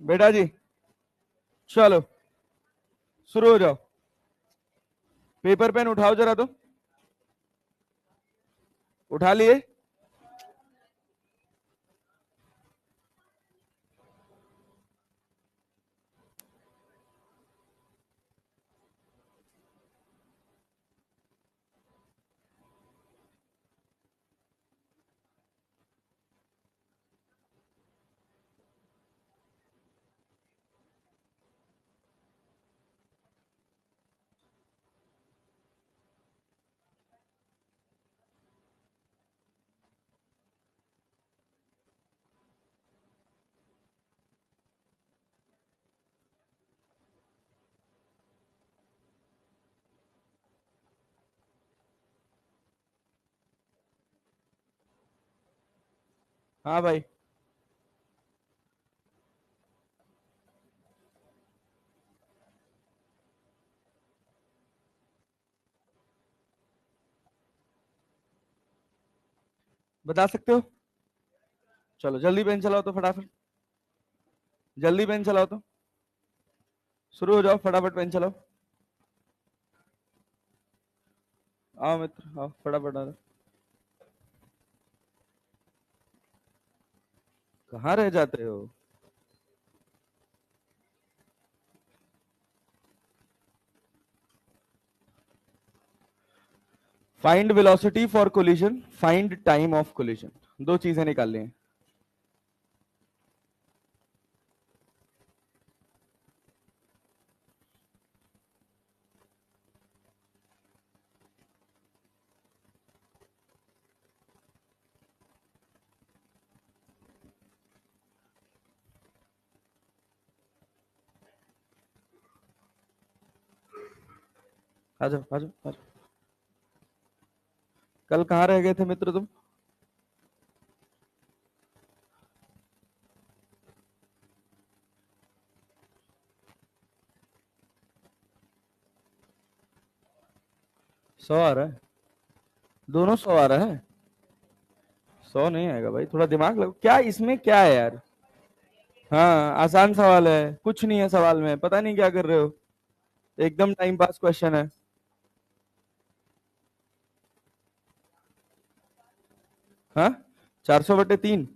बेटा जी चलो शुरू हो जाओ। पेपर पेन उठाओ जरा, तो उठा लिए? हाँ भाई, बता सकते हो? चलो जल्दी पेन चलाओ तो फटाफट, जल्दी पेन चलाओ तो शुरू हो जाओ, फटाफट पेन चलाओ। आओ मित्र आओ, फटाफट आ जाओ। कहाँ रह जाते हो? Find velocity for collision, find time of collision, दो चीजें निकालनी है। आ जाओ आ जाओ आ जाओ। कल कहाँ रह गए थे मित्र तुम? सौ आ रहा है? दोनों सौ आ रहा है? सौ नहीं आएगा भाई, थोड़ा दिमाग लगो, क्या इसमें क्या है यार? हाँ आसान सवाल है, कुछ नहीं है सवाल में, पता नहीं क्या कर रहे हो, एकदम टाइम पास क्वेश्चन है। हाँ 400/3,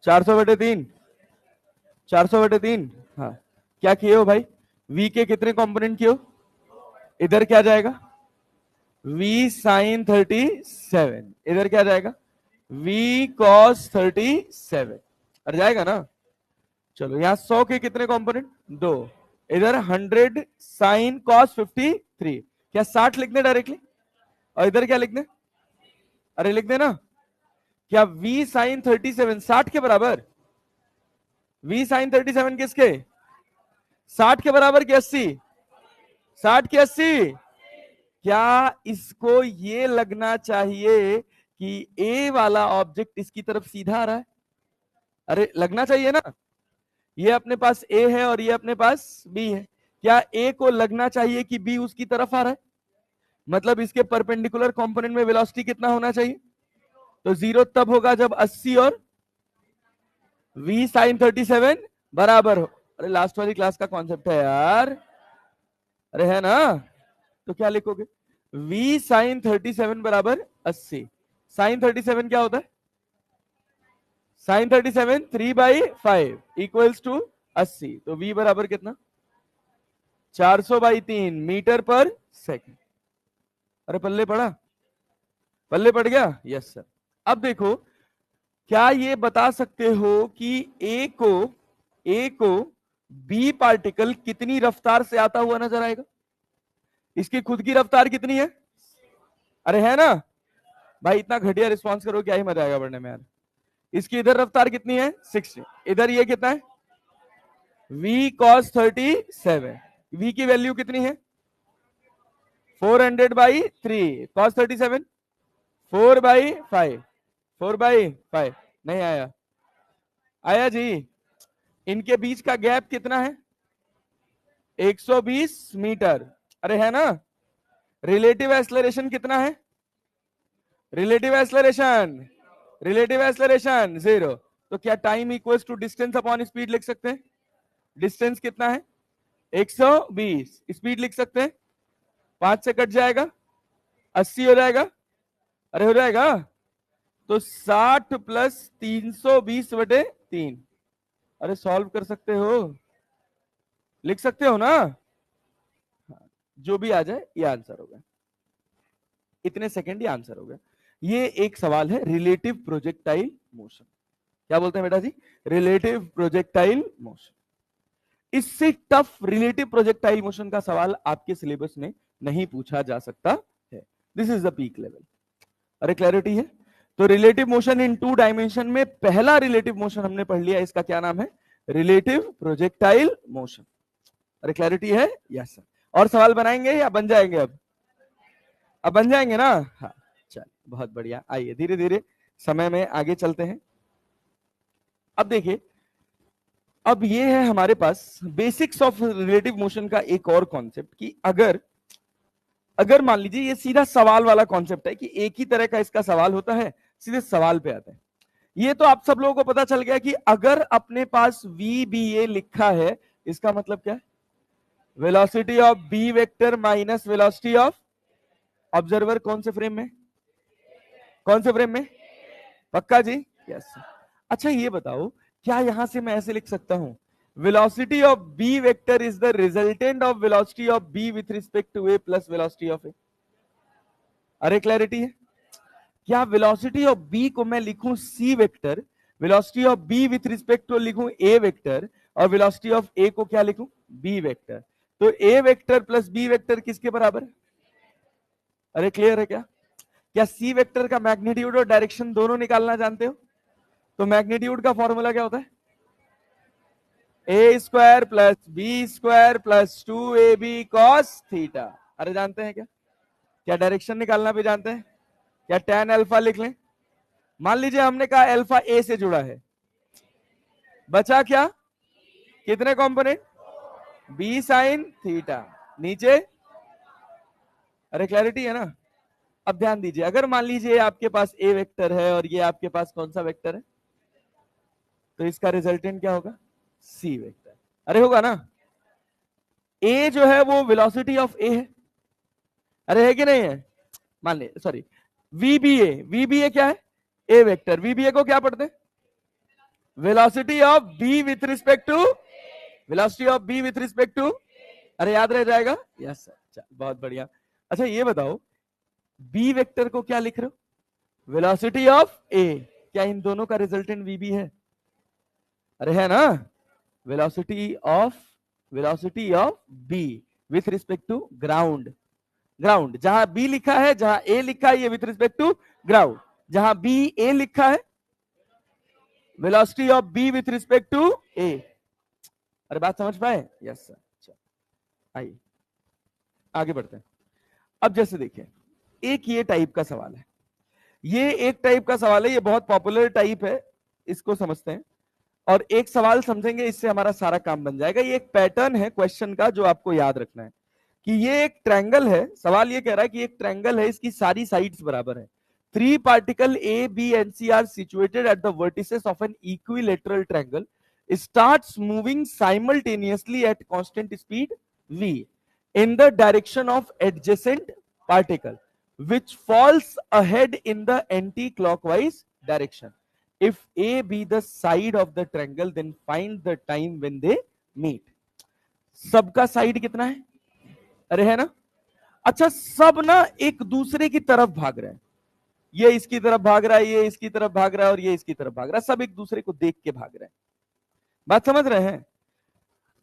400/3, 400/3। हाँ क्या किए हो भाई? v के कितने कंपोनेंट किए हो? इधर क्या जाएगा? v sin 37। इधर क्या जाएगा? v cos 37। अरे जाएगा ना? चलो यहाँ 100 के कितने कंपोनेंट? दो। इधर 100 sin cos 53। क्या 60 लिख दे डायरेक्टली? और इधर क्या लिख दे? अरे लिख दे ना। क्या v sin 37 60 के बराबर? v sin 37 किसके? 60 के बराबर कि 80? 60 की 80। क्या इसको ये लगना चाहिए कि ए वाला ऑब्जेक्ट इसकी तरफ सीधा आ रहा है? अरे लगना चाहिए ना। ये अपने पास ए है और ये अपने पास बी है। क्या ए को लगना चाहिए कि बी उसकी तरफ आ रहा है? मतलब इसके परपेंडिकुलर कंपोनेंट में वेलोसिटी कितना होना चाहिए? तो जीरो तब होगा जब 80 और v sin 37 बराबर हो। अरे लास्ट वाली क्लास का कॉन्सेप्ट है यार, अरे है ना? तो क्या लिखोगे? v sin 37 बराबर 80। sin 37 क्या होता है? sin 37 3/5 equals to 80। तो v बराबर कितना? 400/3 मीटर पर सेकंड। अरे पल्ले पड़ा? पल्ले पड़ गया? Yes sir. अब देखो, क्या ये बता सकते हो कि ए को बी पार्टिकल कितनी रफ्तार से आता हुआ नजर आएगा? इसकी खुद की रफ्तार कितनी है? अरे है ना भाई, इतना घटिया रिस्पांस करो, क्या ही मजा आएगा पढ़ने में यार। इसकी इधर रफ्तार कितनी है? 60। इधर ये कितना है? v cos 37। v की वैल्यू कितनी है? 400/3। cos 37 4/5। 4/5 नहीं आया? आया जी। इनके बीच का गैप कितना है? 120 मीटर। अरे है ना? रिलेटिव एक्सलरेशन कितना है? Relative acceleration 0। तो क्या time equals to distance upon speed लिख सकते हैं? डिस्टेंस कितना है? 120। स्पीड लिख सकते हैं 5 से कट जाएगा 80 हो जाएगा। अरे हो जाएगा। तो 60 प्लस 320/3। अरे सॉल्व कर सकते हो, लिख सकते हो ना? जो भी आ जाए ये आंसर होगा, इतने सेकंड ही आंसर होगा। ये एक सवाल है रिलेटिव प्रोजेक्टाइल मोशन। क्या बोलते हैं बेटा जी? Relative projectile motion. इससे टफ रिलेटिव प्रोजेक्टाइल मोशन का सवाल आपके सिलेबस में नहीं पूछा जा सकता है। This is the peak level. अरे क्लैरिटी है? तो रिलेटिव मोशन इन 2 डायमेंशन में पहला रिलेटिव मोशन हमने पढ़ लिया, इसका क्या नाम है? Relative projectile motion. अरे क्लैरिटी है? Yes sir. और सवाल बनाएंगे या बन जाएंगे? अब बन जाएंगे ना? हाँ चल बहुत बढ़िया। आइए धीरे धीरे समय में आगे चलते हैं। अब देखिए, अब ये है हमारे पास बेसिक्स ऑफ रिलेटिव मोशन का एक और कॉन्सेप्ट कि अगर मान लीजिए ये सीधा सवाल वाला कॉन्सेप्ट है कि एक ही तरह का इसका सवाल होता है, सीधे सवाल पे आते हैं। ये तो आप सब लोगों को पता चल गया कि अगर अपने पास VBA लिखा है, इसका मतलब क्या है? Velocity of b vector minus velocity of observer. कौन से फ्रेम में? कौन से फ्रेम में? पक्का जी? यस। अच्छा ये बताओ, क्या यहां से मैं ऐसे लिख सकता हूं velocity of b vector is the resultant of velocity of b with respect to a plus velocity of a? अरे क्लैरिटी है? क्या velocity of b को मैं लिखूं c vector, velocity of b with respect to लिखूं a vector, और velocity of a को क्या लिखूं? b vector. तो a vector plus b vector किसके बराबर है? अरे क्लियर है क्या? क्या c वेक्टर का मैग्नीट्यूड और डायरेक्शन दोनों निकालना जानते हो? तो मैग्नीट्यूड का फॉर्मूला क्या होता है? a square plus b square plus 2ab cos theta. अरे जानते हैं क्या? क्या डायरेक्शन निकालना भी जानते हैं? क्या tan अल्फा लिख लें? मान लीजिए हमने कहा अल्फा a से जुड़ा है, बचा क्या? कितने कंपोनेंट? b sin थीटा नीचे। अरे क्लैरिटी है ना? अब ध्यान दीजिए, अगर मान लीजिए आपके पास a वेक्टर है और ये आपके पास कौन सा वेक्टर है, तो इसका रिजल्टेंट क्या होगा? c vector. अरे होगा ना? a जो है वो वेलोसिटी ऑफ a है। अरे है कि नहीं है? मान ले, सॉरी, VBA क्या है? a vector. VBA को क्या पढ़ते हैं? Velocity of b with respect to, velocity of b with respect to. अरे याद रह जाएगा? यस सर, बहुत बढ़िया। अच्छा ये बताओ, b वेक्टर को क्या लिख रहे हो? Velocity of a। क्या इन दोनों का रिजल्टेंट VB है? अरे है ना? Velocity of b with respect to ground. Ground जहां B लिखा है, जहां A लिखा है, ये विथ रिस्पेक्ट टू ग्राउंड। जहां B A लिखा है, velocity of B with respect to A। अरे बात समझ पाए? Yes sir. आइए आगे बढ़ते हैं। अब जैसे देखिए, एक ये टाइप का सवाल है, ये एक टाइप का सवाल है, ये बहुत पॉपुलर टाइप है, इसको समझते हैं और एक सवाल समझेंगे, इससे हमारा सारा काम बन जाएगा। ये एक पैटर्न है क्वेश्चन का जो आपको याद रखना है कि ये एक ट्रायंगल है। सवाल ये कह रहा है कि एक ट्रायंगल है, इसकी सारी साइड्स बराबर है। 3 particle A, B and C are situated at the vertices of an equilateral triangle. Starts moving simultaneously at constant speed v in the direction of adjacent particle, which falls ahead in the anti-clockwise direction. If A be the side of the triangle, then find the time when they meet. सबका side कितना है? अरे है ना? अच्छा, सब ना एक दूसरे की तरफ भाग रहे हैं। ये इसकी तरफ भाग रहा है, ये इसकी तरफ भाग रहा है और ये इसकी तरफ भाग रहा है। सब एक दूसरे को देख के भाग रहे हैं। बात समझ रहे हैं?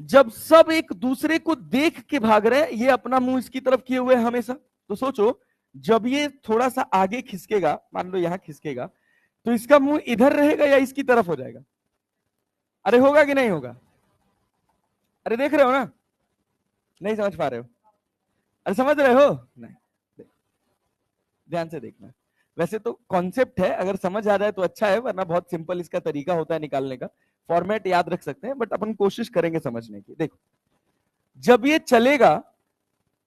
जब सब एक दूसरे को देख के भाग रहे हैं, ये अपना मुंह इसकी तरफ किए हुए हमेशा, तो सोचो जब ये थोड़ा सा आगे खिसकेगा, मान लो यहां खिसकेगा, तो इसका मुंह इधर रहेगा या इसकी तरफ हो जाएगा? अरे होगा कि नहीं होगा? अरे देख रहे हो ना? नहीं समझ पा रहे हो? अरे समझ रहे हो? नहीं, ध्यान से देखना। वैसे तो कॉन्सेप्ट है, अगर समझ आ जाए तो अच्छा है, वरना बहुत सिंपल इसका तरीका होता है निकालने का। फॉर्मेट याद रख सकते हैं, बट अपन कोशिश करेंगे समझने की। देखो, जब ये चलेगा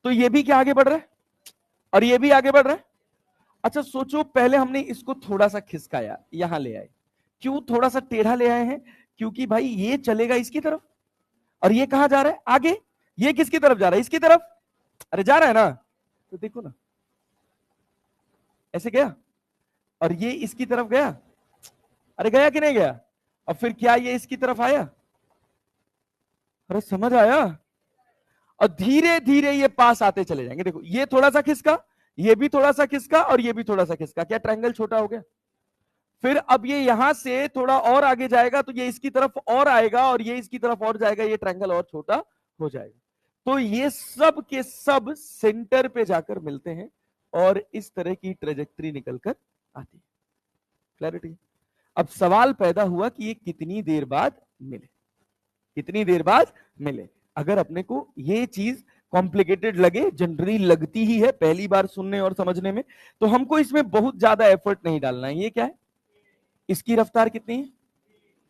तो ये भी क्या आगे बढ़ रहा है और ये भी आगे बढ़ रहा है। अच्छा सोचो, पहले हमने इसको थोड़ा सा खिसकाया, यहां ले आए, क्यों थोड़ा सा टेढ़ा ले आए हैं? क्योंकि भाई ये चलेगा इसकी तरफ और ये कहां जा रहा है आगे, ये किसकी तरफ जा रहा है? इसकी तरफ। अरे जा रहा है ना, तो देखो ना ऐसे गया और ये इसकी तरफ गया। अरे गया कि नहीं गया? और फिर क्या ये इसकी तरफ आया? अरे समझ आया? और धीरे धीरे ये पास आते चले जाएंगे। देखो ये थोड़ा सा खिसका, ये भी थोड़ा सा खिसका और ये भी थोड़ा सा खिसका, क्या ट्रायंगल छोटा हो गया? फिर अब ये यहां से थोड़ा और आगे जाएगा तो ये इसकी तरफ और आएगा और ये इसकी तरफ और जाएगा, ये ट्रायंगल और छोटा हो जाएगा। तो ये सब के सब सेंटर पे जाकर मिलते हैं और इस तरह की ट्रेजेक्ट्री निकलकर आती है। क्लैरिटी? अब सवाल पैदा हुआ कि ये कितनी देर बाद मिले, कितनी देर बाद मिले। अगर अपने को ये चीज कॉम्प्लिकेटेड लगे, जनरली लगती ही है पहली बार सुनने और समझने में, तो हमको इसमें बहुत ज्यादा एफर्ट नहीं डालना है। ये क्या है? इसकी रफ्तार कितनी है?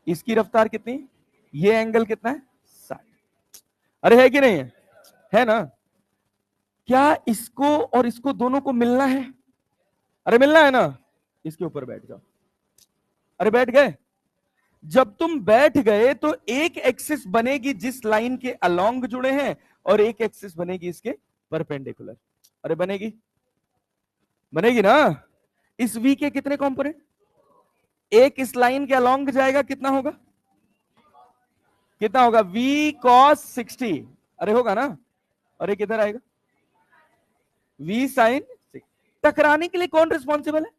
इसकी रफ्तार कितनी है? ये एंगल कितना है? 60। अरे है कि नहीं है? है ना? क्या इसको और इसको दोनों को मिलना है? अरे मिलना है ना? इसके ऊपर बैठ जाओ। अरे बैठ गए? जब तुम बैठ गए तो एक एक्सिस बनेगी जिस लाइन के अलोंग जुड़े हैं और एक एक्सिस बनेगी इसके परपेंडिकुलर। अरे बनेगी? बनेगी ना? इस वी के कितने कंपोनेंट? एक इस लाइन के अलोंग जाएगा, कितना होगा? कितना होगा? v cos 60। अरे होगा ना? और एक इधर आएगा v sin 60। टकराने के लिए कौन रिस्पॉन्सिबल है?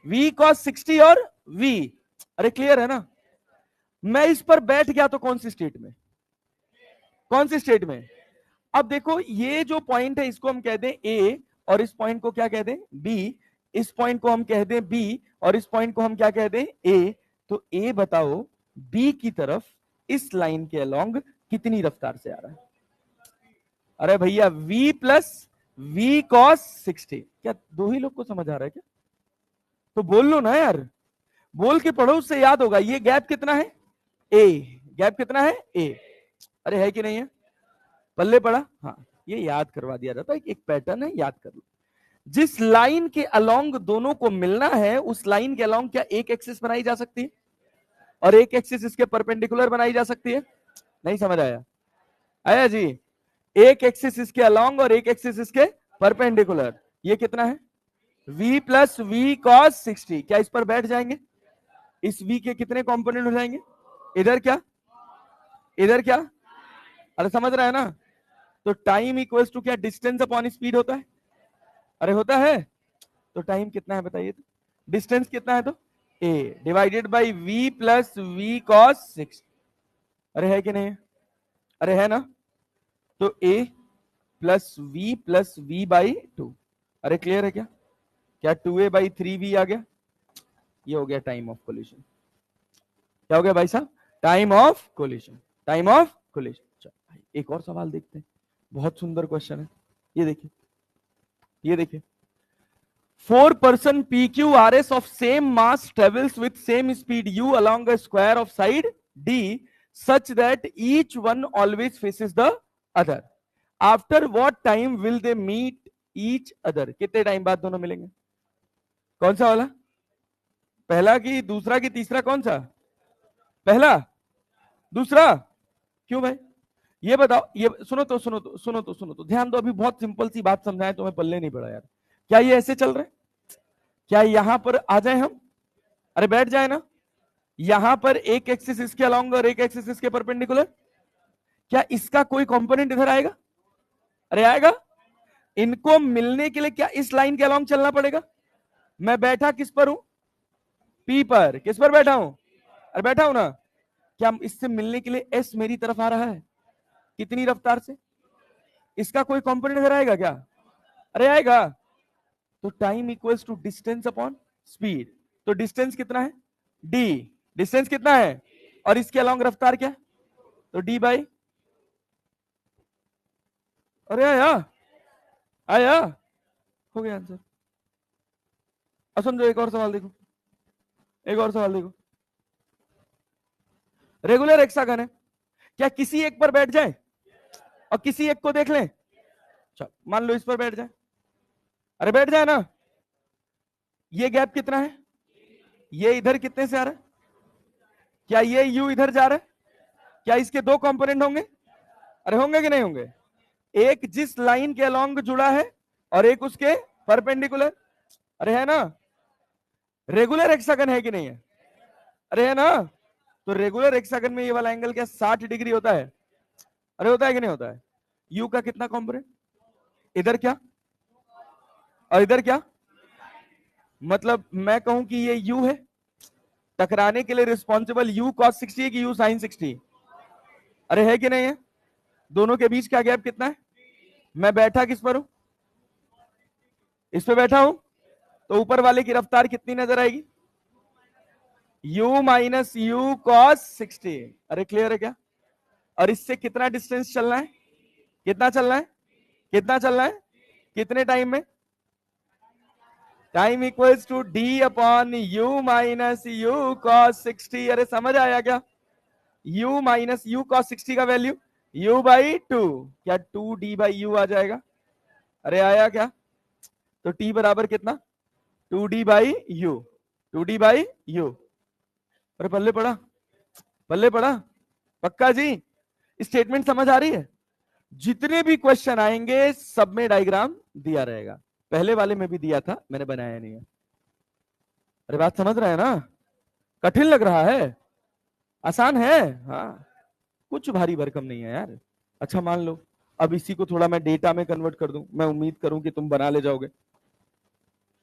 v cos 60 और v। अरे क्लियर है ना? मैं इस पर बैठ गया तो कौन सी स्टेट में? कौन सी स्टेट में? अब देखो ये जो पॉइंट है इसको हम कह दें a और इस पॉइंट को क्या कह दें? b। इस पॉइंट को हम कह दें b और इस पॉइंट को हम क्या कह दें? a। तो a बताओ b की तरफ इस लाइन के अलोंग कितनी रफ्तार से आ रहा है? अरे भैया v प्लस v cos 60। क्या दो ही लोग को समझ आ रहा है क्या? तो बोल लो ना यार, बोल के पढ़ो, उससे याद होगा। ये गैप कितना है? a। गैप कितना है? a। अरे है कि नहीं है? पल्ले पड़ा? हाँ, ये याद करवा दिया जाता है, एक पैटर्न है, याद कर लो। जिस लाइन के अलोंग दोनों को मिलना है उस लाइन के अलोंग क्या एक एक्सिस बनाई जा सकती है और एक एक्सिस इसके परपेंडिकुलर बनाई जा सकती है? नहीं समझ आया? आया जी? एक एक्सिस इसके अलोंग और एक एक्सिस इसके परपेंडिकुलर। ये कितना है? v plus v cos 60। क्या इस पर बैठ जाएंगे? इस v के कितने कंपोनेंट हो जाएंगे? इधर क्या, इधर क्या? अरे समझ रहा है ना? तो टाइम इक्वल्स टू क्या? डिस्टेंस अपॉन स्पीड होता है। अरे होता है? तो टाइम कितना है बताइए तो? डिस्टेंस कितना है तो? a divided by v plus v cos 60। अरे है कि नहीं है? अरे है ना? तो a प्लस v बाई 2। अरे क्लियर है क्या? क्या 2a बाई 3v आ गया? ये हो गया टाइम ऑफ कोलिशन। क्या हो गया भाई साहब? Time of collision. Time of collision. एक और सवाल देखते हैं, बहुत सुंदर क्वेश्चन है। ये देखिए, ये देखिए, 4 person PQRS of same mass travels with same speed u along a square of side D such that each one always faces the other. After what time will they meet each other? कितने time बाद दोनों मिलेंगे? कौन सा वाला? पहला की दूसरा की तीसरा? कौन सा? पहला? दूसरा? क्यों भाई? ये बताओ। ये सुनो तो ध्यान दो। अभी बहुत सिंपल सी बात समझाएं तो मैं पल्ले नहीं पड़ा यार। क्या ये ऐसे चल रहे? क्या यहां पर आ जाए हम? अरे बैठ जाए ना? यहां पर एक एक्सिस इसके अलोंग और एक एक्सिस इसके परपेंडिकुलर। क्या इसका कोई कंपोनेंट इधर आएगा? अरे आएगा। इनको मिलने के लिए क्या इस लाइन के अलोंग चलना पड़ेगा? मैं बैठा किस पर हूं? पी पर। किस पर बैठा हूं? अरे बैठा हूं ना? क्या इससे मिलने के लिए एस मेरी तरफ आ रहा है? कितनी रफ्तार से? इसका कोई कंपोनेंट इधर आएगा क्या? अरे आएगा। तो time equals to distance upon speed. तो डिस्टेंस कितना है? d। डिस्टेंस कितना है? और इसके अलोंग रफ्तार क्या? तो d बाई। अरे आया? आया? हो गया आंसर। अब समझो, एक और सवाल देखो, एक और सवाल देखो। रेगुलर हेक्सागन है, क्या किसी एक पर बैठ जाए और किसी एक को देख लें? चल मान लो इस पर बैठ जाए। अरे बैठ जाए ना? ये गैप कितना है? ये इधर कितने से आ रहा है? क्या ये u इधर जा रहा है? क्या इसके दो कंपोनेंट होंगे? अरे होंगे कि नहीं होंगे? एक जिस लाइन के अलोंग जुड़ा है और एक उसके परपेंडिकुलर। अरे है ना? रेगुलर हेक्सागन है कि नहीं है? अरे है ना? तो रेगुलर हेक्सागन में ये वाला एंगल क्या 60 डिग्री होता है? अरे होता है कि नहीं होता है? यू का कितना कंपोनेंट? इधर क्या और इधर क्या? मतलब मैं कहूं कि ये यू है, टकराने के लिए रिस्पॉन्सिबल यू cos 60 है कि यू sin 60? अरे है कि नहीं है? दोनों के बीच का गैप कितना है? मैं बैठा किस पर हूं? इस पे बैठा हूं, तो ऊपर वाले की रफ्तार कितनी नजर आएगी? u minus u cos 60। अरे क्लियर है क्या? और इससे कितना डिस्टेंस चलना है? कितना चलना है? कितना चलना है? कितने टाइम में? Time equals to d upon u minus u cos 60। अरे समझ आया क्या? u माइनस यू cos 60 का वैल्यू u बाई 2, क्या 2d बाई यू आ जाएगा? अरे आया क्या? तो t बराबर कितना? 2d by you, 2d by you. अरे पल्ले पड़ा, पल्ले पड़ा, पक्का जी? स्टेटमेंट समझ आ रही है? जितने भी क्वेश्चन आएंगे सब में डायग्राम दिया रहेगा। पहले वाले में भी दिया था, मैंने बनाया नहीं है। अरे बात समझ रहे हैं ना? कठिन लग रहा है? आसान है? हाँ, कुछ भारी भरकम नहीं है यार। अच्छा मान लो अब इसी को थोड़ा मैं डेटा में कन्वर्ट कर दूं, मैं उम्मीद करूं कि तुम बना ले जाओगे।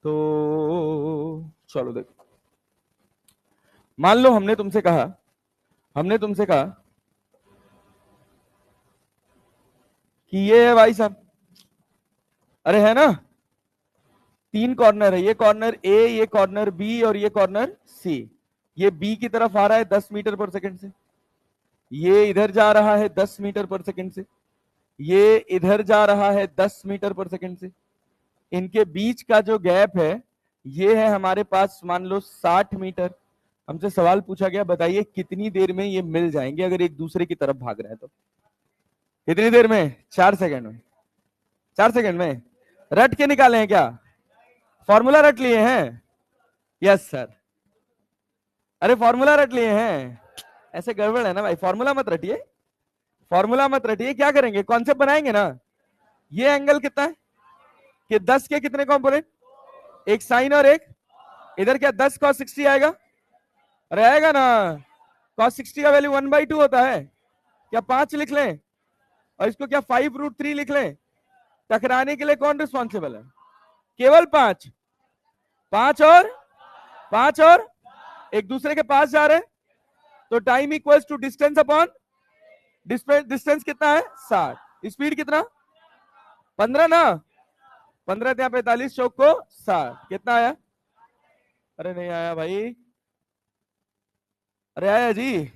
तो चलो देखो, मान लो हमने तुमसे कहा कि ये है भाई साहब, अरे है ना, तीन कॉर्नर है, ये कॉर्नर ए, ये कॉर्नर बी और ये कॉर्नर सी। ये बी की तरफ आ रहा है 10 मीटर पर सेकंड से, ये इधर जा रहा है 10 मीटर पर सेकंड से, ये इधर जा रहा है 10 मीटर पर सेकंड से। इनके बीच का जो गैप है ये है हमारे पास मान लो 60 मीटर। हमसे सवाल पूछा गया, बताइए कितनी देर में ये मिल जाएंगे अगर एक दूसरे की तरफ भाग रहे हैं तो? कितनी देर में? 4 सेकंड में। 4 सेकंड में रट के निकाले हैं क्या? फॉर्मूला रट लिए हैं? Yes sir. अरे फॉर्मूला रट लिए हैं? ऐसे गड़बड़ है ना भाई, फॉर्मूला मत रटिए, फॉर्मूला मत रटिए। क्या करेंगे, कॉन्सेप्ट बनाएंगे ना। ये एंगल कितना है कि 10 के कितने कंपोनेंट? एक साइन और एक, इधर क्या 10 cos 60 आएगा? अरे आएगा ना? cos 60 का वैल्यू 1/2 होता है, क्या 5 लिख लें? और इसको क्या 5√3 लिख लें? टकराने के लिए कौन रिस्पॉन्सिबल है? केवल 5। 5 और 5 और एक दूसरे के पास जा रहे हैं, तो time equals to distance upon distance कितना है? 60। स्पीड कितना? 15 ना? 15 या 45 चौक को 60, कितना आया? अरे नहीं आया भाई, अरे आया जी,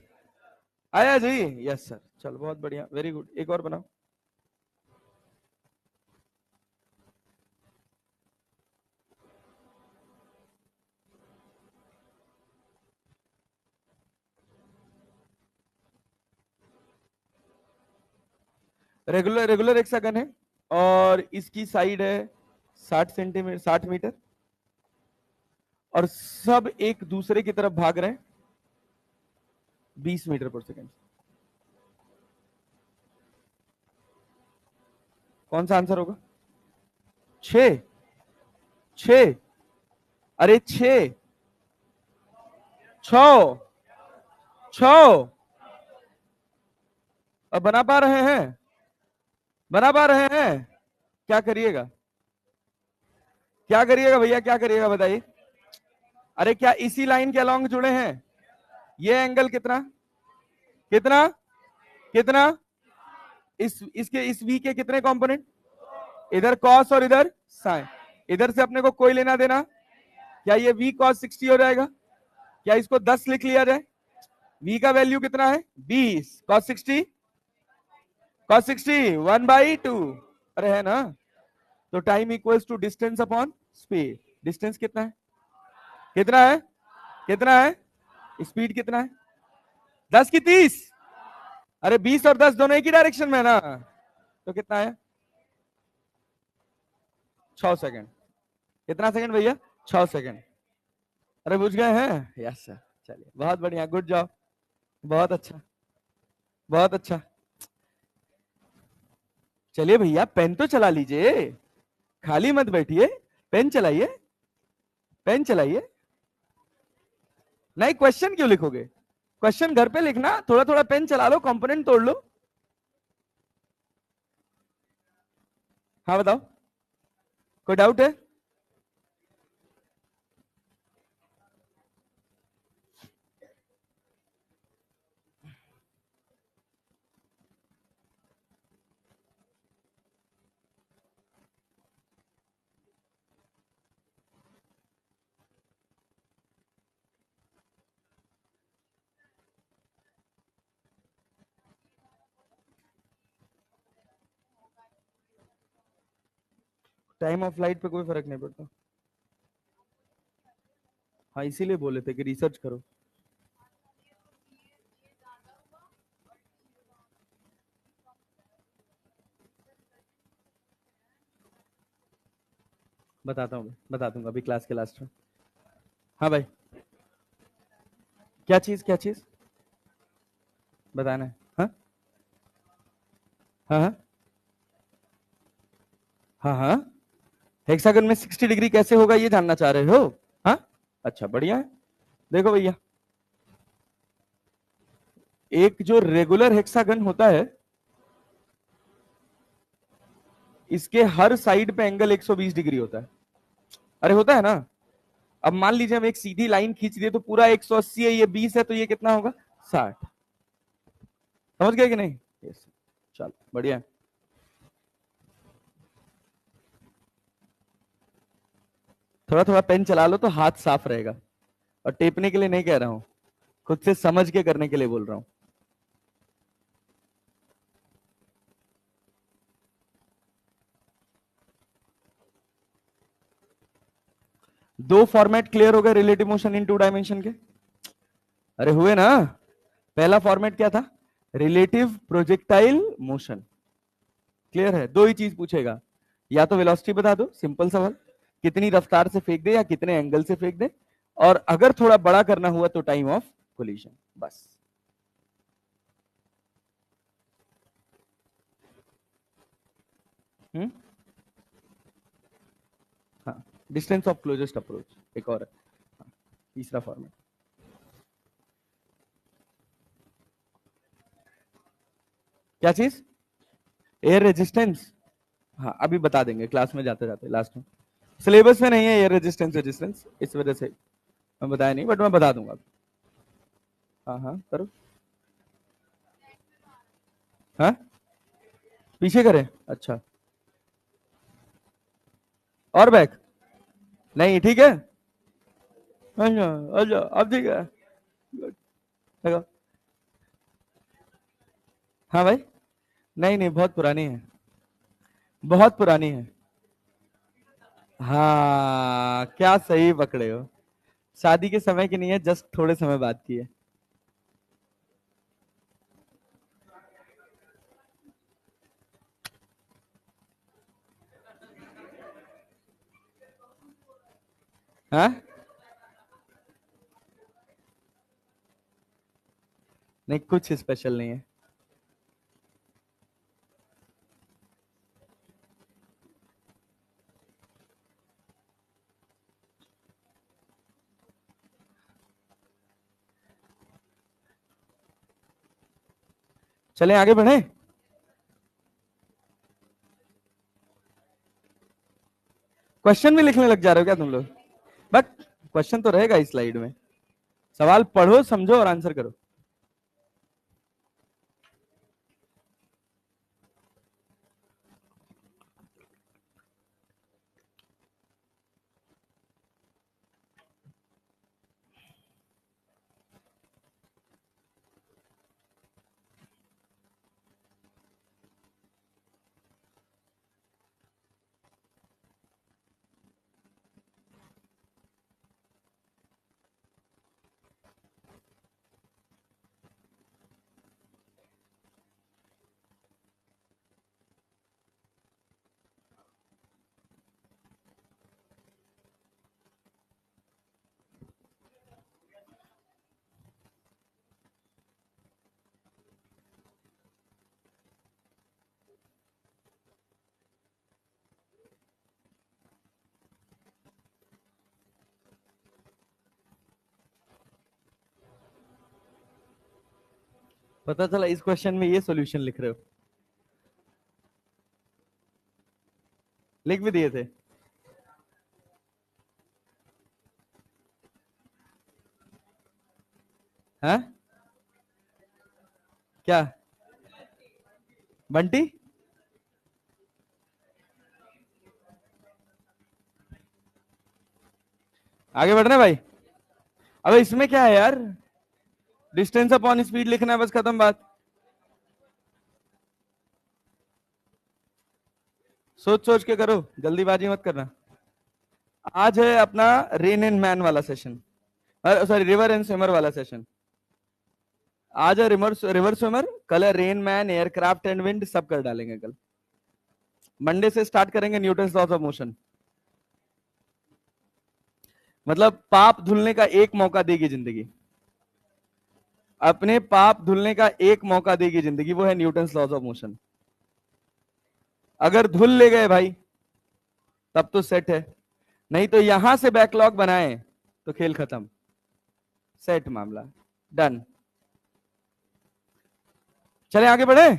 आया जी, यस सर। चलो बहुत बढ़िया, वेरी गुड। एक और बनाओ। रेगुलर रेगुलर हेक्सागन है और इसकी साइड है 60 सेंटीमीटर, 60 मीटर, और सब एक दूसरे की तरफ भाग रहे हैं 20 मीटर पर सेकंड। कौन सा आंसर होगा? 6? 6? अरे 6, 6, 6। अब बना पा रहे हैं? बना पा रहे हैं? क्या करिएगा, क्या करिएगा भैया, क्या करिएगा बताइए? अरे क्या इसी लाइन के अलोंग जुड़े हैं? ये एंगल कितना, कितना, कितना? इसके इस वी के कितने कंपोनेंट? इधर cos और इधर sin। इधर से अपने को कोई लेना देना? क्या ये v cos 60 हो जाएगा? क्या इसको 10 लिख लिया जाए? v का वैल्यू कितना है? 20। cos 60, cos 60 1/2। अरे है ना? तो time equals to distance upon speed. Distance कितना है? कितना है? कितना है? स्पीड कितना है? 10 की 30? अरे 20 और 10 दोनों एक ही डायरेक्शन में है ना, तो कितना है? 6 सेकंड। कितना सेकंड भैया? 6 सेकंड। अरे बुझ गए हैं, यस सर। चलिए बहुत बढ़िया, गुड जॉब, बहुत अच्छा, बहुत अच्छा। चलिए भैया पेन तो चला लीजिए, खाली मत बैठिए, पेन चलाइए, पेन चलाइए। नहीं क्वेश्चन क्यों लिखोगे, क्वेश्चन घर पे लिखना, थोड़ा थोड़ा पेन चला लो, कंपोनेंट तोड़ लो। हाँ बताओ, कोई डाउट है? टाइम ऑफ फ्लाइट पे कोई फर्क नहीं पड़ता। हाँ इसीलिए बोले थे कि रिसर्च करो। बताता हूँ, बता दूंगा अभी क्लास के लास्ट में। हाँ भाई, क्या चीज, क्या चीज बताना है? हाँ हाँ हाँ हाँ हाँ। हेक्सागन में 60 डिग्री कैसे होगा ये जानना चाह रहे हो? हाँ, अच्छा बढ़िया है। देखो भैया, एक जो रेगुलर हेक्सागन होता है, इसके हर साइड पे एंगल 120 डिग्री होता है। अरे होता है ना। अब मान लीजिए हम एक सीधी लाइन खींच दिए तो पूरा 180 है, ये 20 है, तो ये कितना होगा? 60। समझ गए कि नहीं? yes. चलो बढ़िया है। थोड़ा थोड़ा पेन चला लो तो हाथ साफ रहेगा, और टेपने के लिए नहीं कह रहा हूं, खुद से समझ के करने के लिए बोल रहा हूं। दो फॉर्मेट क्लियर हो गए relative motion in two dimension के। अरे हुए ना। पहला फॉर्मेट क्या था? Relative projectile motion. क्लियर है? दो ही चीज पूछेगा, या तो वेलोसिटी बता दो, सिंपल सवाल, कितनी रफ्तार से फेंक दे या कितने एंगल से फेंक दे, और अगर थोड़ा बड़ा करना हुआ तो टाइम ऑफ कोलिजन, बस। हम्म। हाँ, डिस्टेंस ऑफ क्लोजेस्ट अप्रोच एक और है। हाँ, तीसरा फॉर्मेट। क्या चीज? Air resistance. हाँ अभी बता देंगे क्लास में जाते जाते लास्ट में। सिलेबस में नहीं है एयर रेजिस्टेंस, रेजिस्टेंस इस वजह से मैं बताया नहीं, बट मैं बता दूंगा। हाँ हाँ करो। हाँ, पीछे करें, अच्छा। और बैक? नहीं ठीक है। अच्छा, अच्छा अब ठीक है। Good. देखो। हाँ भाई, नहीं नहीं बहुत पुरानी है, बहुत पुरानी है। हाँ क्या सही पकड़े हो, शादी के समय की नहीं है, जस्ट थोड़े समय बाद की है। हाँ, नहीं कुछ स्पेशल नहीं है। चलें आगे बढ़े। क्वेश्चन भी लिखने लग जा रहे हो क्या तुम लोग? बट क्वेश्चन तो रहेगा इस स्लाइड में, सवाल पढ़ो समझो और आंसर करो। पता चला इस क्वेश्चन में ये सॉल्यूशन लिख रहे हो, लिख भी दिए थे। हाँ क्या बंटी? आगे बढ़ रहे हैं भाई। अबे इसमें क्या है यार, डिस्टेंस अपॉन स्पीड लिखना है, बस खत्म बात। सोच सोच के करो, जल्दीबाजी मत करना। आज है अपना रेन एंड मैन वाला session, sorry river and swimmer वाला सेशन। आज है रिवर स्विमर, कल है rain man, aircraft and wind, सब कर डालेंगे कल। मंडे से स्टार्ट करेंगे न्यूटन्स लॉज ऑफ मोशन। मतलब पाप धुलने का एक मौका देगी जिंदगी, अपने पाप धुलने का एक मौका देगी जिंदगी, वो है न्यूटन्स लॉज ऑफ मोशन। अगर धुल ले गए भाई तब तो सेट है, नहीं तो यहां से बैकलॉग बनाए तो खेल खत्म, सेट मामला डन। चले आगे बढ़े।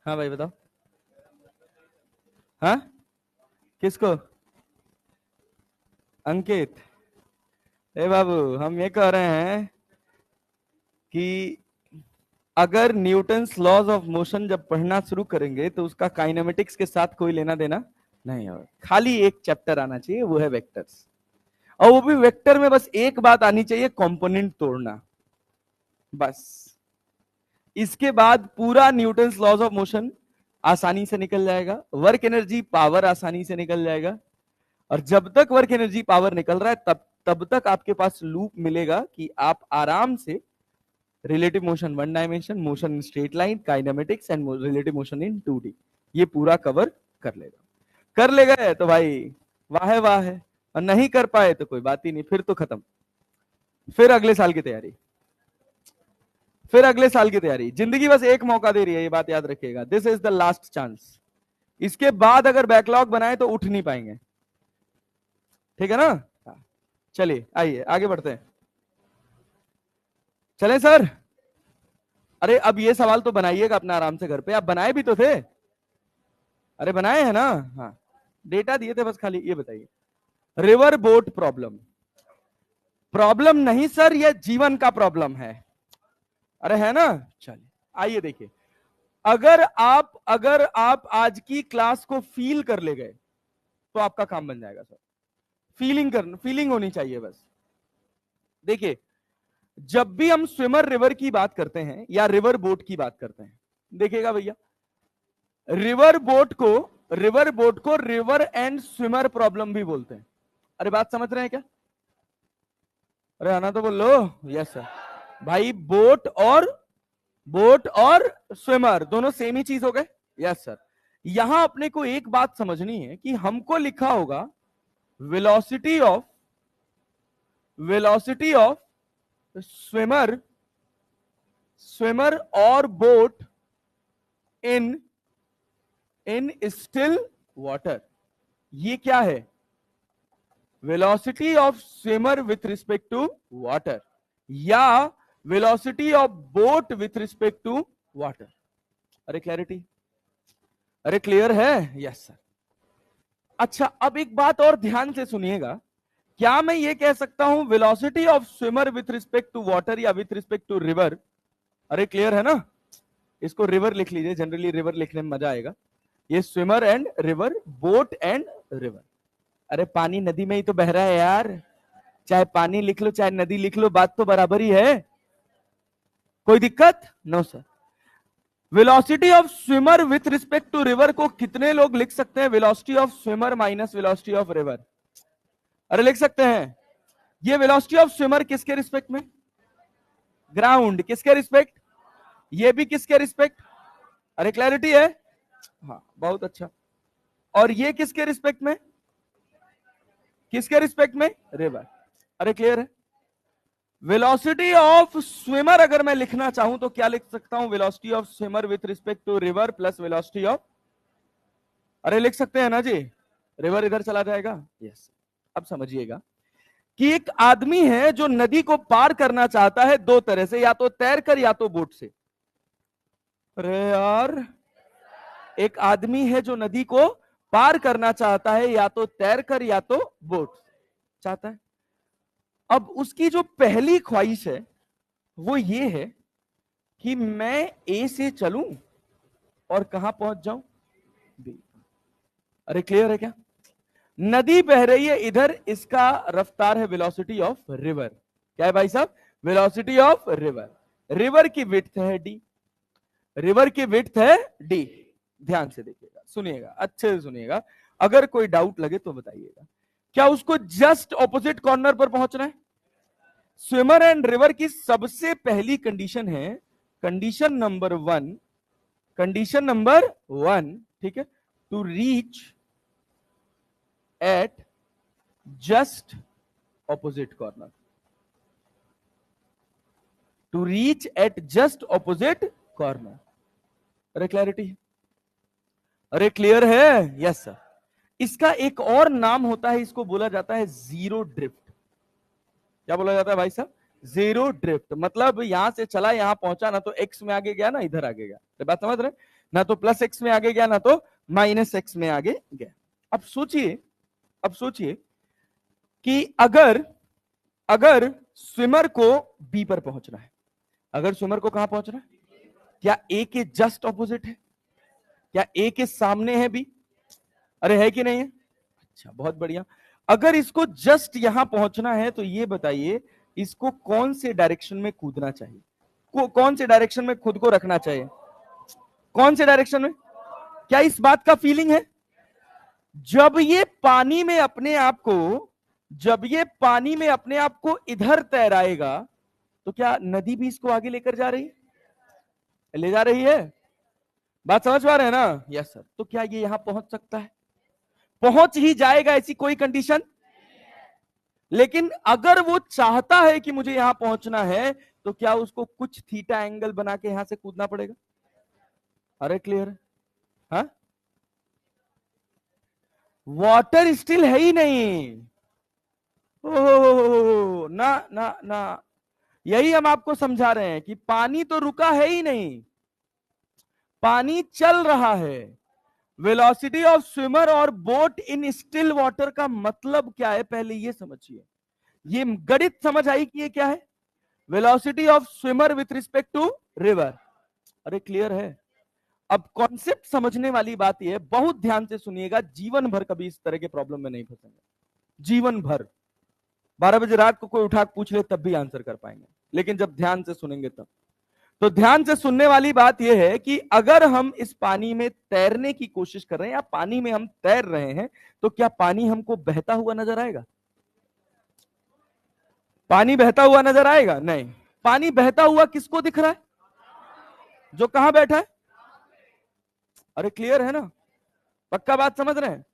हाँ भाई बताओ। हाँ किसको? अंकित, ए बाबू हम ये कह रहे हैं कि अगर न्यूटन्स लॉज ऑफ मोशन जब पढ़ना शुरू करेंगे तो उसका काइनेमेटिक्स के साथ कोई लेना देना नहीं होगा, खाली एक चैप्टर आना चाहिए, वो है वेक्टर्स। और वो भी वेक्टर में बस एक बात आनी चाहिए, कंपोनेंट तोड़ना, बस। इसके बाद पूरा न्यूटन्स लॉज ऑफ मोशन आसानी से निकल जाएगा, वर्क एनर्जी पावर आसानी से निकल जाएगा। और जब तक वर्क एनर्जी पावर निकल रहा है तब तक आपके पास लूप मिलेगा कि आप आराम से relative motion one dimension, motion in straight line, kinematics and relative motion in 2D, ये पूरा कवर कर लेगा। कर ले गए तो भाई वाह है वाह है, और नहीं कर पाए तो कोई बात ही नहीं, फिर तो खत्म, फिर अगले साल की तैयारी, फिर अगले साल की तैयारी। जिंदगी बस एक मौका दे रही है, ये बात याद रखिएगा, this is the last chance. इसके बाद अगर बैकलॉग बनाए तो उठ नहीं पाएंगे, ठीक है ना? चलिए आइए आगे बढ़ते हैं। चलें सर? अरे अब ये सवाल तो बनाइएगा अपना आराम से घर पे, आप बनाए भी तो थे। अरे बनाए हैं ना? हाँ डेटा दिए थे बस, खाली ये बताइए। रिवर बोट प्रॉब्लम, प्रॉब्लम नहीं सर, ये जीवन का प्रॉब्लम है। अरे है ना? चलिए आइए देखिए, अगर आप आज की क्लास को फील कर ले गए तो आपका काम बन जाएगा सर। फीलिंग होनी चाहिए बस। देखिए जब भी हम स्विमर रिवर की बात करते हैं या रिवर बोट की बात करते हैं, देखिएगा भैया, रिवर बोट को रिवर एंड स्विमर प्रॉब्लम भी बोलते हैं। अरे बात समझ रहे हैं क्या? अरे आना तो बोलो। Yes sir. भाई बोट और स्विमर दोनों सेम ही चीज हो गए। Yes sir. यहां अपने को एक बात समझनी है कि हमको लिखा होगा वेलोसिटी ऑफ स्विमर और बोट इन स्टिल वाटर। ये क्या है? Velocity of swimmer with respect to water या velocity of boat with respect to water. अरे क्लैरिटी, अरे क्लियर है? Yes sir. अच्छा अब एक बात और ध्यान से सुनिएगा, क्या मैं ये कह सकता हूं velocity of swimmer with respect to water या विथ रिस्पेक्ट टू रिवर? अरे क्लियर है ना? इसको रिवर लिख लीजिए, जनरली रिवर लिखने में मजा आएगा। ये swimmer and river, boat and river. अरे पानी नदी में ही तो बह रहा है यार, चाहे पानी लिख लो चाहे नदी लिख लो, बात तो बराबर ही है, कोई दिक्कत? No sir. Velocity of swimmer with respect to river को कितने लोग लिख सकते हैं? Velocity of swimmer minus velocity of river. अरे लिख सकते हैं। ये वेलोसिटी ऑफ स्विमर किसके रिस्पेक्ट में? ग्राउंड। किसके रिस्पेक्ट? ये भी किसके रिस्पेक्ट? अरे क्लैरिटी है? हाँ बहुत अच्छा। और ये किसके रिस्पेक्ट में? किसके रिस्पेक्ट में? रिवर। अरे क्लियर है? वेलोसिटी ऑफ स्विमर अगर मैं लिखना चाहूं तो क्या लिख सकता हूं? Velocity of swimmer with respect to river plus velocity of अरे लिख सकते हैं ना जी, रिवर इधर चला जाएगा। यस, अब समझिएगा कि एक आदमी है जो नदी को पार करना चाहता है दो तरह से, या तो तैर कर या तो बोट से। अरे यार, एक आदमी है जो नदी को पार करना चाहता है या तो तैर कर या तो बोट चाहता है। अब उसकी जो पहली ख्वाहिश है वो ये है कि मैं ए से चलूं और कहां पहुंच जाऊं, बी। अरे क्लियर है क्या? नदी बह रही है इधर, इसका रफ्तार है वेलोसिटी ऑफ रिवर। क्या है भाई साहब? Velocity of river. रिवर की विड्थ है डी, रिवर की विड्थ है डी। ध्यान से देखिएगा, सुनिएगा, अच्छे से सुनिएगा, अगर कोई डाउट लगे तो बताइएगा। क्या उसको जस्ट ऑपोजिट कॉर्नर पर पहुंचना है? स्विमर एंड रिवर की सबसे पहली कंडीशन है condition number one, condition number one, ठीक है, to reach at just opposite corner, to reach at just opposite corner. अरे क्लैरिटी, अरे क्लियर है? Yes sir. इसका एक और नाम होता है, इसको बोला जाता है जीरो ड्रिफ्ट। क्या बोला जाता है भाई साहब? Zero drift. मतलब यहां से चला, यहां पहुंचा, ना तो एक्स में आगे गया ना इधर आगे गया, तो बात समझ रहे? ना तो प्लस एक्स में आगे गया ना तो माइनस एक्स में आगे गया। अब सोचिए, अब सोचिए कि अगर अगर स्विमर को बी पर पहुंचना है, अगर स्विमर को कहां पहुंचना है? क्या ए के जस्ट ऑपोजिट है? क्या ए के सामने है बी? अरे है कि नहीं है? अच्छा, बहुत बढ़िया। अगर इसको जस्ट यहां पहुंचना है तो ये बताइए इसको कौन से डायरेक्शन में कूदना चाहिए, कौन से डायरेक्शन में खुद को रखना चाहिए, कौन से डायरेक्शन में? क्या इस बात का फीलिंग है? जब ये पानी में अपने आप को, जब ये पानी में अपने आप को इधर तैराएगा तो क्या नदी भी इसको आगे लेकर जा रही है? ले जा रही है। बात समझ पा रहे हैं ना? Yes sir. तो क्या ये यहां पहुंच सकता है? पहुंच ही जाएगा, ऐसी कोई कंडीशन। लेकिन अगर वो चाहता है कि मुझे यहां पहुंचना है तो क्या उसको कुछ थीटा एंगल बना के यहां से कूदना पड़ेगा? अरे क्लियर है? हाँ, वाटर स्टिल है ही नहीं। ओ ना ना ना, यही हम आपको समझा रहे हैं कि पानी तो रुका है ही नहीं, पानी चल रहा है। वेलोसिटी ऑफ स्विमर और बोट इन स्टिल वाटर का मतलब क्या है, पहले ये समझिए। ये गणित समझ आई कि ये क्या है? Velocity of swimmer with respect to river. अरे क्लियर है? अब कॉन्सेप्ट समझने वाली बात यह है, बहुत ध्यान से सुनिएगा, जीवन भर कभी इस तरह के प्रॉब्लम में नहीं फंसेंगे, जीवन भर। 12 बजे रात को कोई उठा पूछ ले तब भी आंसर कर पाएंगे, लेकिन जब ध्यान से सुनेंगे तब। तो ध्यान से सुनने वाली बात यह है कि अगर हम इस पानी में तैरने की कोशिश कर रहे हैं या पानी में हम तैर रहे हैं तो क्या पानी हमको बहता हुआ नजर आएगा? पानी बहता हुआ नजर आएगा? नहीं। पानी बहता हुआ किसको दिख रहा है? जो कहां बैठा है? अरे क्लियर है ना? पक्का बात समझ रहे हैं?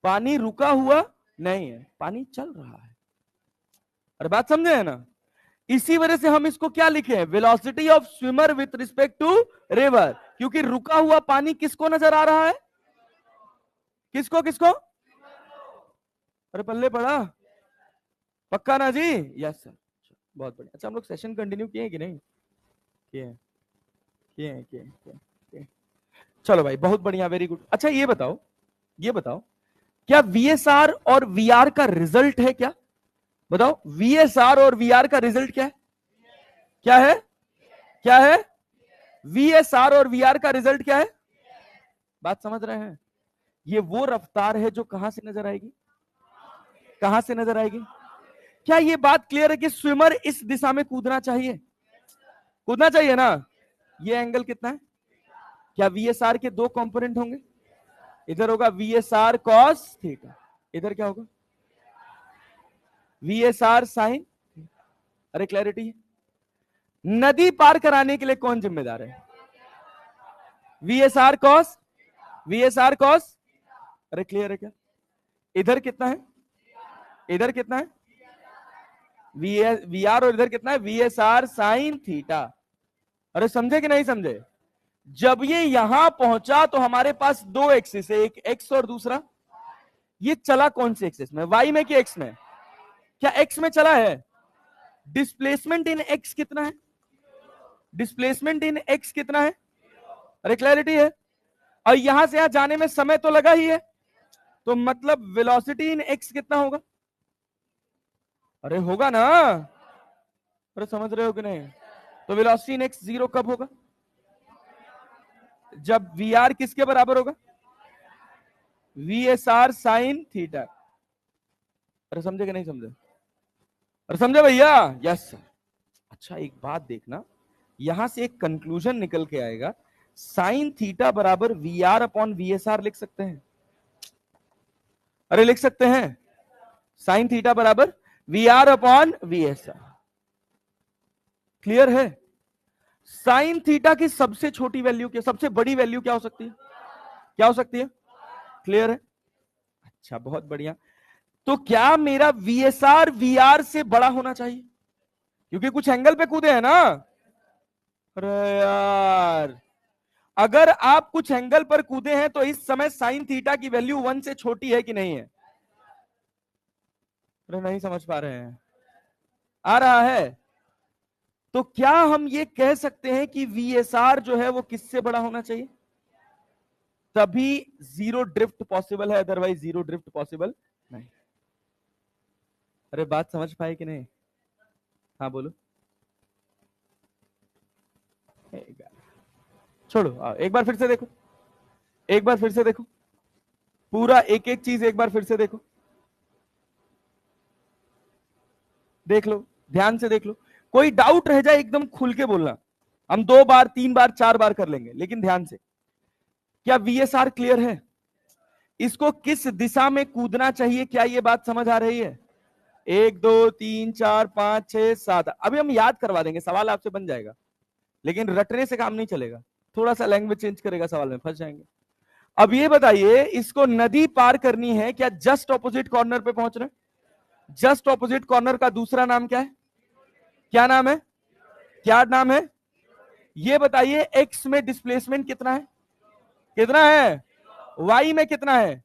पानी रुका हुआ नहीं है, पानी चल रहा है। अरे बात समझे है ना? इसी वजह से हम इसको क्या लिखे हैं? Velocity of swimmer with respect to river. क्योंकि रुका हुआ पानी किसको नजर आ रहा है? किसको किसको? अरे पल्ले पड़ा? पक्का ना जी? Yes sir. बहुत बढ़िया। अच्छा, हम लोग सेशन कंटिन्यू किए हैं कि नहीं किए हैं? किए हैं, किए हैं, किए हैं, किए हैं। चलो भाई, बहुत बढ़िया, वेरी गुड। अच्छा ये बताओ, ये बताओ, क्या वीएसआर और वीआर का रिजल्ट है क्या? बताओ, वीएसआर और वीआर का रिजल्ट क्या है? क्या है? क्या है? वीएसआर और वीआर का रिजल्ट क्या है? बात समझ रहे हैं? ये वो रफ्तार है जो कहां से नजर आएगी? कहां से नजर आएगी? क्या ये बात क्लियर है कि स्विमर इस दिशा में कूदना चाहिए? कूदना चाहिए ना? ये एंगल कितना है? क्या वीएसआर के दो कंपोनेंट होंगे? इधर होगा वीएसआर कॉस थीटा, इधर क्या होगा? VSR sign. अरे क्लैरिटी है? नदी पार कराने के लिए कौन जिम्मेदार है? VSR cos, VSR cos. अरे क्लियर है क्या? इधर कितना है? इधर कितना है? वीआर, और इधर कितना है? VSR sine theta. अरे समझे कि नहीं समझे? जब ये यहां पहुंचा तो हमारे पास दो एक्सिस है, एक एक्स और दूसरा, ये चला कौन से एक्सिस में, वाई में कि एक्स में? क्या एक्स में चला है? डिस्प्लेसमेंट इन एक्स कितना है? डिस्प्लेसमेंट इन एक्स कितना है? अरे क्लैरिटी है? और यहां से यहां जाने में समय तो लगा ही है, तो मतलब वेलोसिटी इन एक्स कितना होगा? अरे होगा ना, अरे समझ रहे हो कि नहीं? तो वेलोसिटी इन एक्स जीरो कब होगा? जब वी आर किसके बराबर होगा? We S R sine theta. अरे समझे कि नहीं समझे? अरे समझे भैया? Yes sir. अच्छा एक बात देखना, यहां से एक कंक्लूजन निकल के आएगा, साइन थीटा बराबर V R upon V S R लिख सकते हैं। अरे लिख सकते हैं, साइन थीटा बराबर V R upon V S R. Clear है? साइन थीटा की सबसे छोटी वैल्यू क्या, सबसे बड़ी वैल्यू क्या हो सकती है? क्या हो सकती है? क्लियर है? अच्छा बहुत बढ़िया। तो क्या मेरा वीएसआर वीआर से बड़ा होना चाहिए, क्योंकि कुछ एंगल पे कूदे हैं ना? अरे यार, अगर आप कुछ एंगल पर कूदे हैं तो इस समय साइन थीटा की वैल्यू 1 से छोटी है कि नहीं है? अरे नहीं समझ पा रहे हैं? आ रहा है? तो क्या हम ये कह सकते हैं कि वीएसआर जो है वो किससे बड़ा होना चाहिए? तभी जीरो ड्रिफ्ट पॉसिबल है, अदरवाइज जीरो ड्रिफ्ट पॉसिबल नहीं। अरे बात समझ पाए कि नहीं? हाँ बोलो। छोड़ो, एक बार फिर से देखो, एक बार फिर से देखो, पूरा एक एक चीज एक बार फिर से देखो, देख लो, ध्यान से देख लो, कोई डाउट रह जाए एकदम खुल के बोलना, हम 2 बार 3 बार 4 बार कर लेंगे, लेकिन ध्यान से। क्या वीएसआर क्लियर है? इसको किस दिशा में कूदना चाहिए, क्या ये बात समझ आ रही है? 1 2 3 4 5 6 7, अभी हम याद करवा देंगे, सवाल आपसे बन जाएगा, लेकिन रटने से काम नहीं चलेगा, थोड़ा सा लैंग्वेज चेंज करेगा, सवाल में फंस जाएंगे। अब ये बताइए, इसको नदी पार करनी है, क्या जस्ट ऑपोजिट कॉर्नर पे पहुंच रहे हैं? जस्ट ऑपोजिट कॉर्नर का दूसरा नाम क्या है? क्या नाम है? क्या नाम है? ये बताइए, एक्स में डिस्प्लेसमेंट कितना है? कितना है? वाई में कितना है?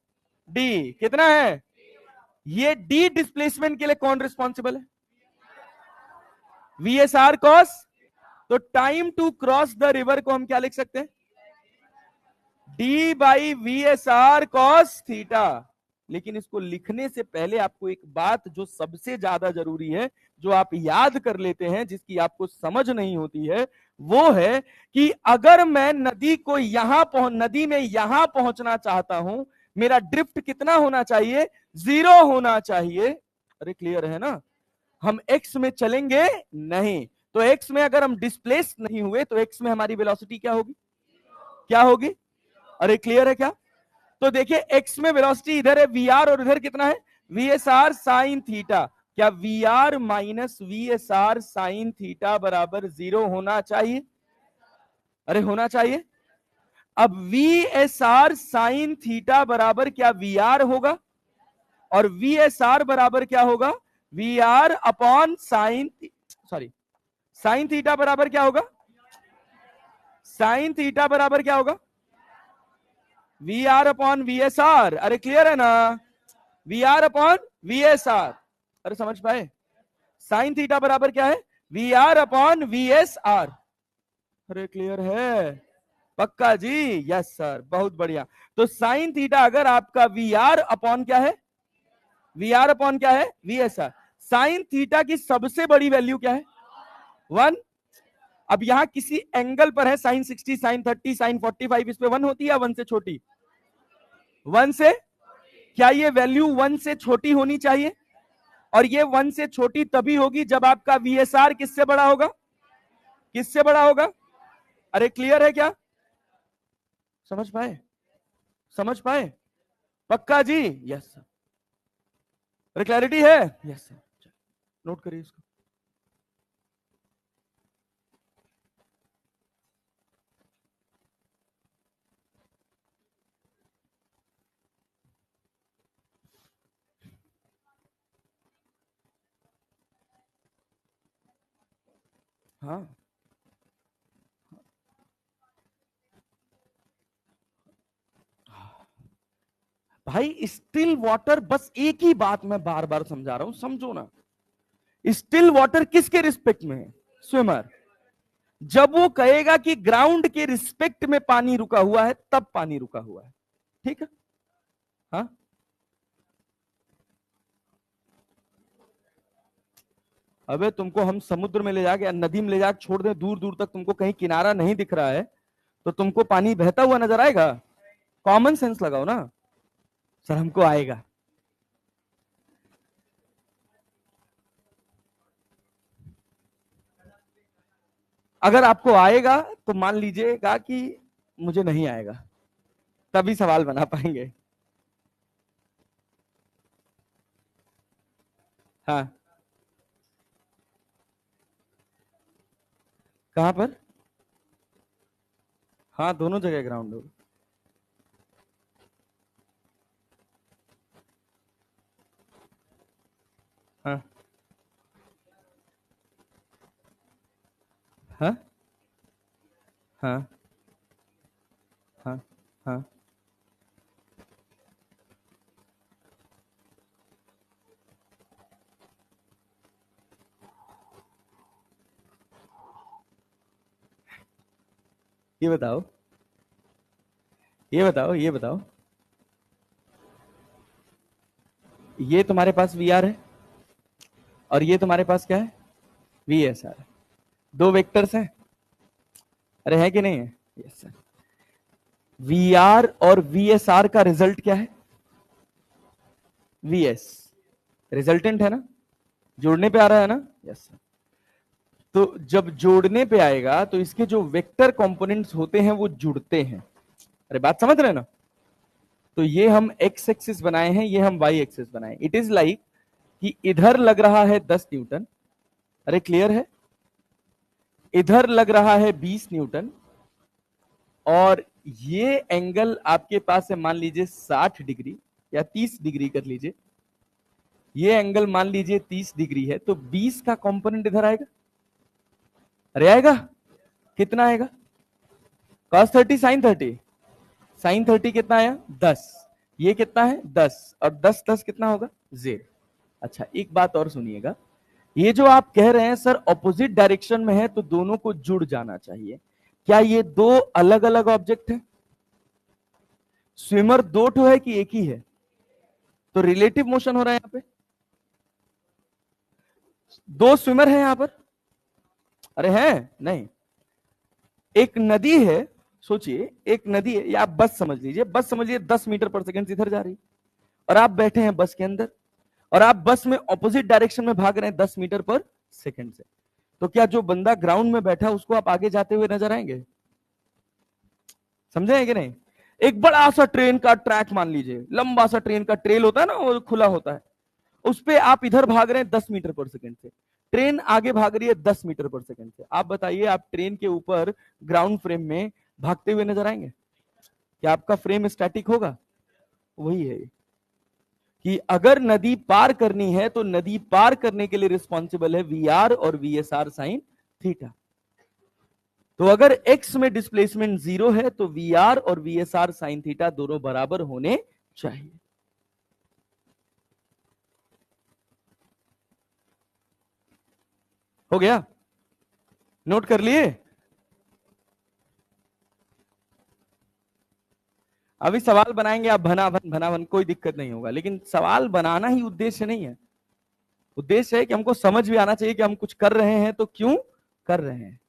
डी कितना है? ये डी डिस्प्लेसमेंट के लिए कौन रिस्पॉन्सिबल है? VSR cos. तो time to cross the river को हम क्या लिख सकते हैं? D by V S R cos theta. लेकिन इसको लिखने से पहले आपको एक बात जो सबसे ज्यादा जरूरी है, जो आप याद कर लेते हैं, जिसकी आपको समझ नहीं होती है, वो है कि अगर मैं नदी को नदी में यहां पहुंचना चाहता हूं, मेरा ड्रिफ्ट कितना होना चाहिए? 0 होना चाहिए। अरे क्लियर है ना? हम एक्स में चलेंगे नहीं, तो एक्स में अगर हम डिस्प्लेस नहीं हुए तो एक्स में हमारी वेलोसिटी क्या होगी? क्या होगी? अरे क्लियर है क्या? तो देखिए, एक्स में वेलोसिटी इधर है वी आर, और इधर कितना है? V S R sine theta. क्या V R minus V S R sine theta बराबर 0 होना चाहिए? अरे होना चाहिए। अब V S R sine theta बराबर क्या वी आर होगा? और वी एस आर बराबर क्या होगा? V R upon sine, sorry, sine theta बराबर क्या होगा? साइन थीटा बराबर क्या होगा? V R upon V S R. अरे क्लियर है ना? V R upon V S R. अरे समझ पाए? साइन थीटा बराबर क्या है? V R upon V S R. अरे क्लियर है? पक्का जी? यस सर, बहुत बढ़िया। तो साइन थीटा अगर आपका वी आर अपॉन क्या है? वी आर अपॉन क्या है? V S R. Sine theta की सबसे बड़ी वैल्यू क्या है? 1। अब यहां किसी एंगल पर है साइन 60, साइन 30, साइन 45, इस पे 1 होती है या 1 से छोटी? 1 से। क्या ये वैल्यू 1 से छोटी होनी चाहिए? और ये 1 से छोटी तभी होगी जब आपका वीएसआर किससे बड़ा होगा? किससे बड़ा होगा? अरे क्लियर है क्या? समझ पाए? समझ पाए? पक्का जी? Yes sir. अरे क्लैरिटी है? Yes sir. नोट करिए इसको। हाँ भाई स्टिल वाटर, बस एक ही बात मैं बार बार समझा रहा हूं, समझो ना। स्टिल वाटर किसके रिस्पेक्ट में है? स्विमर। जब वो कहेगा कि ग्राउंड के रिस्पेक्ट में पानी रुका हुआ है, तब पानी रुका हुआ है। ठीक है? हाँ, अबे तुमको हम समुद्र में ले जाके, नदी में ले जाके छोड़ दें दूर दूर तक, तुमको कहीं किनारा नहीं दिख रहा है, तो तुमको पानी बहता हुआ नजर आएगा? कॉमन सेंस लगाओ ना। सर हमको आएगा। अगर आपको आएगा तो मान लीजिएगा कि मुझे नहीं आएगा, तभी सवाल बना पाएंगे। हाँ, कहां पर? हाँ, दोनों जगह ग्राउंड हो। हाँ, हाँ, हाँ, हाँ, हाँ। ये बताओ, ये बताओ, ये बताओ, ये तुम्हारे पास वी आर है और ये तुम्हारे पास क्या है? V S are. दो वेक्टर्स हैं। अरे है कि नहीं है? Yes sir. वी आर और वी एस आर का रिजल्ट क्या है? V S. रिजल्टेंट है ना? जोड़ने पे आ रहा है ना? Yes sir. तो जब जोड़ने पे आएगा तो इसके जो वेक्टर कंपोनेंट्स होते हैं वो जुड़ते हैं। अरे बात समझ रहे हैं ना? तो ये हम एक्स एक्सिस बनाए हैं, ये हम वाई एक्सिस बनाए। इट इज लाइक कि इधर लग रहा है 10 न्यूटन। अरे क्लियर है? इधर लग रहा है 20 न्यूटन, और ये एंगल आपके पास है मान लीजिए 60 डिग्री या 30 डिग्री कर लीजिए। ये एंगल मान लीजिए 30 डिग्री है, तो 20 का कंपोनेंट इधर आएगा। अरे आएगा। कितना आएगा? cos 30 sin 30। sin 30 कितना आया? 10। ये कितना है? 10। और 10 10 कितना होगा? 0। अच्छा, एक बात और सुनिएगा। ये जो आप कह रहे हैं सर ऑपोजिट डायरेक्शन में है तो दोनों को जुड़ जाना चाहिए, क्या ये दो अलग अलग ऑब्जेक्ट है? स्विमर दो ठो है कि एक ही है? तो रिलेटिव मोशन हो रहा है यहां पे। दो स्विमर है यहां पर? अरे है नहीं। एक नदी है, सोचिए एक नदी है, या आप बस समझ लीजिए, बस समझिए 10 मीटर पर सेकंड इधर जा रही है, और आप बैठे हैं बस के अंदर, और आप बस में ऑपोजिट डायरेक्शन में भाग रहे हैं 10 मीटर पर सेकंड से। तो क्या जो बंदा ग्राउंड में बैठा उसको आप आगे जाते हुए नजर आएंगे? समझे हैं कि नहीं? एक बड़ा सा ट्रेन का ट्रैक मान लीजिए, लंबा सा ट्रेन का ट्रेल होता है ना, वो खुला होता है, उस पे आप इधर भाग रहे हैं 10 मीटर पर सेकंड से, ट्रेन आगे भाग रही है 10 मीटर पर सेकंड से। आप बताइए, आप ट्रेन के ऊपर ग्राउंड फ्रेम में भागते हुए नजर आएंगे? क्या आपका फ्रेम स्टैटिक होगा? वही है कि अगर नदी पार करनी है तो नदी पार करने के लिए रिस्पॉन्सिबल है वी आर और we S R sine theta. तो अगर x में डिस्प्लेसमेंट 0 है तो वी आर और we S R sine theta दोनों बराबर होने चाहिए। हो गया? नोट कर लिए? अभी सवाल बनाएंगे आप भनाभन भनाभन, कोई दिक्कत नहीं होगा, लेकिन सवाल बनाना ही उद्देश्य नहीं है। उद्देश्य है कि हमको समझ भी आना चाहिए कि हम कुछ कर रहे हैं तो क्यों कर रहे हैं।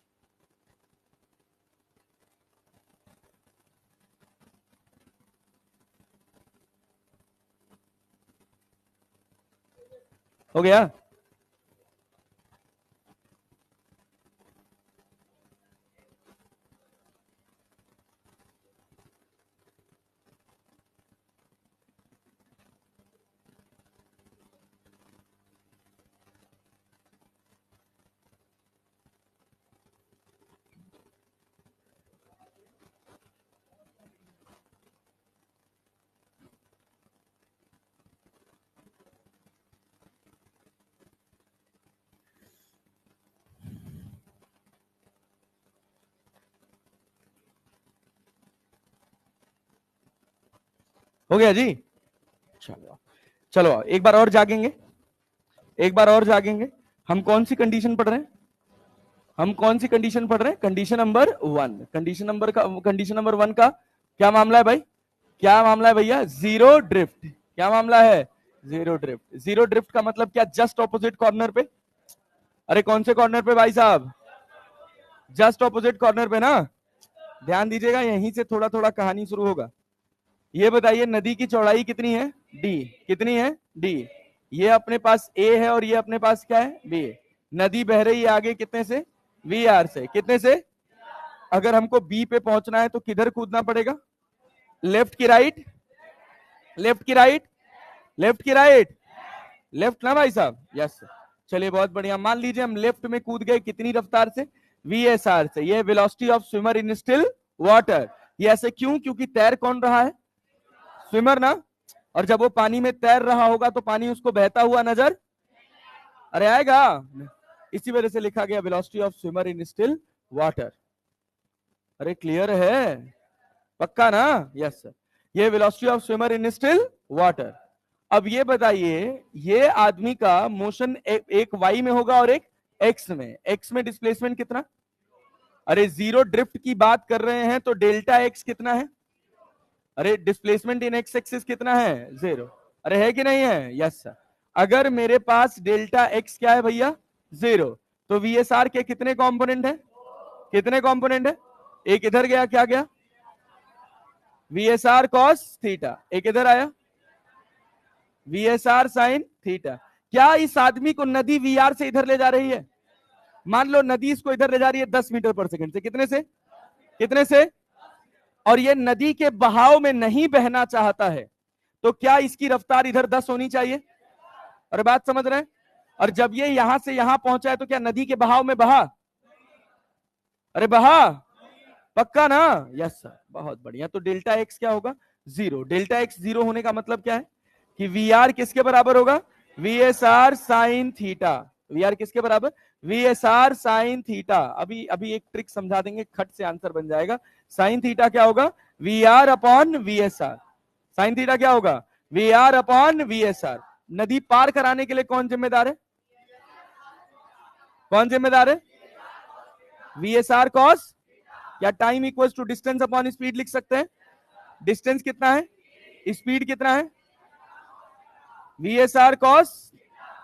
हो गया? हो गया जी? चलो चलो एक बार और जागेंगे, एक बार और जागेंगे। हम कौन सी कंडीशन पढ़ रहे हैं? हम कौन सी कंडीशन पढ़ रहे हैं? Condition number 1। कंडीशन नंबर 1 का क्या मामला है भाई? क्या मामला है भैया? Zero drift. क्या मामला है? Zero drift. जीरो ड्रिफ्ट का मतलब क्या? जस्ट ऑपोजिट कॉर्नर पे। अरे कौन से कॉर्नर पे भाई साहब? जस्ट ऑपोजिट कॉर्नर पे ना। ध्यान दीजिएगा, यहीं से थोड़ा थोड़ा कहानी शुरू होगा। ये बताइए नदी की चौड़ाई कितनी है? डी। कितनी है? डी। ये अपने पास ए है और ये अपने पास क्या है? बी। नदी बह रही है आगे कितने से? वी आर से। कितने से? अगर हमको बी पे पहुंचना है तो किधर कूदना पड़ेगा? लेफ्ट की राइट? लेफ्ट की राइट? लेफ्ट की राइट? लेफ्ट ना भाई साहब? यस। चलिए बहुत बढ़िया। मान लीजिए हम लेफ्ट में कूद गए, कितनी रफ्तार से? VSR से। ये velocity of swimmer in still water. ये ऐसे क्यों? क्योंकि तैर कौन रहा है? स्विमर ना। और जब वो पानी में तैर रहा होगा तो पानी उसको बहता हुआ नजर अरे आएगा। इसी वजह से लिखा गया velocity of swimmer in still water. अरे क्लियर है? पक्का ना? Yes sir. ये velocity of swimmer in still water. अब ये बताइए, ये आदमी का मोशन एक वाई में होगा और एक एक्स में। एक्स में डिस्प्लेसमेंट कितना? अरे जीरो ड्रिफ्ट की बात कर रहे हैं तो डेल्टा एक्स कितना है? अरे डिस्प्लेसमेंट इन एक्स एक्सिस कितना है? जीरो। अरे है कि नहीं है? Yes sir. अगर मेरे पास डेल्टा एक्स क्या है भैया? जीरो, तो VSR के कितने कंपोनेंट है? कितने कंपोनेंट है? एक इधर गया, क्या गया? VSR cos theta. एक इधर आया VSR sin थीटा। क्या इस आदमी को नदी VR से इधर ले जा रही है? मान लो नदी इसको इधर ले जा रही है 10 मीटर पर सेकंड से। कितने से? कितने से? और ये नदी के बहाव में नहीं बहना चाहता है, तो क्या इसकी रफ्तार इधर 10 होनी चाहिए? अरे बात समझ रहे हैं? और जब ये यहां से यहां पहुंचा है तो क्या नदी के बहाव में बहा? अरे बहा? पक्का ना? Yes sir. बहुत बढ़िया। तो डेल्टा एक्स क्या होगा? जीरो। डेल्टा एक्स जीरो होने का मतलब क्या है? कि VR किसके बराबर होगा? VSR sine theta. VR किसके बराबर? VSR sine theta. अभी अभी एक ट्रिक समझा देंगे, खट से आंसर बन जाएगा। साइन थीटा क्या होगा? VR upon VSR। Sine theta क्या होगा? VR upon VSR। नदी पार कराने के लिए कौन जिम्मेदार है? कौन जिम्मेदार है? VSR cos. या time equals to distance upon speed लिख सकते हैं। डिस्टेंस कितना है? स्पीड कितना है? VSR cos.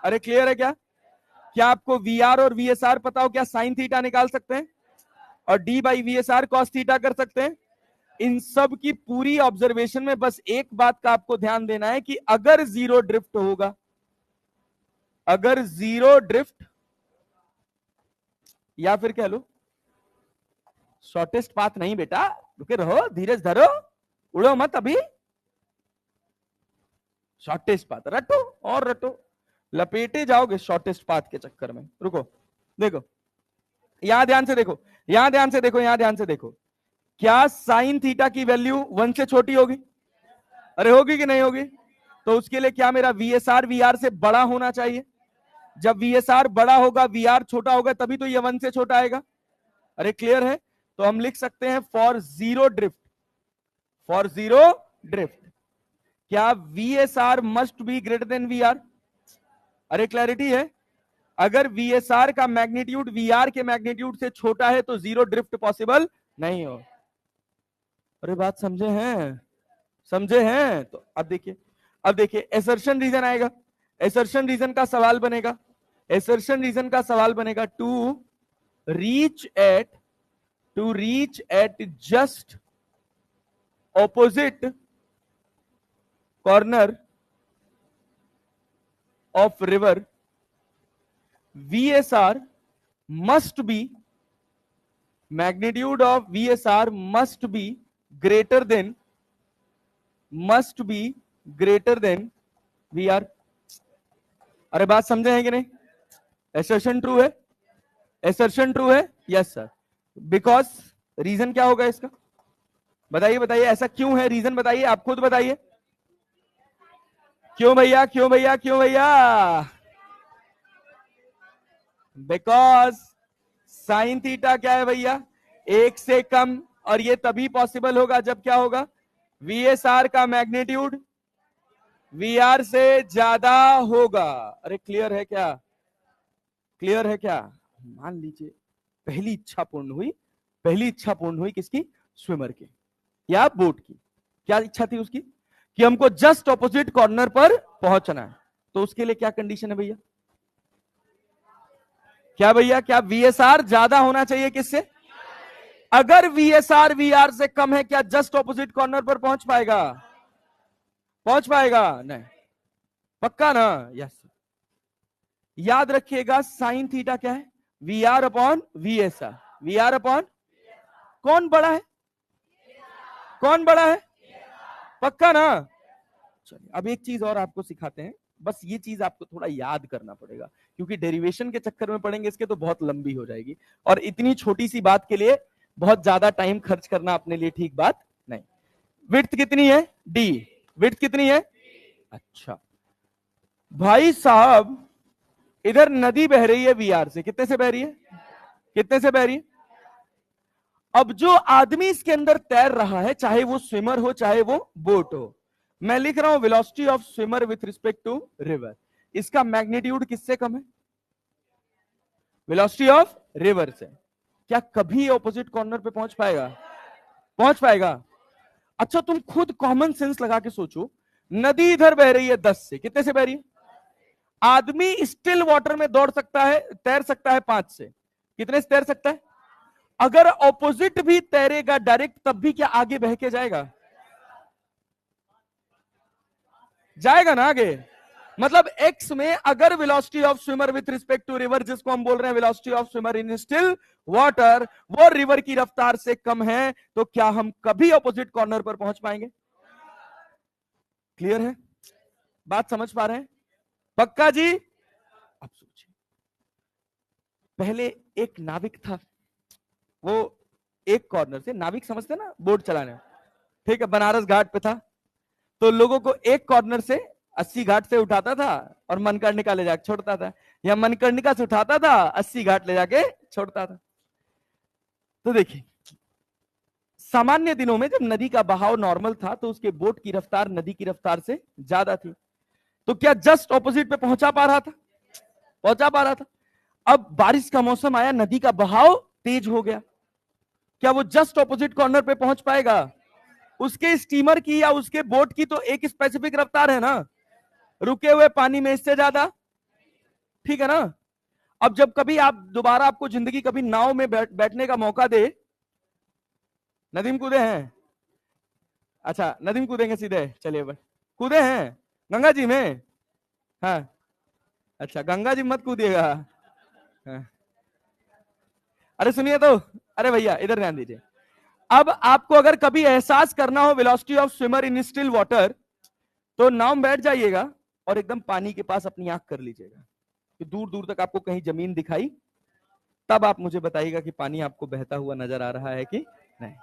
अरे क्लियर है क्या? क्या आपको VR और VSR पता हो क्या साइन थीटा निकाल सकते हैं और D by VSR cos theta कर सकते हैं? इन सब की पूरी ऑब्जर्वेशन में बस एक बात का आपको ध्यान देना है कि अगर जीरो ड्रिफ्ट होगा, अगर जीरो ड्रिफ्ट या फिर कह लो शॉर्टेस्ट पाथ नहीं बेटा, रुके रहो, धीरज धरो, उड़ो मत अभी। शॉर्टेस्ट पाथ रटो और रटो, लपेटे जाओगे शॉर्टेस्ट पाथ के चक्कर में। रुको, देखो यहां ध्यान से देखो, यहां ध्यान से देखो, यहां ध्यान से देखो। क्या साइन थीटा की वैल्यू 1 से छोटी होगी? अरे होगी कि नहीं होगी? तो उसके लिए क्या मेरा VSR VR से बड़ा होना चाहिए? जब VSR बड़ा होगा VR छोटा होगा, तभी तो ये 1 से छोटा आएगा। अरे क्लियर है? तो हम लिख सकते हैं for zero drift, for zero drift क्या VSR must be greater than VR? अरे क्लैरिटी है? अगर VSR का मैग्नीट्यूड VR के मैग्नीट्यूड से छोटा है तो जीरो ड्रिफ्ट पॉसिबल नहीं हो। अरे बात समझे हैं? समझे हैं? तो अब देखिए, अब देखिए एसर्शन रीजन आएगा। एसर्शन रीजन का सवाल बनेगा, एसर्शन रीजन का सवाल बनेगा to reach at just opposite corner of river VSR must be, magnitude of VSR must be greater than VR। अरे बात समझे हैं कि नहीं? एसर्शन ट्रू है? एसर्शन ट्रू है? Yes sir. बिकॉज रीजन क्या होगा इसका? बताइए बताइए, ऐसा क्यों है? रीजन बताइए, आप खुद बताइए। क्यों भैया, क्यों भैया, क्यों भैया? बिकॉज साइन थीटा क्या है भैया? 1 से कम, और ये तभी पॉसिबल होगा जब क्या होगा? VSR का मैग्नीट्यूड वीआर से ज्यादा होगा। अरे क्लियर है क्या? क्लियर है क्या? मान लीजिए पहली इच्छा पूर्ण हुई, पहली इच्छा पूर्ण हुई किसकी? स्विमर की या बोट की। क्या इच्छा थी उसकी? कि हमको जस्ट ऑपोजिट कॉर्नर पर पहुंचना है। तो उसके लिए क्या कंडीशन है भैया? क्या भैया? क्या वीएसआर ज्यादा होना चाहिए किससे? अगर वीएसआर वीआर से कम है, क्या जस्ट ऑपोजिट कॉर्नर पर पहुंच पाएगा? पहुंच पाएगा नहीं। पक्का ना? यस। याद रखिएगा साइन थीटा क्या है? V R upon V S R. V R upon कौन बड़ा है? कौन बड़ा है? पक्का ना? चलिए अब एक चीज और आपको सिखाते हैं। बस ये चीज आपको थोड़ा याद करना पड़ेगा, क्योंकि डेरिवेशन के चक्कर में पड़ेंगे इसके तो बहुत लंबी हो जाएगी, और इतनी छोटी सी बात के लिए बहुत ज्यादा टाइम खर्च करना अपने लिए ठीक बात नहीं। विड्थ कितनी है? डी। विड्थ कितनी है? अच्छा भाई साहब, इधर नदी बह रही है वीआर से, कितने से बह रही है? कितने से बह रही है? अब जो आदमी इसके अंदर तैर रहा है, चाहे वो स्विमर हो चाहे वो बोट हो, मैं लिख रहा हूं velocity of swimmer with respect to river, इसका मैग्नीट्यूड किससे कम है? वेलोसिटी ऑफ रिवर से। क्या कभी ऑपोजिट कॉर्नर पे पहुंच पाएगा? पहुंच पाएगा? अच्छा तुम खुद कॉमन सेंस लगा के सोचो, नदी इधर बह रही है 10 से, कितने से बह रही है? आदमी स्टिल वाटर में दौड़ सकता है, तैर सकता है 5 से, कितने से तैर सकता है? अगर ऑपोजिट भी तैरेगा डायरेक्ट, तब भी क्या आगे बह के जाएगा? जाएगा ना आगे। मतलब एक्स में अगर velocity of swimmer with respect to river, जिसको हम बोल रहे हैं velocity of swimmer in still water, वो रिवर की रफ्तार से कम है, तो क्या हम कभी ऑपोजिट कॉर्नर पर पहुंच पाएंगे? क्लियर है? बात समझ पा रहे हैं? पक्का जी? अब सोचिए, पहले एक नाविक था, वो एक कॉर्नर से, नाविक समझते ना बोट चलाने, ठीक है, बनारस घाट पे था, तो लोगों को एक कॉर्नर से 80 घाट से उठाता था और मनकर्णिका ले जाके छोड़ता था, या मनकर्णिका से उठाता था 80 घाट ले जाके छोड़ता था। तो देखिए, सामान्य दिनों में जब नदी का बहाव नॉर्मल था, तो उसके बोट की रफ्तार नदी की रफ्तार से ज्यादा थी, तो क्या जस्ट ऑपोजिट पे पहुंचा पा रहा था? पहुंचा पा रहा था। अब बारिश का मौसम आया, नदी का बहाव तेज हो गया, क्या वो जस्ट ऑपोजिट कॉर्नर पे पहुंच पाएगा? उसके स्टीमर की या उसके बोट की तो एक स्पेसिफिक रफ्तार है ना, रुके हुए पानी में इससे ज्यादा, ठीक है ना? अब जब कभी आप दोबारा, आपको जिंदगी कभी नाव में बैठने का मौका दे, नदीम कूदे हैं? अच्छा नदीम कूदेंगे सीधे, चलिए बस, कूदे हैं गंगा जी में? हाँ। अच्छा गंगा जी मत कूदिएगा। हाँ। अरे सुनिए तो, अरे भैया इधर ध्यान दीजिए। अब आपको अगर कभी एहसास करना हो velocity of swimmer in still water, तो नाव में बैठ जाइएगा और एकदम पानी के पास अपनी आंख कर लीजिएगा कि दूर दूर तक आपको कहीं जमीन दिखाई, तब आप मुझे बताइएगा कि पानी आपको बहता हुआ नजर आ रहा है कि नहीं।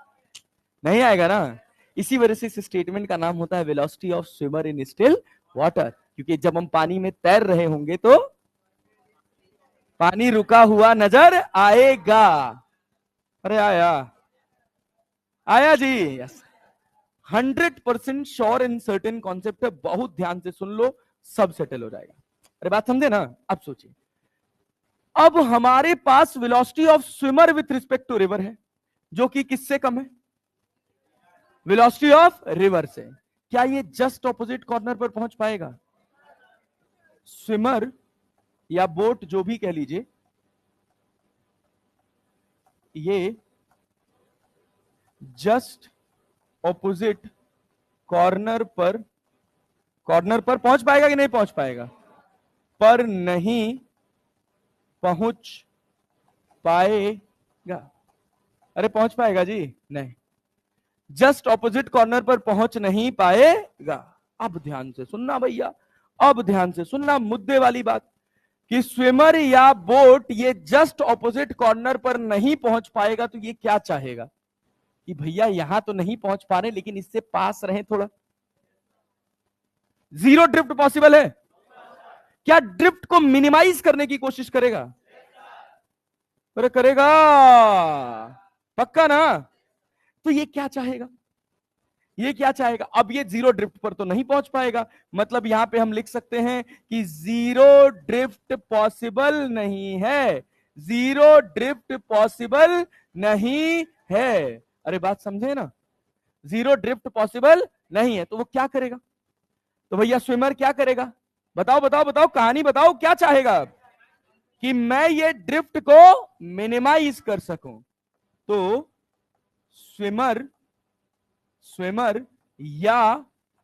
नहीं आएगा ना? इसी वजह से इस स्टेटमेंट का नाम होता है velocity of swimmer in still water, क्योंकि जब हम पानी में तैर रहे होंगे तो पानी रुका हुआ नजर आएगा। अरे आया, आया जी, yes. 100% sure in certain concept है, बहुत ध्यान से सुन लो, सब सेटल हो जाएगा। अरे बात समझे ना? अब सोचिए, अब हमारे पास velocity of swimmer with respect to river है, जो कि किससे कम है? वेलोसिटी ऑफ रिवर से। क्या ये जस्ट ऑपोजिट कॉर्नर पर पहुंच पाएगा? स्विमर या बोट जो भी कह लीजिए, ये जस्ट ऑपोजिट कॉर्नर पर पहुंच पाएगा कि नहीं पहुंच पाएगा? पर नहीं पहुंच पाएगा। अरे पहुंच पाएगा जी? नहीं, जस्ट ऑपोजिट कॉर्नर पर पहुंच नहीं पाएगा। अब ध्यान से सुनना भैया, अब ध्यान से सुनना, मुद्दे वाली बात, कि स्विमर या बोट ये जस्ट ऑपोजिट कॉर्नर पर नहीं पहुंच पाएगा, तो ये क्या चाहेगा कि भैया यहां तो नहीं पहुंच पा रहे, लेकिन इससे पास रहे थोड़ा। जीरो ड्रिफ्ट पॉसिबल है? क्या ड्रिफ्ट को मिनिमाइज करने की कोशिश करेगा? अरे करेगा, पक्का ना? तो ये क्या चाहेगा? ये क्या चाहेगा? अब ये जीरो ड्रिफ्ट पर तो नहीं पहुंच पाएगा, मतलब यहां पे हम लिख सकते हैं कि जीरो ड्रिफ्ट पॉसिबल नहीं है, जीरो ड्रिफ्ट पॉसिबल नहीं है। अरे बात समझे ना, जीरो ड्रिफ्ट पॉसिबल नहीं है, तो वो क्या करेगा? तो भैया स्विमर क्या करेगा? बताओ बताओ बताओ, कहानी बताओ, क्या चाहेगा? कि मैं ये ड्रिफ्ट को मिनिमाइज कर सकूं। तो स्विमर स्विमर या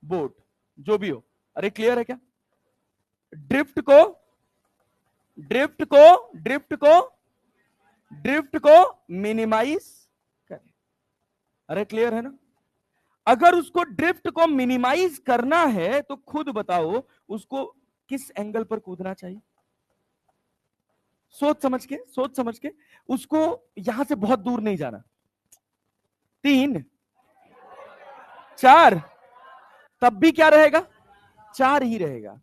बोट, जो भी हो। अरे क्लियर है क्या? ड्रिफ्ट को ड्रिफ्ट को ड्रिफ्ट को ड्रिफ्ट को मिनिमाइज करें। अरे क्लियर है ना? अगर उसको ड्रिफ्ट को मिनिमाइज करना है तो खुद बताओ उसको किस एंगल पर कूदना चाहिए? सोच समझ के उसको यहां से बहुत दूर नहीं जाना। 3 4, तब भी क्या रहेगा? 4 ही रहेगा।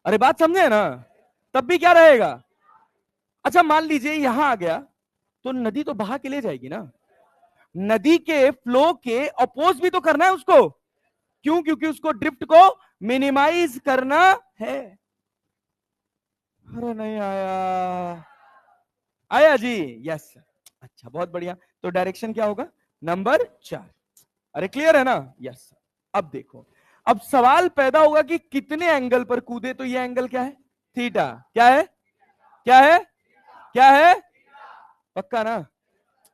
अरे बात समझे ना? तब भी क्या रहेगा? अच्छा मान लीजिए यहां आ गया, तो नदी तो बहा के ले जाएगी ना, नदी के फ्लो के अपोज भी तो करना है उसको। क्यों? क्योंकि उसको ड्रिफ्ट को मिनिमाइज करना है। अरे नहीं आया? आया जी? यस। अच्छा बहुत बढ़िया, तो डायरेक्शन क्या होगा? नंबर 4। अरे क्लियर है ना? यस। अब देखो, अब सवाल पैदा होगा कि कितने एंगल पर कूदे, तो ये एंगल क्या है? थीटा। क्या है? क्या है? क्या है? पक्का ना?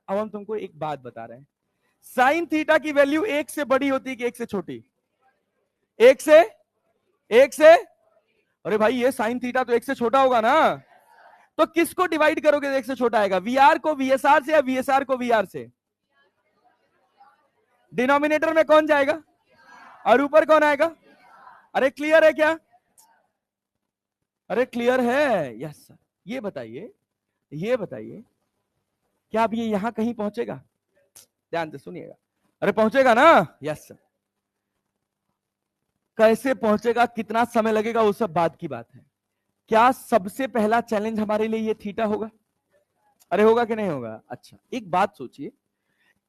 अब हम तुमको एक बात बता रहे हैं, साइन थीटा की वैल्यू 1 से बड़ी होती है कि 1 से छोटी? 1 से अरे भाई ये साइन थीटा तो 1 से छोटा होगा ना, तो किसको डिवाइड करोगे 1 से छोटा आएगा? वीआर को वीएसआर से या वीएसआर को वीआर से? डिनोमिनेटर में कौन जाएगा और ऊपर कौन आएगा? अरे क्लियर है क्या? अरे क्लियर है? Yes sir. ये बताइए, ये बताइए, क्या अब ये यहां कहीं पहुंचेगा? ध्यान से सुनिएगा। अरे पहुंचेगा ना? Yes sir. कैसे पहुंचेगा, कितना समय लगेगा, वो सब बात की बात है। क्या सबसे पहला चैलेंज हमारे लिए ये थीटा होगा? अरे होगा कि नहीं होगा? अच्छा एक बात सोचिए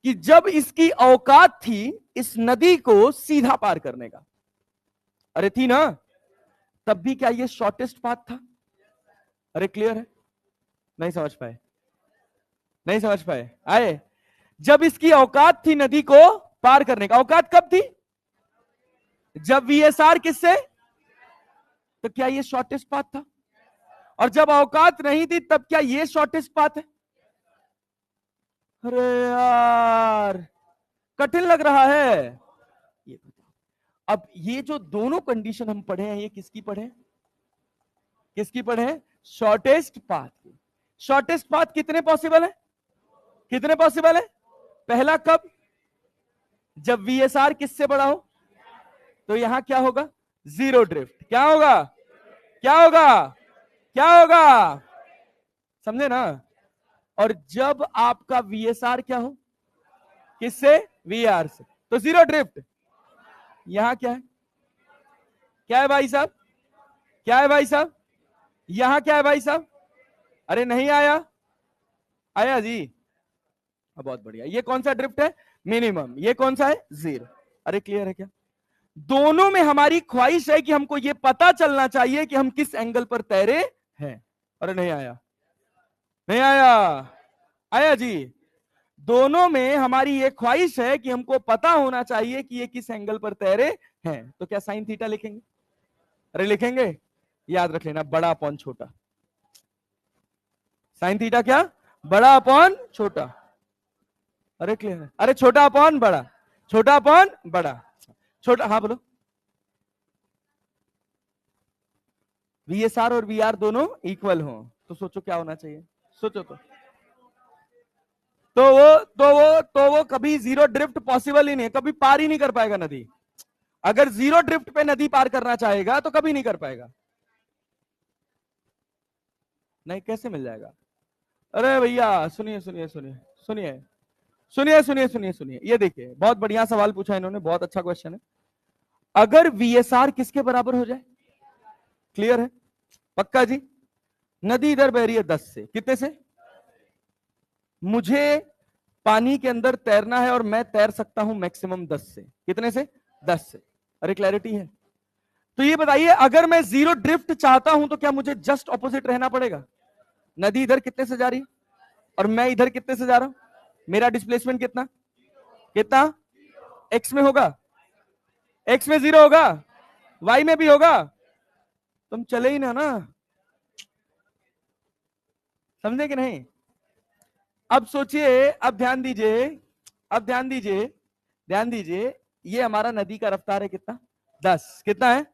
कि जब इसकी औकात थी इस नदी को सीधा पार करने का, अरे थी ना, तब भी क्या ये शॉर्टेस्ट पाथ था? अरे क्लियर है? नहीं समझ पाए? नहीं समझ पाए? आए, जब इसकी औकात थी नदी को पार करने का, औकात कब थी? जब वीएसआर किससे, तो क्या ये शॉर्टेस्ट पाथ था? और जब औकात नहीं थी तब क्या ये शॉर्टेस्ट पाथ है? अरे यार कठिन लग रहा है। ये बताओ, अब ये जो दोनों कंडीशन हम पढ़े हैं, ये किसकी पढ़े? किसकी पढ़े? शॉर्टेस्ट पाथ की। शॉर्टेस्ट पाथ कितने पॉसिबल है? कितने पॉसिबल है? पहला कब? जब वीएसआर किससे बड़ा हो, तो यहां क्या होगा? Zero drift. क्या होगा? क्या होगा? क्या होगा? समझे ना? और जब आपका वीएसआर क्या हो? किससे? वीआर से, तो जीरो ड्रिफ्ट। यहां क्या है? क्या है भाई साहब? क्या है भाई साहब? यहां क्या है भाई साहब? अरे नहीं आया? आया जी? बहुत बढ़िया। ये कौन सा ड्रिफ्ट है? मिनिमम। ये कौन सा है? जीरो। अरे क्लियर है क्या? दोनों में हमारी ख्वाहिश है कि हमको ये पता चलना चाहिए कि हम किस एंगल पर तैरे हैं। अरे नहीं आया? नहीं आया? आया जी? दोनों में हमारी ये ख्वाहिश है कि हमको पता होना चाहिए कि ये किस एंगल पर तैरे हैं, तो क्या साइन थीटा लिखेंगे? अरे लिखेंगे? याद रख लेना, बड़ा अपॉन छोटा। साइन थीटा क्या? बड़ा अपॉन छोटा। अरे क्लियर है? अरे छोटा अपॉन बड़ा, छोटा अपॉन बड़ा, छोटा। हाँ बोलो। वीएसआर और वीआर दोनों इक्वल हो तो सोचो क्या होना चाहिए? सोचो तो वो कभी जीरो ड्रिफ्ट पॉसिबल ही नहीं है, कभी पार ही नहीं कर पाएगा नदी। अगर जीरो ड्रिफ्ट पे नदी पार करना चाहेगा तो कभी नहीं कर पाएगा। नहीं, कैसे मिल जाएगा? अरे भैया सुनिए सुनिए सुनिए सुनिए सुनिए सुनिए सुनिए सुनिए, ये देखिए बहुत बढ़िया सवाल पूछा इन्होंने, बहुत अच्छा क्वेश्चन है। अगर वीएसआर किसके बराबर हो जाए? क्लियर है? पक्का जी? नदी इधर बह रही है 10 से, कितने से? मुझे पानी के अंदर तैरना है और मैं तैर सकता हूं मैक्सिमम 10 से। कितने से? 10 से। अरे क्लैरिटी है? तो ये बताइए, अगर मैं जीरो ड्रिफ्ट चाहता हूं तो क्या मुझे जस्ट ऑपोजिट रहना पड़ेगा? नदी इधर कितने से जा रही है और मैं इधर कितने से जा रहा हूं, मेरा डिस्प्लेसमेंट कितना कितना एक्स में होगा? एक्स में 0 होगा, वाई में भी होगा, तुम चले ही ना। समझे कि नहीं? अब सोचिए, अब ध्यान दीजिए, अब ध्यान दीजिए, ध्यान दीजिए, ये हमारा नदी का रफ्तार है कितना? 10। कितना है?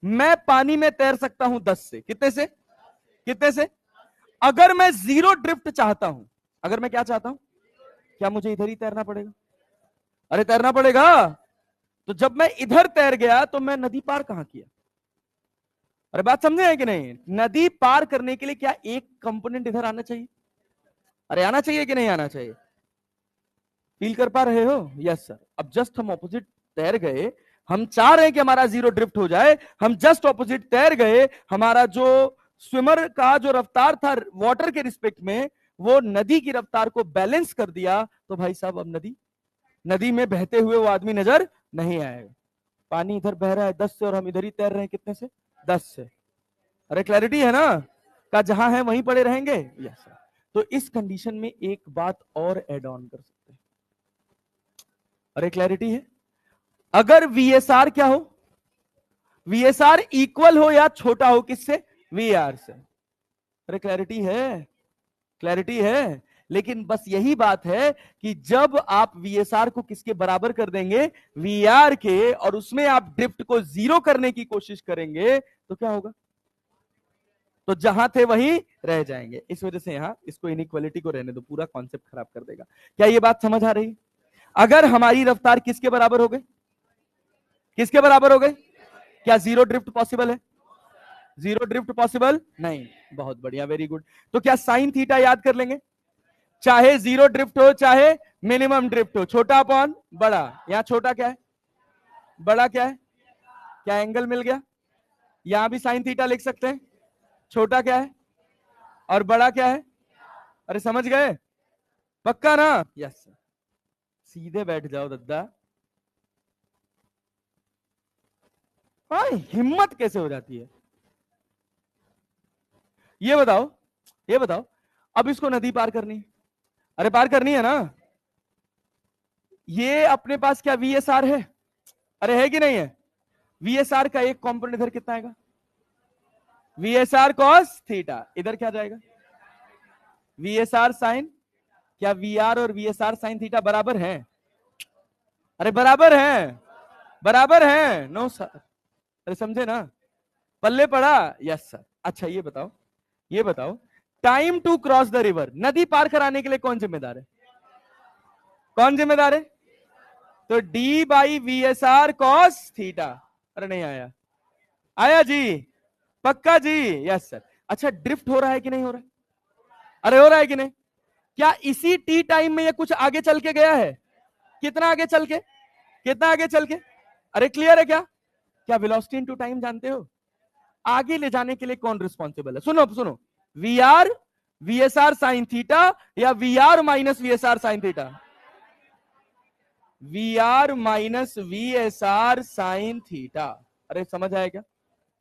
मैं पानी में तैर सकता हूं 10 से। कितने से? कितने से? अगर मैं जीरो ड्रिफ्ट चाहता हूं, अगर मैं क्या चाहता हूं, क्या मुझे इधर ही तैरना पड़ेगा? अरे तैरना पड़ेगा। तो जब मैं इधर तैर गया तो मैं नदी पार कहां किया? अरे बात समझे है कि नहीं? नदी पार करने के लिए क्या एक कंपोनेंट इधर आना चाहिए? अरे आना चाहिए कि नहीं आना चाहिए? फील कर पा रहे हो? Yes sir. अब जस्ट हम ऑपोजिट तैर गए, हम चाह रहे हैं कि हमारा जीरो ड्रिफ्ट हो जाए, हम जस्ट ऑपोजिट तैर गए, हमारा जो स्विमर का जो रफ्तार था वाटर के रिस्पेक्ट में, वो नदी की रफ्तार को बैलेंस कर दिया। तो भाई साहब अब नदी में बहते हुए वो आदमी नजर नहीं आएगा। पानी इधर बह रहा है 10 से और हम इधर ही तैर रहे हैं कितने से? 10 से। अरे क्लैरिटी है ना? का जहां है वहीं पड़े रहेंगे। Yes sir. तो इस कंडीशन में एक बात और एड ऑन कर सकते हैं। अरे क्लैरिटी है? अगर वीएसआर क्या हो, वीएसआर इक्वल हो या छोटा हो किससे? वीआर से। अरे क्लैरिटी है? क्लैरिटी है? लेकिन बस यही बात है कि जब आप वीएसआर को किसके बराबर कर देंगे? वीआर के, और उसमें आप ड्रिफ्ट को 0 करने की कोशिश करेंगे तो क्या होगा? तो जहां थे वहीं रह जाएंगे। इस वजह से यहां इसको इनइक्वालिटी को रहने दो, पूरा कॉन्सेप्ट खराब कर देगा। क्या ये बात समझ आ रही? अगर हमारी रफ्तार किसके बराबर हो गई? किसके बराबर हो गई? क्या जीरो ड्रिफ्ट पॉसिबल है? जीरो ड्रिफ्ट पॉसिबल नहीं। बहुत बढ़िया, वेरी गुड। तो क्या साइन थीटा याद कर लेंगे? चाहे जीरो ड्रिफ्ट हो चाहे मिनिमम ड्रिफ्ट हो, छोटा अपॉन बड़ा। यहां छोटा क्या है, बड़ा क्या है? क्या एंगल मिल गया? यहां भी साइन थीटा लिख सकते हैं। छोटा क्या है और बड़ा क्या है? अरे समझ गए? पक्का ना? यस। सीधे बैठ जाओ दद्दा। हाँ, हिम्मत कैसे हो जाती है? ये बताओ, ये बताओ, अब इसको नदी पार करनी है। अरे पार करनी है ना? ये अपने पास क्या वीएसआर है? अरे है कि नहीं है? वीएसआर का एक कॉम्पोनेंट इधर कितना आएगा? VSR cos theta. इधर क्या जाएगा? VSR sine. क्या वीआर और वीएसआर साइन थीटा बराबर हैं? अरे बराबर हैं, बराबर हैं। No sir. अरे समझे ना? पल्ले पड़ा? Yes sir. अच्छा ये बताओ, ये बताओ, time to cross the river, नदी पार कराने के लिए कौन जिम्मेदार है? कौन जिम्मेदार है? तो D by V S R cos theta. अरे नहीं आया? आया जी? पक्का जी? Yes sir. अच्छा ड्रिफ्ट हो रहा है कि नहीं हो रहा है? अरे हो रहा है कि नहीं? क्या इसी टी टाइम में ये कुछ आगे चल के गया है? कितना आगे चल के? कितना आगे चल के? अरे क्लियर है क्या? क्या वेलोसिटी इनटू टाइम जानते हो? आगे ले जाने के लिए कौन रिस्पॉन्सिबल है? सुनो सुनो, V R V S R sine theta या V R minus V S R sine theta? V R minus V S R sine theta. अरे समझ आया क्या?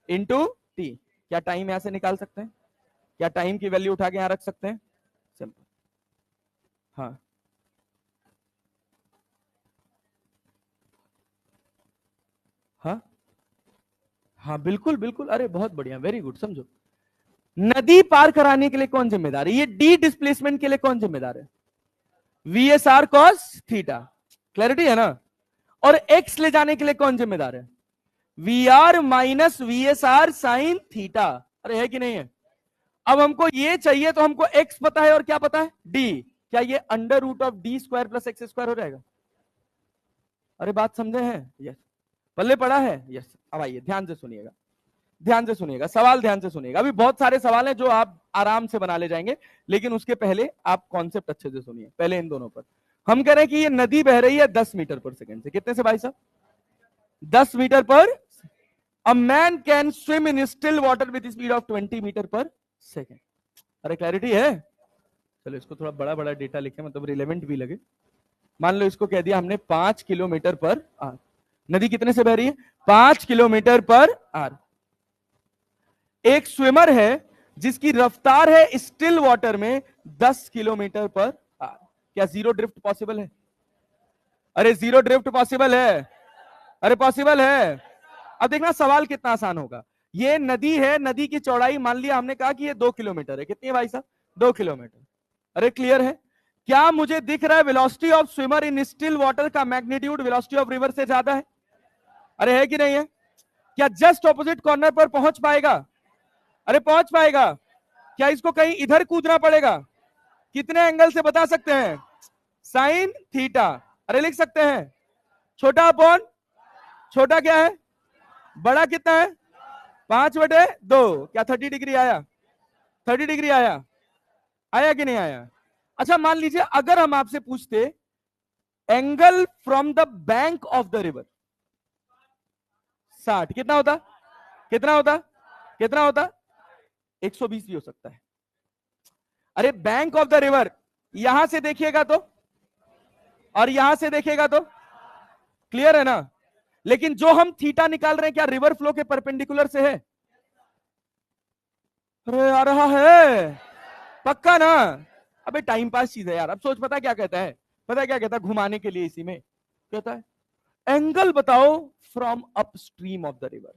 Into T. क्या टाइम यहां से निकाल सकते हैं? क्या टाइम की वैल्यू उठा के यहां रख सकते हैं? सिंपल। हाँ हाँ हाँ, बिल्कुल बिल्कुल। अरे बहुत बढ़िया, वेरी गुड। समझो, नदी पार कराने के लिए कौन जिम्मेदार है? ये डी डिस्प्लेसमेंट के लिए कौन जिम्मेदार है? V S R cos theta. Clarity है ना? और एक्स ले जाने के लिए कौन जिम्मेदार है? V R minus V S R sine theta. अरे है कि नहीं है? अब हमको ये चाहिए तो हमको एक्स पता है और क्या पता है? डी। क्या ये under root of D square plus X square हो जाएगा? अरे बात समझे हैं? यस। पल्ले पड़ा है? यस। अब आइए ध्यान से सुनिएगा, ध्यान से सुनिएगा, सवाल ध्यान से सुनिएगा। अभी बहुत सारे सवाल हैं जो आप आराम से बना ले जाएंगे, लेकिन उसके पहले आप कॉन्सेप्ट अच्छे से सुनिए। पहले इन दोनों पर हम कह रहे हैं कि ये नदी बह रही है 10 मीटर पर सेकंड से। कितने से भाई साहब? 10 metre per. A man can swim in still water with speed of 20 metre per second. अरे क्लैरिटी है? चलो इसको थोड़ा बड़ा बड़ा डेटा लिखे, मतलब रिलेवेंट भी लगे। मान लो इसको कह दिया हमने 5 किलोमीटर पर आवर। नदी कितने से बह रही है? 5 किलोमीटर पर आवर। एक स्विमर है जिसकी रफ्तार है स्टिल वाटर में 10 किलोमीटर पर आवर। क्या जीरो ड्रिफ्ट पॉसिबल है? अरे जीरो ड्रिफ्ट पॉसिबल है, अरे पॉसिबल है। अब देखना सवाल कितना आसान होगा। ये नदी है, नदी की चौड़ाई मान लिया हमने कहा कि ये 2 किलोमीटर है। कितनी है भाई साहब? 2 किलोमीटर। अरे क्लियर है? क्या मुझे दिख रहा है velocity of swimmer in still water का मैग्नीट्यूड वेलोसिटी ऑफ रिवर से ज्यादा है? अरे है कि नहीं है? क्या जस्ट ऑपोजिट कॉर्नर पर पहुंच पाएगा? अरे पहुंच पाएगा। क्या इसको कहीं इधर कूदना पड़ेगा? कितने एंगल से बता सकते हैं? Sine theta. अरे लिख सकते हैं छोटा अपॉन छोटा क्या है, बड़ा कितना है? 5/2। क्या 30 डिग्री आया? 30 डिग्री आया? आया कि नहीं आया? अच्छा मान लीजिए अगर हम आपसे पूछते angle from the bank of the river 60, कितना होता? कितना होता? कितना होता? 120 भी हो सकता है। अरे बैंक ऑफ द रिवर यहां से देखिएगा तो और यहां से देखिएगा तो क्लियर है ना? लेकिन जो हम थीटा निकाल रहे हैं क्या रिवर फ्लो के परपेंडिकुलर से है? अरे आ रहा है पक्का ना? अबे टाइम पास चीज है यार। अब सोच, पता क्या कहता है? पता क्या कहता है घुमाने के लिए? इसी में कहता है एंगल बताओ from upstream of the river,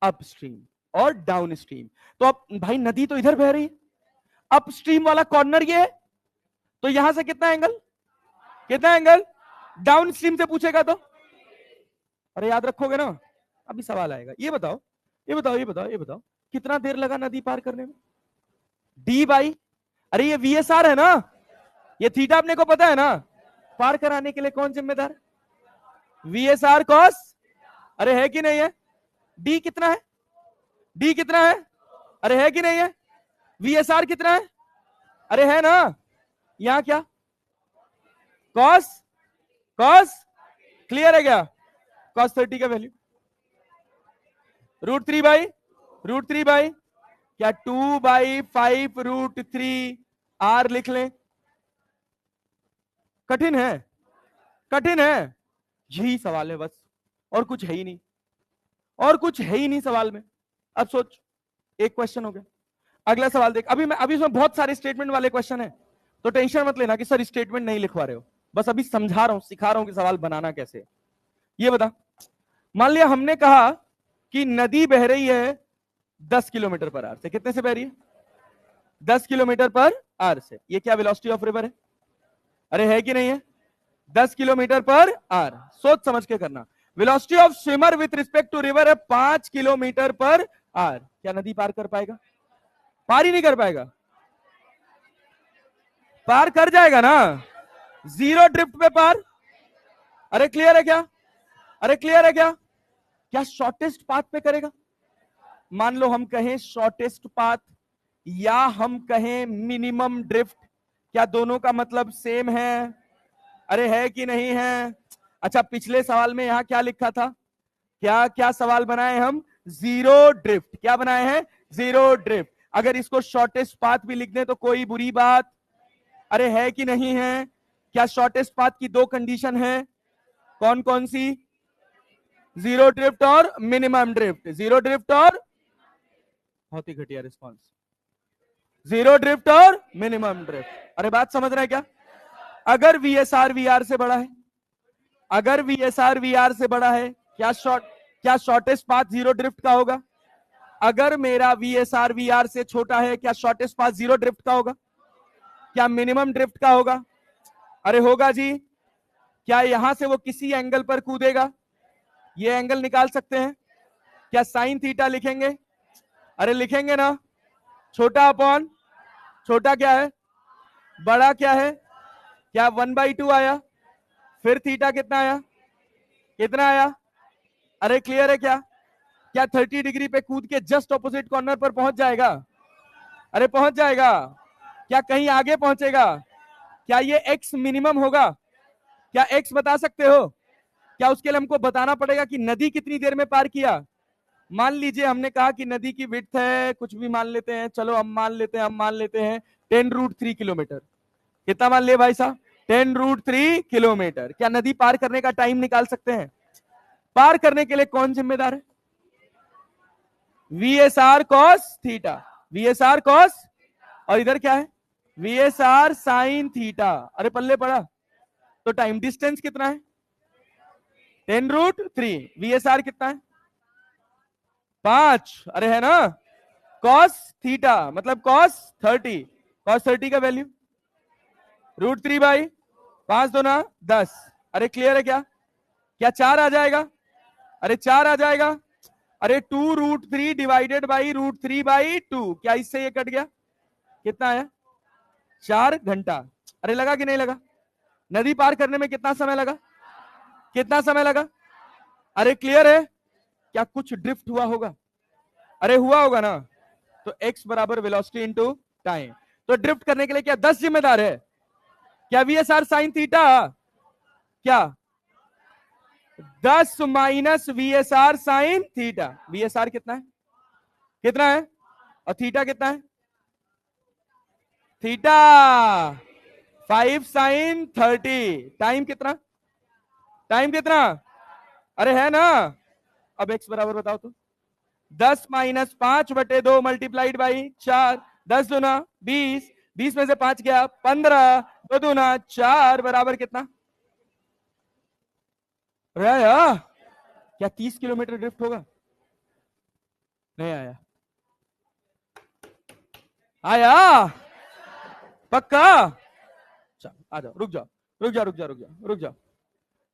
upstream और डाउन स्ट्रीम। तो अब भाई नदी तो इधर बह रही है, अपस्ट्रीम वाला कॉर्नर ये है, तो यहां से कितना एंगल? कितना एंगल? डाउन स्ट्रीम से पूछेगा तो अरे याद रखोगे ना? अभी सवाल आएगा। ये बताओ ये बताओ ये बताओ ये बताओ कितना देर लगा नदी पार करने में? डी बाई, अरे ये वीएसआर है ना, ये थीटा अपने को पता है ना। पार कराने के लिए कौन जिम्मेदार? VSR cos. अरे है कि नहीं है? डी कितना है? डी कितना है? अरे है कि नहीं है? वीएसआर कितना है? अरे है ना? यहां क्या? कॉस। कॉस क्लियर है क्या? कॉस 30 का वैल्यू √3/√3 क्या 2/5√3 आर लिख लें? कठिन है? कठिन है? यही सवाल है बस, और कुछ है ही नहीं, और कुछ है ही नहीं सवाल में। अब सोच, एक क्वेश्चन हो गया। अगला सवाल देख। अभी इसमें बहुत सारे स्टेटमेंट वाले क्वेश्चन है, तो टेंशन मत लेना कि सर स्टेटमेंट नहीं लिखवा रहे हो, बस अभी समझा रहा हूं, सिखा रहा हूं कि सवाल बनाना कैसे है। ये बता, मान लिया हमने कहा कि नदी बह रही है 10 किलोमीटर पर आवर से। कितने से बह रही है? 10 किलोमीटर पर आवर से। ये क्या वेलोसिटी ऑफ रिवर है? अरे है कि नहीं है? 10 किलोमीटर पर आवर। सोच समझ के करना। Velocity of swimmer with respect to river है 5 किलोमीटर पर आवर। क्या नदी पार कर पाएगा? पार ही नहीं कर पाएगा। पार कर जाएगा ना, जीरो ड्रिफ्ट पे पार। अरे क्लियर है क्या? अरे क्लियर है क्या? क्या शॉर्टेस्ट पाथ पे करेगा? मान लो हम कहें शॉर्टेस्ट पाथ या हम कहें मिनिमम ड्रिफ्ट, क्या दोनों का मतलब सेम है? अरे है कि नहीं है? अच्छा पिछले सवाल में यहां क्या लिखा था? क्या क्या सवाल बनाए हम? Zero drift. क्या बनाए हैं? Zero drift. अगर इसको शॉर्टेस्ट पाथ भी लिख दें तो कोई बुरी बात? अरे है कि नहीं है? क्या शॉर्टेस्ट पाथ की दो कंडीशन है? कौन कौन सी? जीरो ड्रिफ्ट और मिनिमम ड्रिफ्ट। जीरो ड्रिफ्ट और, बहुत ही घटिया रिस्पॉन्स, जीरो ड्रिफ्ट और मिनिमम ड्रिफ्ट। अरे बात समझ रहे हैं क्या? अगर वीएसआर वीआर से बड़ा है, अगर वीएसआर वीआर से बड़ा है, क्या शॉर्टेस्ट पाथ जीरो ड्रिफ्ट का होगा? अगर मेरा वीएसआर वीआर से छोटा है, क्या शॉर्टेस्ट पाथ जीरो ड्रिफ्ट का होगा? क्या मिनिमम ड्रिफ्ट का होगा? अरे होगा जी। क्या यहां से वो किसी एंगल पर कूदेगा? ये एंगल निकाल सकते हैं? क्या साइन थीटा लिखेंगे? अरे लिखेंगे ना। छोटा अपॉन छोटा क्या है? बड़ा क्या है? क्या 1/2 आया? फिर थीटा कितना आया? कितना आया? अरे क्लियर है क्या? क्या 30 डिग्री पे कूद के जस्ट ऑपोजिट कॉर्नर पर पहुंच जाएगा? अरे पहुंच जाएगा। क्या कहीं आगे पहुंचेगा? क्या ये एक्स मिनिमम होगा? क्या एक्स बता सकते हो? क्या उसके लिए हमको बताना पड़ेगा कि नदी कितनी देर में पार किया? मान लीजिए हमने कहा कि नदी की विड्थ है, कुछ भी मान लेते हैं, चलो हम मान लेते हैं 10√3 किलोमीटर। कितना मान लिया भाई साहब? 10√3 किलोमीटर। क्या नदी पार करने का टाइम निकाल सकते हैं? पार करने के लिए कौन जिम्मेदार है? VSR cos theta, VSR cos, और इधर क्या है? VSR sin theta. अरे पल्ले पड़ा। तो टाइम डिस्टेंस कितना है? 10√3। VSR कितना है? 5। अरे है ना? cos थीटा मतलब cos 30। cos 30 का वैल्यू √3 5 2 10। अरे क्लियर है क्या? क्या 4 आ जाएगा? अरे 4 आ जाएगा। अरे 2√3 डिवाइडेड बाई √3/2। क्या इससे ये कट गया? कितना आया? 4 घंटा। अरे लगा कि नहीं लगा? नदी पार करने में कितना समय लगा? कितना समय लगा? अरे क्लियर है? क्या कुछ ड्रिफ्ट हुआ होगा? अरे हुआ होगा ना? तो x बराबर वेलोसिटी इंटू टाइम। तो ड्रिफ्ट करने के लिए क्या 10 जिम्मेदार है? क्या VSR sin थीटा? क्या 10 minus VSR sin theta. VSR कितना है? कितना है? और थीटा कितना है? Theta 5 sin 30। टाइम कितना? टाइम कितना? अरे है ना? अब x बराबर बताओ तो। 10 माइनस 5/2 मल्टीप्लाइड बाई 4। 10 दूना 20, 20 में से 5 गया 15, 2 दूना 4 बराबर कितना? आया? क्या 30 किलोमीटर ड्रिफ्ट होगा? नहीं आया। आया? पक्का? चलो आ जाओ, रुक जाओ रुक जाओ रुक जाओ रुक जाओ रुक जाओ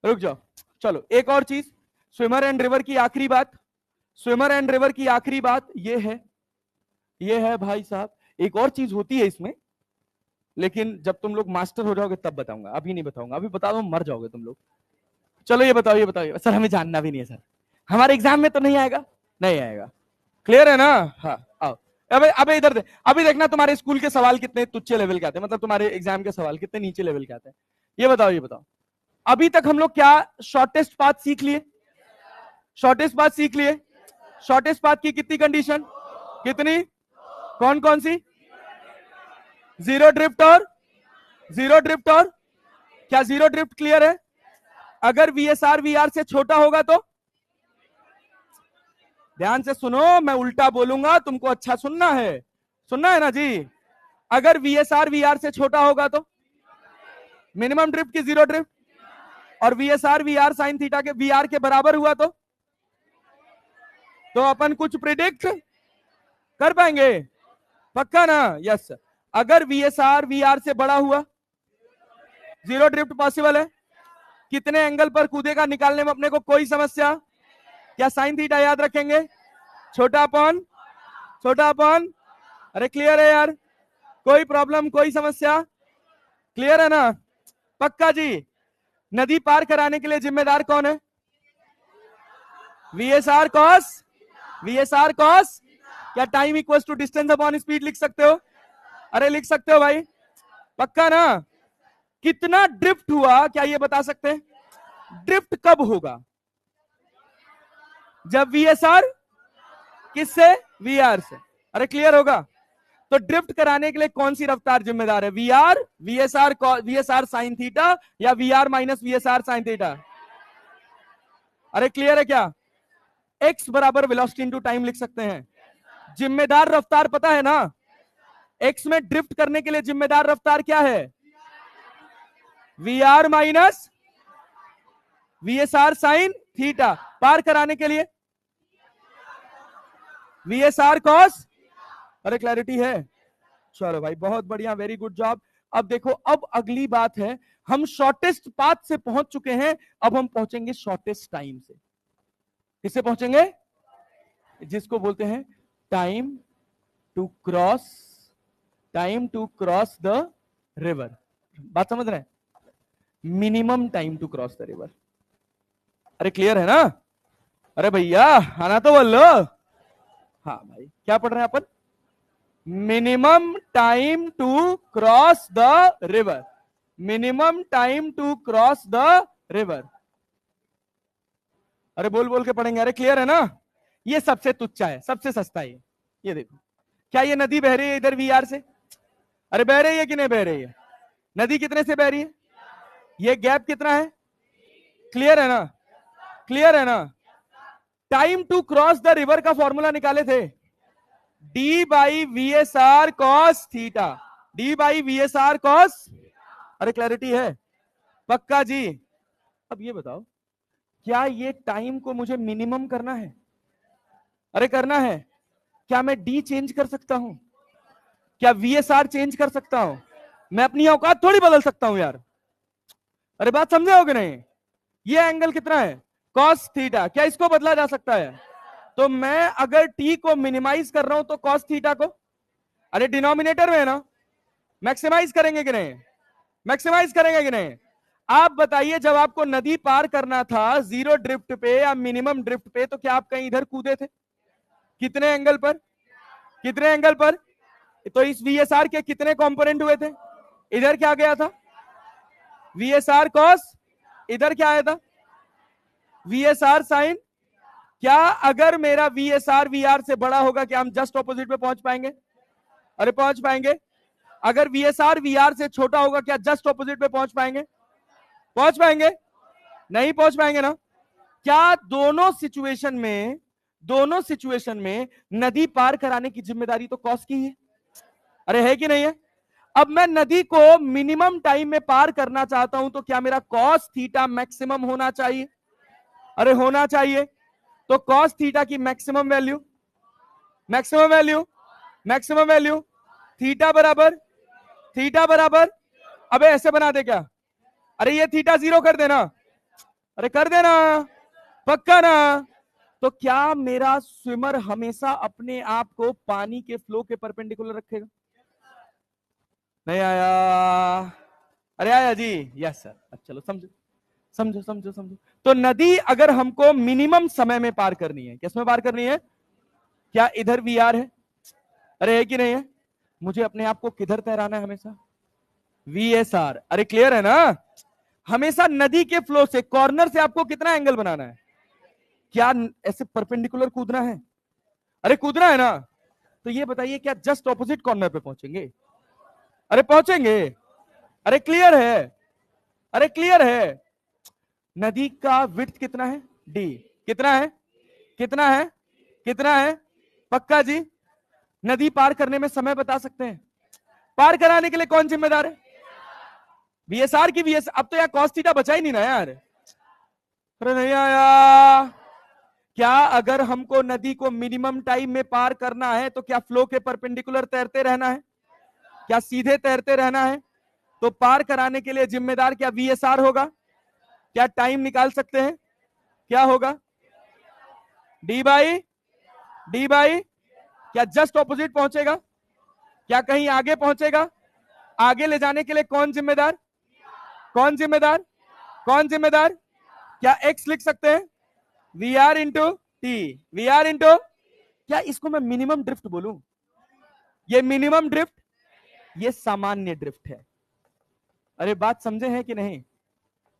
रुक जाओ। चलो एक और चीज, स्विमर एंड रिवर की आखिरी बात। स्विमर एंड रिवर की आखिरी बात ये है भाई साहब। एक और चीज होती है इसमें, लेकिन जब तुम लोग मास्टर हो जाओगे तब बताऊंगा, अभी नहीं बताऊंगा। अभी बता दो मर जाओगे तुम लोग। चलो ये बताओ सर, हमें जानना भी नहीं है सर, हमारे एग्जाम में तो नहीं आएगा। नहीं आएगा, क्लियर है ना? हाँ आओ। अबे इधर दे। अभी देखना तुम्हारे स्कूल के सवाल कितने तुच्छ लेवल के आते हैं, मतलब तुम्हारे एग्जाम के सवाल कितने नीचे लेवल के आते हैं। ये बताओ अभी तक हम लोग क्या शॉर्टेस्ट पाथ सीख लिए? शॉर्टेस्ट पाथ सीख लिए। शॉर्टेस्ट पाथ की कितनी कंडीशन? कितनी? कौन कौन सी? जीरो ड्रिफ्ट और क्या जीरो ड्रिफ्ट क्लियर है? अगर VSR VR से छोटा होगा तो? ध्यान से सुनो, मैं उल्टा बोलूंगा, तुमको अच्छा सुनना है ना जी? अगर VSR VR से छोटा होगा तो मिनिमम ड्रिफ्ट की जीरो ड्रिफ्ट, और VSR VR sin थीटा के VR के बराबर हुआ तो अपन कुछ प्रिडिक्ट कर पाएंगे? पक्का ना? यस। अगर VSR VR से बड़ा हुआ, जीरो ड्रिफ्ट पॉसिबल है। कितने एंगल पर कूदेगा निकालने में अपने को कोई समस्या? क्या साइन थीटा याद रखेंगे? छोटा अपॉन। अरे क्लियर है यार? कोई प्रॉब्लम, कोई समस्या? क्लियर है ना? पक्का जी? नदी पार कराने के लिए जिम्मेदार कौन है? VSR cos। क्या time equals to distance upon speed लिख सकते हो? अरे लिख सकते हो भाई? पक्का ना? कितना ड्रिफ्ट हुआ क्या ये बता सकते हैं? ड्रिफ्ट कब होगा? जब VSR किससे? VR से। अरे क्लियर होगा? तो ड्रिफ्ट कराने के लिए कौन सी रफ्तार जिम्मेदार है? VSR साइन थीटा या VR minus VSR sine theta? अरे क्लियर है क्या? x बराबर वेलोसिटी इंटू टाइम लिख सकते हैं। जिम्मेदार रफ्तार पता है ना? x में ड्रिफ्ट करने के लिए जिम्मेदार रफ्तार क्या है? VR minus VSR sine theta. पार कराने के लिए VSR cos। अरे क्लैरिटी है? चलो भाई बहुत बढ़िया, वेरी गुड जॉब। अब देखो, अब अगली बात है, हम शॉर्टेस्ट पाथ से पहुंच चुके हैं, अब हम पहुंचेंगे शॉर्टेस्ट टाइम से। किससे पहुंचेंगे? जिसको बोलते हैं time to cross the river. बात समझ रहे हैं? Minimum time to cross the river. अरे क्लियर है ना? अरे भैया आना तो बोल लो। हाँ भाई, क्या पढ़ रहे हैं अपन? Minimum time to cross the river. Minimum time to cross the river. अरे बोल बोल के पढ़ेंगे। अरे क्लियर है ना? ये सबसे तुच्छ है, सबसे सस्ता है। ये देखो, क्या ये नदी बह रही है इधर वीआर से? अरे बह रही है कि नहीं बह रही है? नदी कितने से बह रही है? ये गैप कितना है? क्लियर है ना? क्लियर है ना? Time to cross the river का फॉर्मूला निकाले थे, D by V S R cos theta, D by V S R cos. अरे क्लैरिटी है? पक्का जी? अब ये बताओ, क्या ये टाइम को मुझे मिनिमम करना है? अरे करना है। क्या मैं डी चेंज कर सकता हूं? क्या वी एस आर चेंज कर सकता हूं? मैं अपनी औकात थोड़ी बदल सकता हूं यार। अरे बात समझे हो कि नहीं? ये एंगल कितना है? Cos theta. क्या इसको बदला जा सकता है? तो मैं अगर टी को मिनिमाइज कर रहा हूं तो कॉस थीटा को, अरे डिनोमिनेटर में है ना, मैक्सिमाइज करेंगे कि नहीं? मैक्सिमाइज करेंगे कि नहीं? आप बताइए, जब आपको नदी पार करना था जीरो ड्रिफ्ट पे या मिनिमम ड्रिफ्ट पे, तो क्या आप कहीं इधर कूदे थे? कितने एंगल पर? कितने एंगल पर? तो इस वीएसआर के कितने कंपोनेंट हुए थे? इधर क्या गया था? VSR cos. इधर क्या आया था? VSR sine. क्या अगर मेरा वीएसआर वीआर से बड़ा होगा, क्या हम जस्ट ऑपोजिट पे पहुंच पाएंगे? अरे पहुंच पाएंगे। अगर वीएसआर वीआर से छोटा होगा, क्या जस्ट ऑपोजिट पे पहुंच पाएंगे? पहुंच पाएंगे? नहीं पहुंच पाएंगे ना? क्या दोनों सिचुएशन में नदी पार कराने की जिम्मेदारी तो कॉस की है? अरे है कि नहीं है? अब मैं नदी को मिनिमम टाइम में पार करना चाहता हूं, तो क्या मेरा कॉस थीटा मैक्सिमम होना चाहिए? अरे होना चाहिए। तो कॉस थीटा की maximum value, maximum value, maximum value theta बराबर, थीटा बराबर, अबे ऐसे बना दे क्या? अरे ये थीटा जीरो कर देना। अरे कर देना, पक्का ना? तो क्या मेरा स्विमर हमेशा अपने आप को पानी के फ्लो के परपेंडिकुलर रखेगा? नहीं आया? अरे आया जी? Yes sir. अच्छा चलो समझो समझो समझो समझो। तो नदी अगर हमको मिनिमम समय में पार करनी है, किसमें पार करनी है? क्या इधर वी आर है? अरे है कि नहीं है? मुझे अपने आप को किधर तैराना है हमेशा? We S R. अरे क्लियर है ना? हमेशा नदी के फ्लो से, कॉर्नर से आपको कितना एंगल बनाना है? क्या ऐसे परपेंडिकुलर कूदना है? अरे कूदना है ना? तो ये बताइए, क्या जस्ट ऑपोजिट कॉर्नर पे पहुंचेंगे? अरे पहुंचेंगे। अरे क्लियर है? अरे क्लियर है? नदी का विड्थ कितना है? डी। कितना है? कितना है? कितना है? पक्का जी? नदी पार करने में समय बता सकते हैं? पार कराने के लिए कौन जिम्मेदार है? वीएसआर की वीएस। अब तो यार कॉस थीटा बचा ही नहीं ना यार। अरे नहीं आया? क्या अगर हमको नदी को मिनिमम टाइम में पार करना है, तो क्या फ्लो के परपेंडिकुलर तैरते रहना है? क्या सीधे तैरते रहना है? तो पार कराने के लिए जिम्मेदार क्या वीएसआर होगा? क्या टाइम निकाल सकते हैं? क्या होगा? D by, D by. क्या जस्ट ऑपोजिट पहुंचेगा? क्या कहीं आगे पहुंचेगा? आगे ले जाने के लिए कौन जिम्मेदार? कौन जिम्मेदार? कौन जिम्मेदार? क्या एक्स लिख सकते हैं? V R into T. V R into, क्या इसको मैं मिनिमम ड्रिफ्ट बोलूं? ये मिनिमम ड्रिफ्ट, ये सामान्य ड्रिफ्ट है। अरे बात समझे हैं कि नहीं?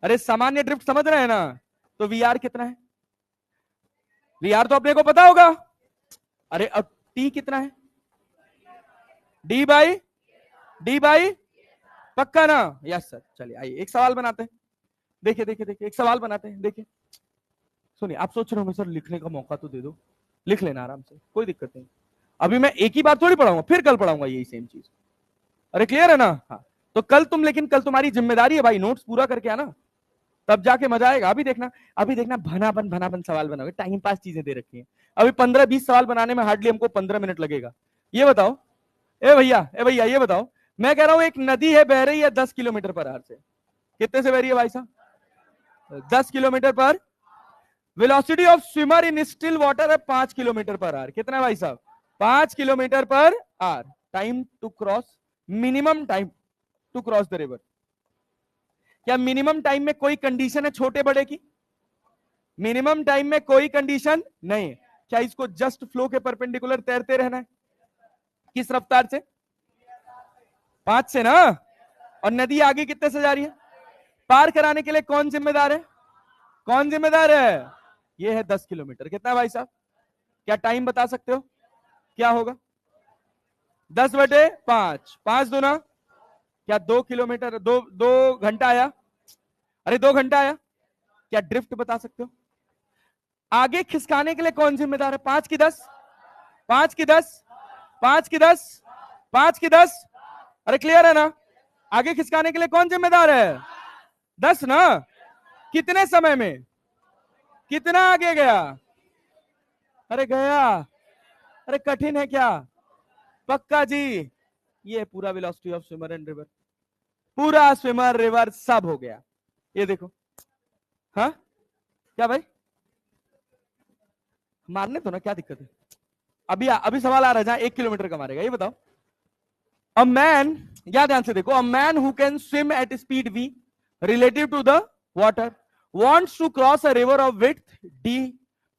अरे सामान्य ड्रिफ्ट समझ रहे हैं ना? तो वी आर कितना है? वी आर तो अपने को पता होगा। अरे अब टी कितना है? डी बाई, डी बाई, पक्का ना? Yes sir. चलिए आइए एक सवाल बनाते हैं। देखिए देखिए देखिए, एक सवाल बनाते हैं। देखिए सुनिए, आप सोच रहे होंगे सर लिखने का मौका तो दे दो। लिख लेना आराम से, कोई दिक्कत नहीं। अभी मैं एक ही बार थोड़ी पढ़ाऊंगा, फिर कल पढ़ाऊंगा यही सेम चीज। अरे क्लियर है ना? हाँ। तो कल तुम, लेकिन कल तुम्हारी जिम्मेदारी है भाई, नोट्स पूरा करके आना, तब जाके मजा आएगा। अभी देखना, अभी देखना भनाबन सवाल बनाओगे, टाइम पास चीजें दे रखी हैं। अभी 15-20 सवाल बनाने में हार्डली हमको 15 मिनट लगेगा। ये बताओ, ए भैया ये बताओ, मैं कह रहा हूं एक नदी है, बह रही है 10 किलोमीटर पर आवर से। कितने से बह रही है भाई साहब? 10 किलोमीटर पर। Velocity of swimmer in still water है 5 किलोमीटर पर आवर। कितना है भाई साहब? 5 kilometre per hour. Time to cross, minimum time to cross the river. क्या मिनिमम टाइम में कोई कंडीशन है छोटे बड़े की? मिनिमम टाइम में कोई कंडीशन नहीं। क्या इसको जस्ट फ्लो के परपेंडिकुलर तैरते रहना है? किस रफ्तार से? 5 से ना? और नदी आगे कितने से जा रही है? पार कराने के लिए कौन जिम्मेदार है? कौन जिम्मेदार है? ये है 10 किलोमीटर। कितना भाई साहब? क्या टाइम बता सकते हो क्या होगा? 10/5, 5 दूना क्या 2 किलोमीटर, 2 घंटा आया? अरे 2 घंटा आया। क्या ड्रिफ्ट बता सकते हो? आगे खिसकाने के लिए कौन जिम्मेदार है? 5 की 10, 5 की 10, 5 की 10, 5 की 10। अरे क्लियर है ना? आगे खिसकाने के लिए कौन जिम्मेदार है? 10 ना। कितने समय में? कितना आगे गया? अरे गया। अरे कठिन है क्या? पक्का जी। ये पूरा velocity of swimmer and river, पूरा स्विमर रिवर सब हो गया। ये देखो। हाँ क्या भाई? मारने तो ना, क्या दिक्कत है? अभी अभी सवाल आ रहा है जहां 1 किलोमीटर का मारेगा, ये बताओ। अ मैन, या ध्यान से देखो, a man who can swim at speed v relative to the water wants to cross a river of width d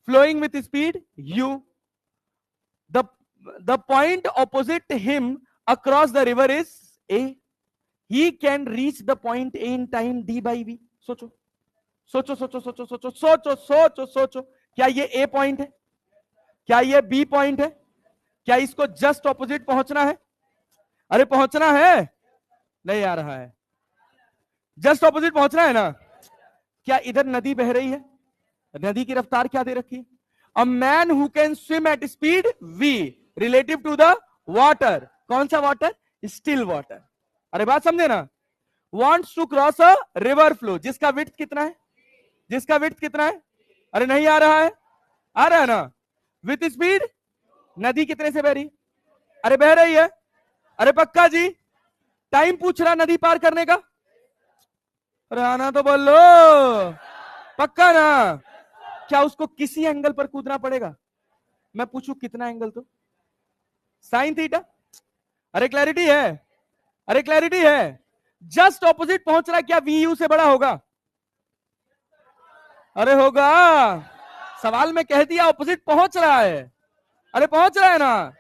flowing with speed u. the the point opposite him across the river is a. he can reach the point a in time d by v. सोचो सोचो सोचो सोचो सोचो सोचो सोचो सोचो। क्या ये ए पॉइंट है? क्या ये बी पॉइंट है? क्या इसको जस्ट ऑपोजिट पहुंचना है? अरे पहुंचना है, नहीं आ रहा है। जस्ट ऑपोजिट पहुंचना है ना? क्या इधर नदी बह रही है? नदी की रफ्तार क्या दे रखी है? A man who can swim at speed v relative to the water. कौन सा वाटर? Still water. अरे बात समझे ना? wants to cross a river flow, जिसका विड्थ कितना है? जिसका विड्थ कितना है? अरे नहीं आ रहा है? आ रहा है ना? With speed. नदी कितने से बह रही? अरे बह रही है। अरे पक्का जी। टाइम पूछ रहा नदी पार करने का? अरे आना तो बोल लो, पक्का ना? क्या उसको किसी एंगल पर कूदना पड़ेगा? मैं पूछूं कितना एंगल? तो साइन थीटा। अरे क्लैरिटी है? अरे क्लैरिटी है? जस्ट ऑपोजिट पहुंच रहा है, क्या वी यू से बड़ा होगा? अरे होगा। सवाल में कह दिया ऑपोजिट पहुंच रहा है। अरे पहुंच रहा है ना?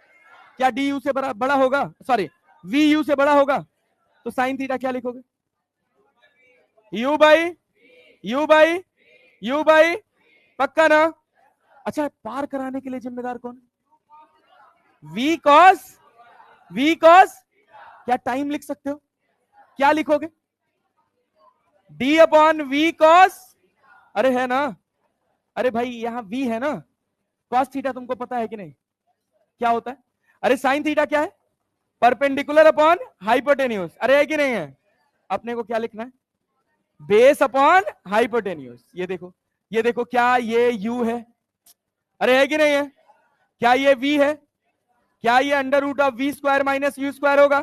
क्या डी यू से बड़ा होगा? सॉरी, वी यू से बड़ा होगा? तो साइन थीटा क्या लिखोगे? U by U by U by, पक्का ना? अच्छा, पार कराने के लिए जिम्मेदार कौन? V cos. V cos. क्या टाइम लिख सकते हो? क्या लिखोगे? D upon V cos. अरे है ना? अरे भाई यहां वी है ना? कॉस थीटा तुमको पता है कि नहीं क्या होता है? अरे साइन थीटा क्या है? Perpendicular upon hypotenuse. अरे है कि नहीं है? अपने को क्या लिखना है? Base upon hypotenuse. ये देखो, ये देखो, क्या ये u है? अरे है कि नहीं है? क्या ये v है? क्या ये under root of v square minus u square होगा?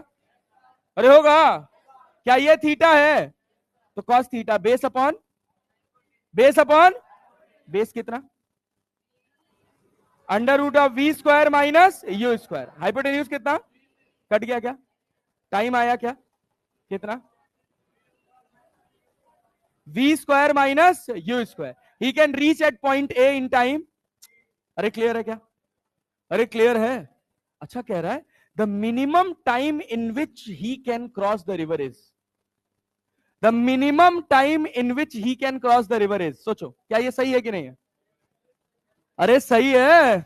अरे होगा। क्या ये थीटा है? तो cos theta base upon base कितना? Under root of v square minus u square. Hypotenuse कितना? कट गया क्या? टाइम आया क्या? कितना? v square minus u square. He can reach at point a in time. अरे क्लियर है क्या? अरे क्लियर है? अच्छा कह रहा है the minimum time in which he can cross the river is. The minimum time in which he can cross the river is. सोचो क्या ये सही है कि नहीं है? अरे सही है।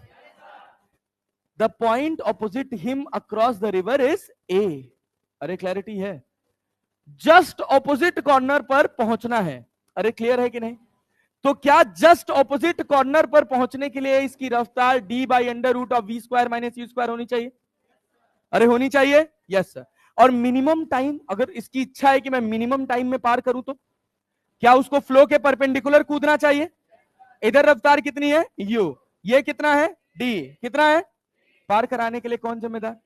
The point opposite him across the river is a. अरे क्लैरिटी है? जस्ट ऑपोजिट कॉर्नर पर पहुंचना है। अरे क्लियर है कि नहीं? तो क्या जस्ट ऑपोजिट कॉर्नर पर पहुंचने के लिए इसकी रफ्तार d by under root of we square minus you square होनी चाहिए? अरे होनी चाहिए। Yes sir. और मिनिमम टाइम, अगर इसकी इच्छा है कि मैं मिनिमम टाइम में पार करूं तो क्या उसको फ्लो के परपेंडिकुलर कूदना चाहिए? इधर रफ्तार कितनी है? u। ये कितना है? d। कितना है? पार कराने के लिए कौन जिम्मेदार?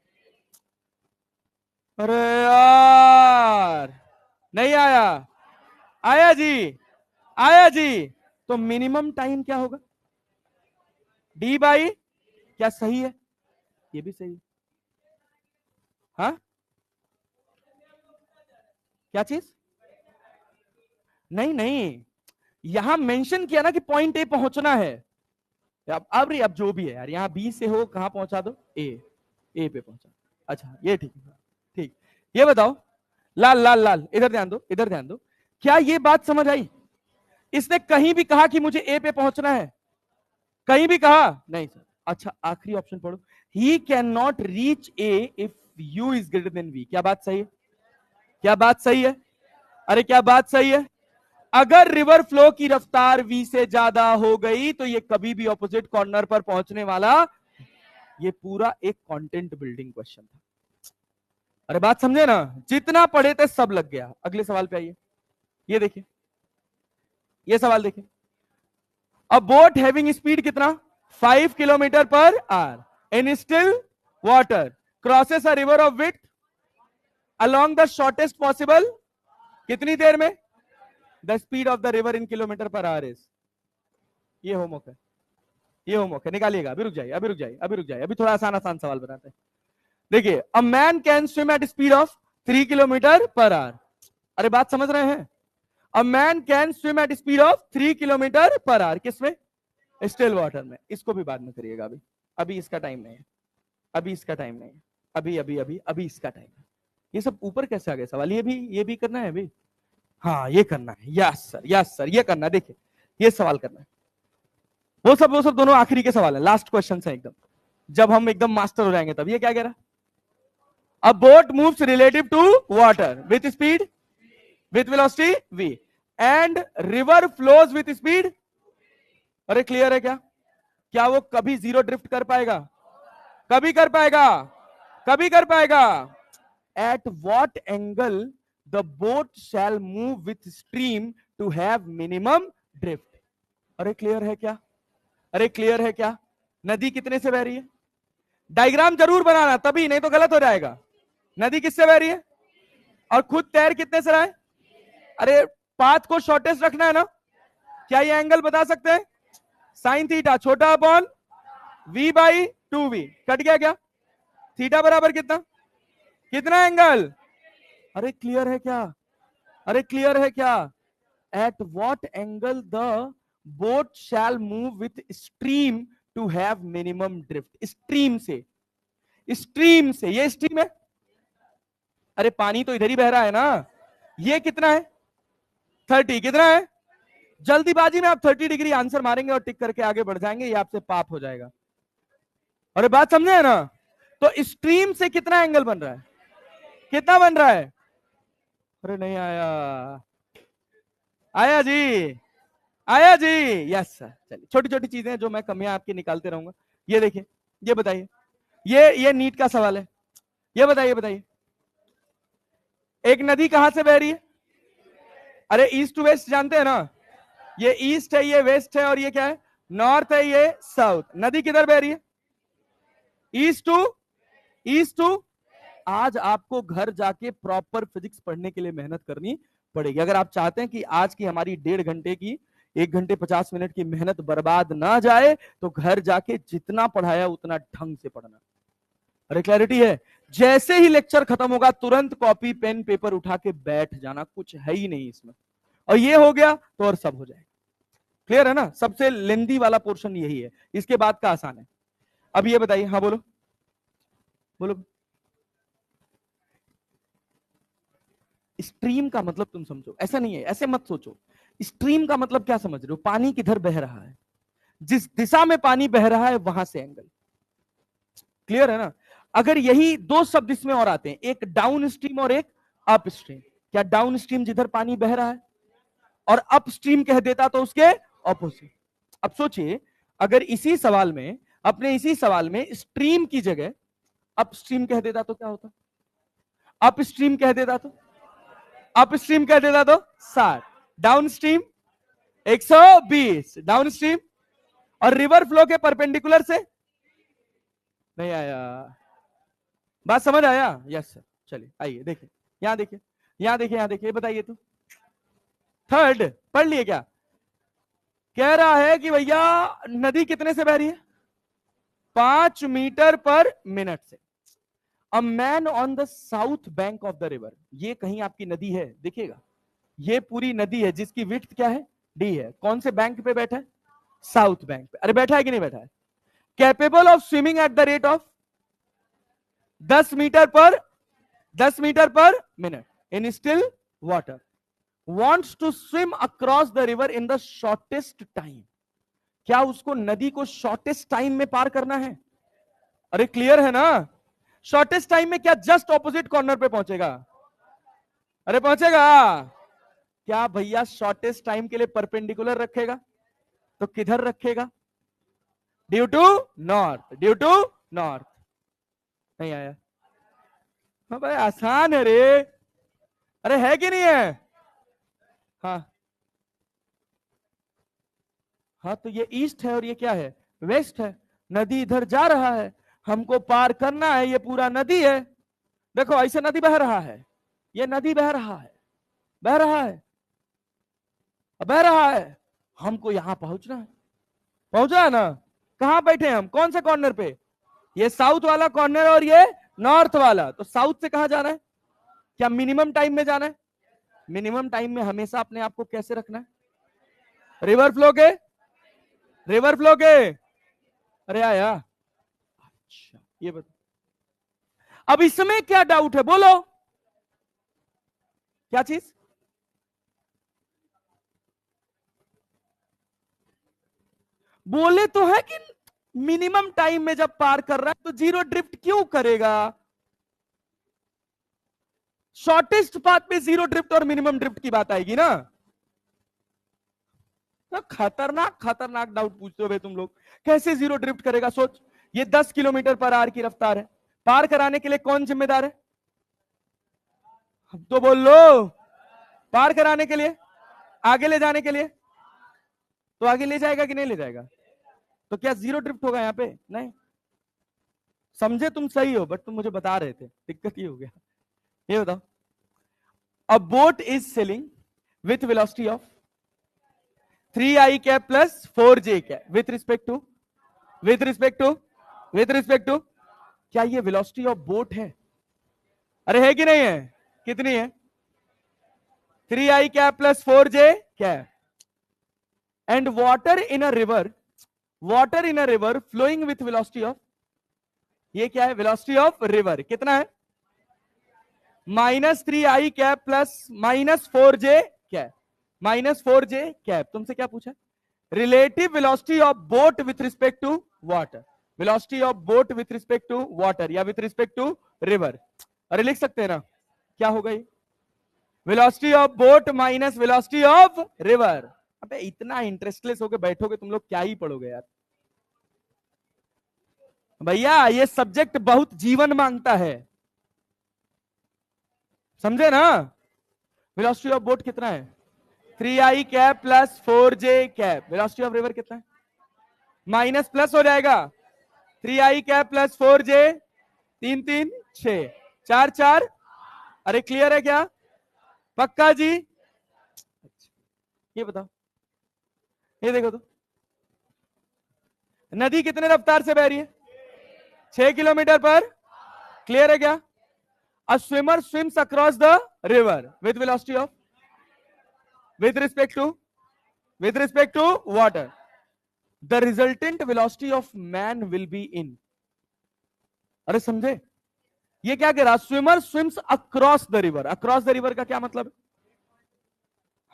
अरे यार नहीं आया। आया जी, आया जी। तो मिनिमम टाइम क्या होगा? d बाई, क्या सही है? ये भी सही है। हाँ क्या चीज? नहीं नहीं, यहां मेंशन किया ना कि पॉइंट ए पहुंचना है। अब जो भी है यार, यहां बी से हो कहां पहुंचा दो? ए पे पहुंचा। अच्छा ये ठीक है, ठीक। ये बताओ, लाल लाल लाल, इधर ध्यान दो, इधर ध्यान दो। क्या ये बात समझ आई? इसने कहीं भी कहा कि मुझे ए पे पहुंचना है? कहीं भी कहा नहीं सर। अच्छा आखिरी ऑप्शन पढ़ो, he can not reach A if you is greater than we. क्या बात सही है? क्या बात सही है? अरे क्या बात सही है? अगर रिवर फ्लो की रफ्तार v से ज्यादा हो गई तो ये कभी भी ऑपोजिट कॉर्नर पर पहुंचने वाला। ये पूरा एक कंटेंट बिल्डिंग क्वेश्चन था। अरे बात समझे ना, जितना पढ़े थे सब लग गया। अगले सवाल पे आइए, ये देखिए, ये सवाल देखिए। अ बोट हैविंग स्पीड कितना? 5 kilometre per our in still water crosses a river of with along the shortest possible कितनी देर में? The speed of the river in kilometre per our is. ये होमवर्क है, ये होमवर्क है, निकालिएगा। अभी रुक जाइए, अभी रुक जाइए, अभी रुक जाइए, अभी थोड़ा आसान आसान सवाल बनाते हैं। देखिए, a man can swim at speed of 3 kilometre per hour. अरे बात समझ रहे हैं? A man can swim at speed of 3 kilometre per hour किसमें? स्टिल वाटर में। इसको भी बाद में करिएगा, अभी अभी इसका टाइम नहीं है, अभी इसका टाइम नहीं है, अभी अभी अभी अभी इसका टाइम है। ये सब ऊपर कैसे आ गए सवाल? ये भी करना है अभी। हाँ ये करना है, यस सर, यस सर, ये करना है। देखिए ये सवाल करना है। वो सब दोनों आखिरी के सवाल है, लास्ट क्वेश्चन है एकदम। जब हम एकदम मास्टर हो जाएंगे तब। ये क्या कह रहा है? A boat moves relative to water with speed, with velocity v and river flows with speed. अरे क्लियर है क्या? क्या वो कभी जीरो ड्रिफ्ट कर पाएगा? कभी कर पाएगा? कभी कर पाएगा? At what angle the boat shall move with stream to have minimum drift. अरे क्लियर है क्या? अरे क्लियर है क्या? नदी कितने से बह रही है? डायग्राम जरूर बनाना तभी, नहीं तो गलत हो जाएगा। नदी किससे बह रही है? और खुद तैर कितने से रहा है? अरे पाथ को शॉर्टेस्ट रखना है ना। क्या ये एंगल बता सकते हैं? साइन थीटा छोटा upon v by 2v। Cut गया क्या? थीटा बराबर कितना? कितना एंगल? अरे क्लियर है क्या? अरे क्लियर है क्या? At what angle the boat shall move with stream to have minimum drift. Stream से, स्ट्रीम से, ये स्ट्रीम है। अरे पानी तो इधर ही बह रहा है ना। ये कितना है? 30। कितना है? जल्दीबाजी में आप 30 डिग्री आंसर मारेंगे और टिक करके आगे बढ़ जाएंगे, ये आपसे पाप हो जाएगा। अरे बात समझे है ना? तो स्ट्रीम से कितना एंगल बन रहा है? कितना बन रहा है? अरे नहीं आया, आया जी, आया जी, यस सर। चलिए छोटी छोटी चीजें जो मैं कमियां आपकी निकालते रहूंगा। ये देखिए, ये बताइए, ये नीट का सवाल है। ये बताइए, बताइए एक नदी कहां से बह रही है? अरे ईस्ट टू वेस्ट जानते हैं ना। ये ईस्ट है, ये वेस्ट है, और ये क्या है? नॉर्थ है, ये साउथ। नदी किधर बह रही है? East to, east to. आज आपको घर जाके प्रॉपर फिजिक्स पढ़ने के लिए मेहनत करनी पड़ेगी। अगर आप चाहते हैं कि आज की हमारी 1.5 घंटे की, 1 घंटे 50 मिनट की मेहनत बर्बाद ना जाए, तो घर जाके जितना पढ़ाया उतना ढंग से पढ़ना। अरे क्लैरिटी है? जैसे ही लेक्चर खत्म होगा तुरंत कॉपी पेन पेपर उठा के बैठ जाना, कुछ है ही नहीं इसमें। और ये हो गया तो और सब हो जाएगा। क्लियर है ना? सबसे लेंदी वाला पोर्शन यही है, इसके बाद का आसान है। अब ये बताइए, हाँ बोलो बोलो। स्ट्रीम का मतलब तुम समझो, ऐसा नहीं है, ऐसे मत सोचो। स्ट्रीम का मतलब क्या समझ रहे हो? पानी किधर बह रहा है, जिस दिशा में पानी बह रहा है वहां से एंगल। क्लियर है ना? अगर यही दो शब्द इसमें और आते हैं, एक डाउन स्ट्रीम और एक अप स्ट्रीम। क्या डाउन स्ट्रीम जिधर पानी बह रहा है, और अप स्ट्रीम कह देता तो उसके ऑपोजिट। अब सोचिए, अगर इसी सवाल में, अपने इसी सवाल में स्ट्रीम की जगह अप स्ट्रीम कह देता तो क्या होता? अप स्ट्रीम कह देता तो, अप स्ट्रीम कह देता तो 60, डाउन स्ट्रीम 120, डाउन स्ट्रीम। और रिवर फ्लो के परपेंडिकुलर से नहीं आया। बात समझ आया? Yes sir. चलिए आइए देखिए, यहां देखिए, यहां देखिए, यहां देखिए, बताइए तो। थर्ड पढ़ लिए क्या? कह रहा है कि भैया नदी कितने से बह रही है? 5 मीटर पर मिनट से। A man on the south bank of the river. ये कहीं आपकी नदी है, देखिएगा, ये पूरी नदी है जिसकी विड्थ क्या है? डी है। कौन से बैंक पे बैठा है? साउथ बैंक पे। अरे बैठा है कि नहीं बैठा है? Capable of swimming at the rate of 10 metre per, 10 metre per minute in still water, wants to swim across the river in the shortest time। क्या उसको नदी को शॉर्टेस्ट टाइम में पार करना है? अरे क्लियर है ना? शॉर्टेस्ट टाइम में क्या जस्ट ऑपोजिट कॉर्नर पे पहुंचेगा? अरे पहुंचेगा। क्या भैया शॉर्टेस्ट टाइम के लिए परपेंडिकुलर रखेगा? तो किधर रखेगा? Due to north, due to north. नहीं आया? हाँ भाई आसान है रे। अरे है कि नहीं है? हाँ हाँ, तो ये ईस्ट है और ये क्या है? वेस्ट है। नदी इधर जा रहा है, हमको पार करना है, ये पूरा नदी है। देखो ऐसे नदी बह रहा है, ये नदी बह रहा है, बह रहा है, बह रहा है। हमको यहां पहुंचना है। पहुंचा है ना? कहां बैठे हम? कौन से कॉर्नर पे? ये साउथ वाला कॉर्नर और ये नॉर्थ वाला। तो साउथ से कहां जाना है? क्या मिनिमम टाइम में जाना है? मिनिमम टाइम में हमेशा अपने आप को कैसे रखना है? रिवर फ्लो के, रिवर फ्लो के। अरे आया? अच्छा ये बता, अब इसमें क्या डाउट है बोलो? क्या चीज? बोले तो है कि मिनिमम टाइम में जब पार कर रहा है तो जीरो ड्रिफ्ट क्यों करेगा? शॉर्टेस्ट पाथ पे जीरो ड्रिफ्ट और मिनिमम ड्रिफ्ट की बात आएगी ना? तो खतरनाक खतरनाक डाउट पूछते हो भाई तुम लोग। कैसे जीरो ड्रिफ्ट करेगा? सोच, ये 10 किलोमीटर पर आवर की रफ्तार है, पार कराने के लिए कौन जिम्मेदार है? अब तो बोल लो। पार कराने के लिए, आगे ले जाने के लिए, तो आगे ले जाएगा कि नहीं ले जाएगा? तो क्या जीरो ड्रिफ्ट होगा यहाँ पे? नहीं। समझे तुम सही हो, बट तुम मुझे बता रहे थे, दिक्कत ये हो गया। ये बताओ, a boat is sailing with velocity of 3i cap plus 4j cap with respect to, with respect to, with respect to, क्या ये वेलोसिटी ऑफ बोट है? अरे है कि नहीं है? कितनी है? 3i cap plus 4j cap. And water in a river, water in a river flowing with velocity of, ये क्या है? वेलोसिटी ऑफ रिवर कितना है? -3i cap plus -4j cap, -4j cap. तुमसे क्या पूछा? Relative velocity of boat with respect to water, velocity of boat with respect to water या with respect to river. अरे लिख सकते हैं ना? क्या होगा ये? Velocity of boat minus velocity of river. अबे इतना इंटरेस्टलेस होके बैठोगे तुम लोग, क्या ही पढ़ोगे यार। भैया ये सब्जेक्ट बहुत जीवन मांगता है, समझे ना? वेलोसिटी ऑफ बोट कितना है? 3i cap plus 4j cap. Velocity of river कितना है? माइनस प्लस हो जाएगा, 3i कैप प्लस 4j, 3 3 6 4 4। अरे क्लियर है क्या? पक्का जी? ये बताओ, ये देखो तो, नदी कितने रफ्तार से बह रही है? 6 किलोमीटर पर। क्लियर है क्या? A swimmer swims across the river with velocity of, with respect to, with respect to water. The resultant velocity of man will be in, अरे समझे? ये क्या कह रहा? Swimmer swims across the river. Across the river का क्या मतलब?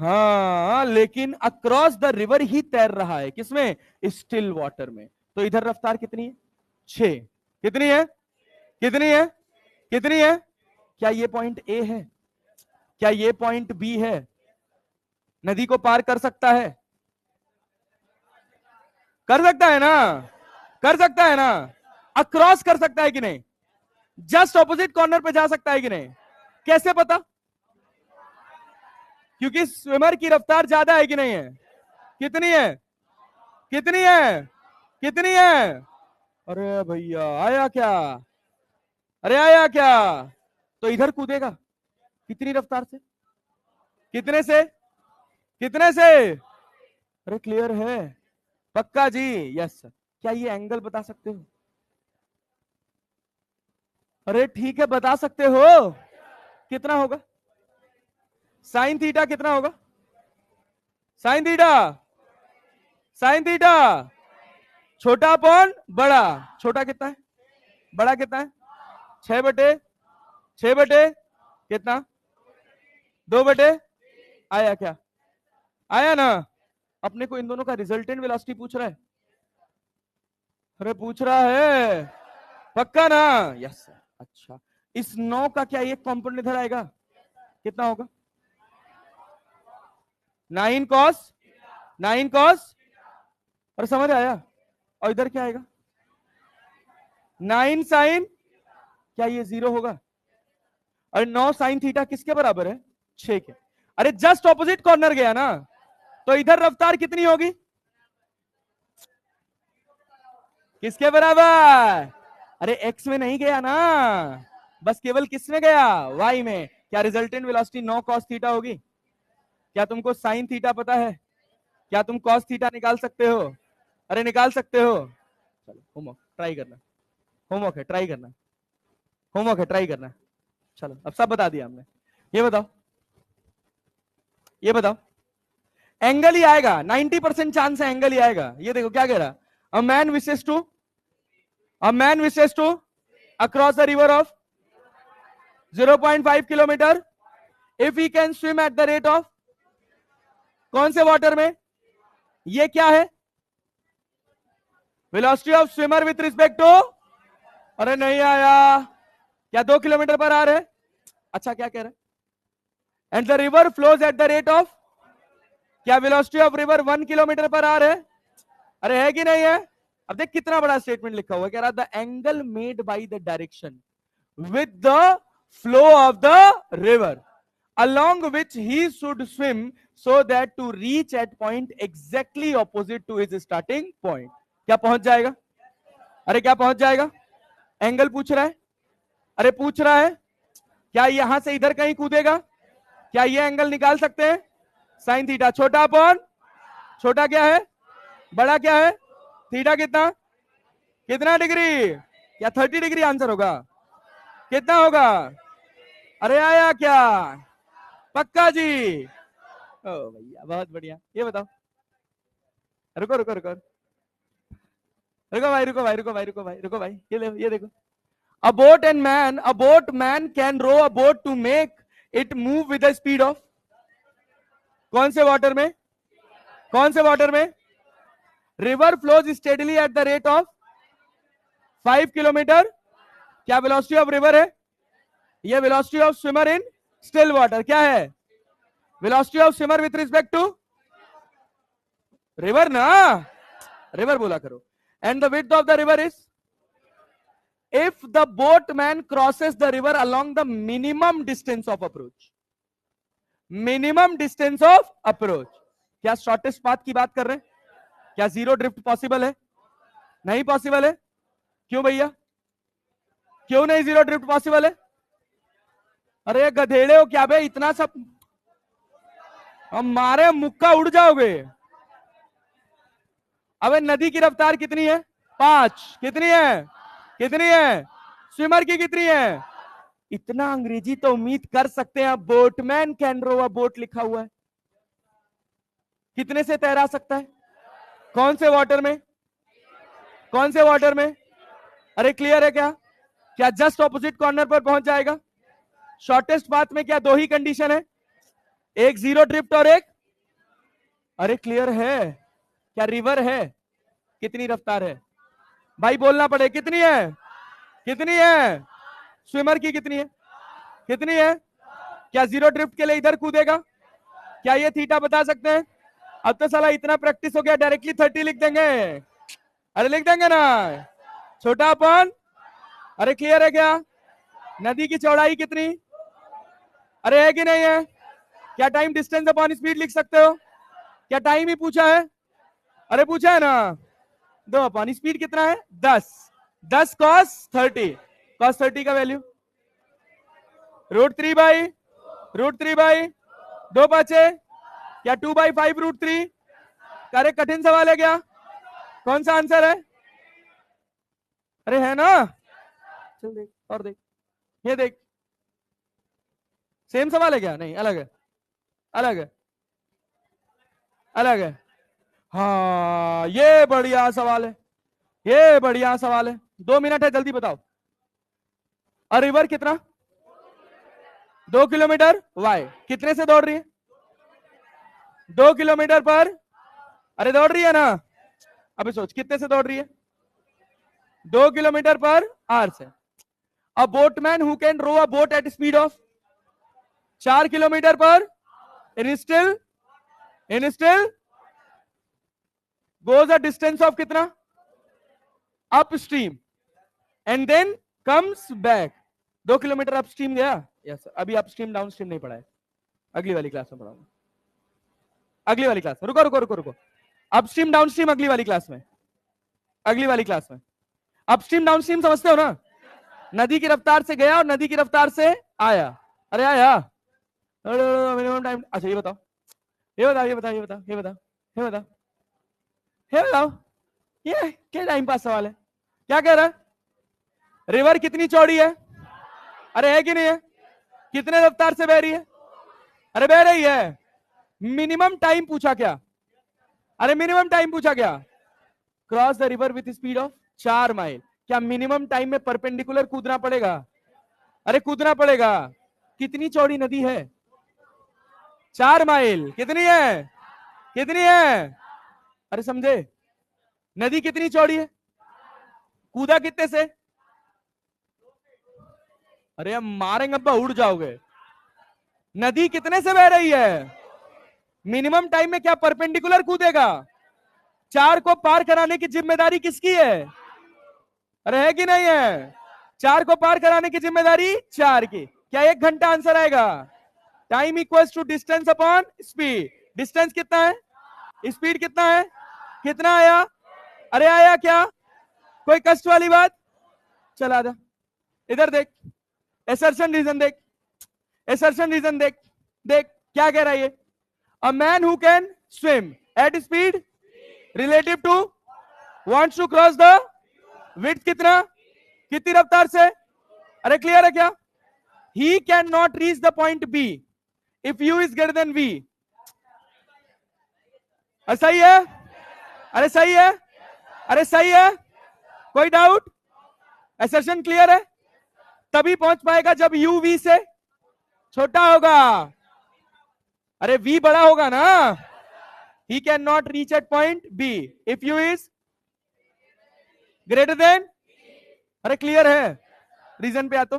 हाँ लेकिन अक्रॉस द रिवर ही तैर रहा है, किसमें? स्टिल वाटर में। तो इधर रफ्तार कितनी है? 6। कितनी है? कितनी है? कितनी है? क्या ये पॉइंट ए है? क्या ये पॉइंट बी है? नदी को पार कर सकता है? कर सकता है ना? कर सकता है ना? अक्रॉस कर सकता है कि नहीं? जस्ट ऑपोजिट कॉर्नर पे जा सकता है कि नहीं? कैसे पता? क्योंकि स्विमर की रफ्तार ज्यादा है कि नहीं है? कितनी है? कितनी है? कितनी है? अरे भैया आया क्या? अरे आया क्या? तो इधर कूदेगा कितनी रफ्तार से? कितने से? कितने से? अरे क्लियर है? पक्का जी? Yes sir. क्या ये एंगल बता सकते हो? अरे ठीक है बता सकते हो। कितना होगा? साइन थीटा कितना होगा? साइन थीटा, साइन थीटा छोटा अपॉन बड़ा। छोटा कितना है? बड़ा कितना है? 6 बटे, 6 बटे कितना? 2 बटे, आया क्या? आया ना? अपने को इन दोनों का रिजल्टेंट वेलोसिटी पूछ रहा है। अरे पूछ रहा है पक्का ना? Yes sir. अच्छा, इस 9 का क्या एक कॉम्पोनेंट इधर आएगा? कितना होगा? 9 कॉस 9 कॉस। और समझ आया? और इधर क्या आएगा? 9 साइन। क्या ये 0 होगा? और 9 साइन थीटा किसके बराबर है? 6 के। अरे जस्ट ऑपोजिट कॉर्नर गया ना, तो इधर रफ्तार कितनी होगी? किसके बराबर? अरे एक्स में नहीं गया ना, बस केवल किस में गया? वाई में। क्या रिजल्टेंट वेलोसिटी 9 कॉस थीटा होगी? क्या तुमको साइन थीटा पता है? क्या तुम कॉस थीटा निकाल सकते हो? अरे निकाल सकते हो। चलो होमवर्क ट्राई करना, होमवर्क है ट्राई करना, होमवर्क है ट्राई करना। चलो अब सब बता दिया हमने। ये बताओ, ये बताओ, एंगल ही आएगा, 90% चांस है एंगल ही आएगा। ये देखो क्या कह रहा, a man wishes to across the river of 0.5 kilometre if he can swim at the rate of, कौन से वाटर में? ये क्या है? Velocity of swimmer with respect to, अरे नहीं आया। क्या 2 किलोमीटर पर आवर है? अच्छा क्या कह रहे हैं? And the river flows at the rate of, क्या velocity of river 1 kilometre per hour है? अरे है कि नहीं है? अब देख कितना बड़ा स्टेटमेंट लिखा हुआ है, कह रहा the angle made by the direction with the flow of the river along which he should swim so that to reach at point exactly opposite to his starting point, क्या पहुंच जाएगा? अरे क्या पहुंच जाएगा? एंगल पूछ रहा है। अरे पूछ रहा है क्या यहां से इधर कहीं कूदेगा? क्या ये एंगल निकाल सकते हैं? साइन थीटा छोटा अपॉन छोटा क्या है? बड़ा क्या है? थीटा कितना? कितना डिग्री? क्या 30 डिग्री आंसर होगा? कितना होगा? अरे आया क्या? पक्का जी? ओ भैया बहुत बढ़िया। ये बताओ, रुको रुको रुको रुको भाई, रुको भाई, रुको भाई, रुको भाई, रुको भाई, ये देखो, a boat man can row a boat to make it move with the speed of, कौन से वाटर में? कौन से वाटर में? River flows steadily at the rate of 5 kilometre, क्या वेलोसिटी ऑफ रिवर है? ये velocity of swimmer in still water क्या है? Velocity of swimmer with respect to river ना, रिवर बोला करो। And the width of the river is, if the boatman crosses the river along the minimum distance of approach, minimum distance of approach, क्या shortest path की बात कर रहे हैं? क्या जीरो ड्रिफ्ट पॉसिबल है? नहीं पॉसिबल है। क्यों भैया, क्यों नहीं जीरो ड्रिफ्ट पॉसिबल है? अरे गधेड़े हो क्या बे, इतना सब हम मारे मुक्का उड़ जाओगे। अबे नदी की रफ्तार कितनी है? 5। कितनी है? कितनी है? स्विमर की कितनी है? इतना अंग्रेजी तो उम्मीद कर सकते हैं। Boatman can row a boat लिखा हुआ है, कितने से तैरा सकता है? कौन से वाटर में? कौन से वाटर में? अरे क्लियर है क्या? क्या जस्ट ऑपोजिट कॉर्नर पर पहुंच जाएगा? शॉर्टेस्ट पाथ में क्या 2 ही कंडीशन है? एक जीरो ड्रिफ्ट और एक, अरे क्लियर है? क्या रिवर है? कितनी रफ्तार है भाई? बोलना पड़े कितनी है? कितनी है? स्विमर की कितनी है? कितनी है? क्या जीरो ड्रिफ्ट के लिए इधर कूदेगा? क्या ये थीटा बता सकते हैं? अब तो साला इतना प्रैक्टिस हो गया, डायरेक्टली 30 लिख देंगे। अरे लिख देंगे ना, छोटा अपन। अरे क्लियर है क्या? नदी की चौड़ाई कितनी? अरे है कि नहीं है? क्या टाइम डिस्टेंस अपॉन स्पीड लिख सकते हो? क्या टाइम ही पूछा है? अरे पूछा है ना, 2 अपॉन स्पीड कितना है? 10। 10 cos 30, cos 30 का वैल्यू √3/, 2 बचे क्या 2/5 √3। अरे कठिन सवाल है क्या? कौन सा आंसर है? अरे है ना, चल देख और देख, ये देख, सेम सवाल है क्या? नहीं अलग है, अलग है, अलग है। हाँ ये बढ़िया सवाल है, ये बढ़िया सवाल है। 2 मिनट है, जल्दी बताओ। और रिवर कितना? 2 किलोमीटर। वाई कितने से दौड़ रही है? 2 किलोमीटर पर अरे दौड़ रही है ना, अबे सोच कितने से दौड़ रही है, 2 किलोमीटर पर आवर से। A boatman who can row a boat at speed of 4 kilometre per in still goes a distance of कितना, up stream, and then comes back. 2 kilometre up stream गया, यस अभी up stream down stream नहीं पढ़ा है, अगली वाली class में पढ़ाऊंगा, अगली वाली क्लास में, रुको रुको रुको रुको, अपस्ट्रीम डाउनस्ट्रीम अगली वाली क्लास में, अगली वाली क्लास में। अपस्ट्रीम डाउनस्ट्रीम समझते हो ना, नदी की रफ्तार से गया और नदी की रफ्तार से आया, अरे आया मिनिमम टाइम। अच्छा ये बताओ ये बताओ ये बताओ ये बताओ ये बताओ ये बताओ ये बताओ, ये क्या टाइम पास सवाल है, क्या कह रहा है, रिवर कितनी चौड़ी है, अरे है कि नहीं है, कितने रफ्तार से बह रही है, अरे बह रही है, मिनिमम टाइम पूछा क्या, अरे मिनिमम टाइम पूछा क्या, cross the river with speed of 4 mile. क्या मिनिमम टाइम में परपेंडिकुलर कूदना पड़ेगा, अरे कूदना पड़ेगा। कितनी चौड़ी नदी है, 4 माइल, कितनी है, कितनी है, अरे समझे, नदी कितनी चौड़ी है, कूदा कितने से, अरे हम मारेंगे अब्बा उड़ जाओगे, नदी कितने से बह रही है, मिनिमम टाइम में क्या परपेंडिकुलर कूदेगा, 4 को पार कराने की जिम्मेदारी किसकी है, अरे है कि नहीं है, 4 को पार कराने की जिम्मेदारी 4 की। क्या 1 घंटा आंसर आएगा, time equals to distance upon speed, distance कितना है, स्पीड कितना है, कितना आया, अरे आया क्या, कोई कष्ट वाली बात, चला जा, इधर देख, एसर्शन रीजन देख, एसर्शन रीजन देख, देख क्या कह रहा है ये, a man who can swim at speed relative to wants to cross the width कितना, कितनी रफ्तार से, अरे क्लियर है क्या, he can not reach the point B if you is greater than V, सही है, अरे सही है, अरे सही है, कोई डाउट, असर्शन क्लियर है, तभी पहुंच पाएगा जब यू वी से छोटा होगा, अरे वी बड़ा होगा ना, he can not reach at point B if you is greater than, अरे क्लियर है, रीजन पे आ तो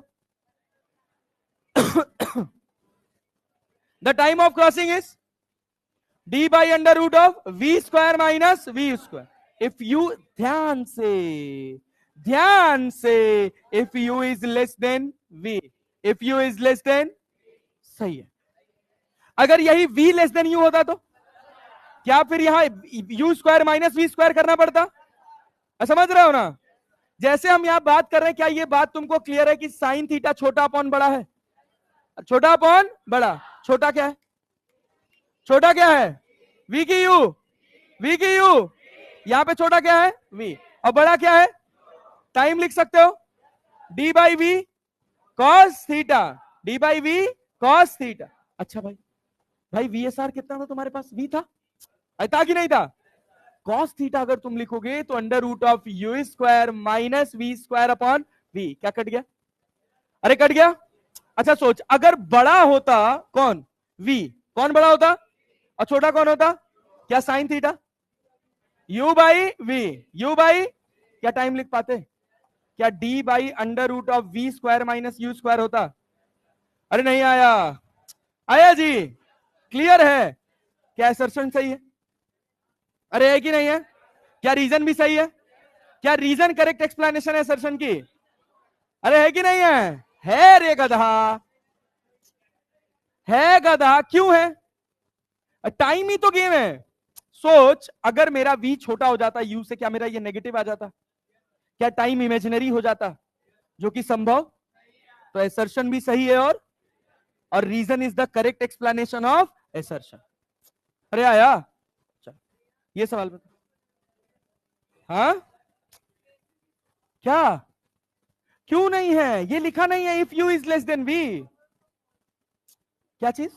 the time of crossing is D by under root of we square minus we square, if U, ध्यान से if you is less than V, if you is less than, सही है, अगर यही v लेस देन यू होता तो क्या फिर यहां u square minus we square करना पड़ता, समझ रहे हो ना, जैसे हम यहां बात कर रहे हैं, क्या ये बात तुमको क्लियर है कि साइन थीटा छोटा अपॉन बड़ा है, छोटा अपॉन बड़ा, छोटा क्या है, छोटा क्या है, v की u, v की u, यहां पे छोटा क्या है v, और बड़ा क्या है, टाइम लिख सकते हो, d by V cos theta, d by V cos theta. अच्छा भाई, भाई VSR कितना था तुम्हारे पास, v था कि नहीं था, कॉस थीटा अगर तुम लिखोगे तो under root of u square minus we square upon v, क्या कट गया, अरे कट गया। अच्छा सोच, अगर बड़ा होता कौन, v, कौन बड़ा होता और छोटा कौन होता, क्या sine theta, u by v, u by, क्या टाइम लिख पाते, क्या d by under root of we square minus you square होता, अरे नहीं आया, आया जी, क्लियर है, क्या असर्शन सही है, अरे है कि नहीं है, क्या रीजन भी सही है, क्या रीजन करेक्ट एक्सप्लेनेशन है असर्शन की, अरे है कि नहीं है रे गधा, है गधा, क्यों है, टाइम ही तो गेम है, सोच अगर मेरा v छोटा हो जाता u से, क्या मेरा ये नेगेटिव आ जाता, क्या टाइम इमेजिनरी हो जाता, जो कि संभव, तो असर्शन भी सही है और reason is the correct explanation of assertion. अरे आया, चल ये सवाल बता, हाँ क्या, क्यों नहीं है, ये लिखा नहीं है if you is less than we, क्या चीज,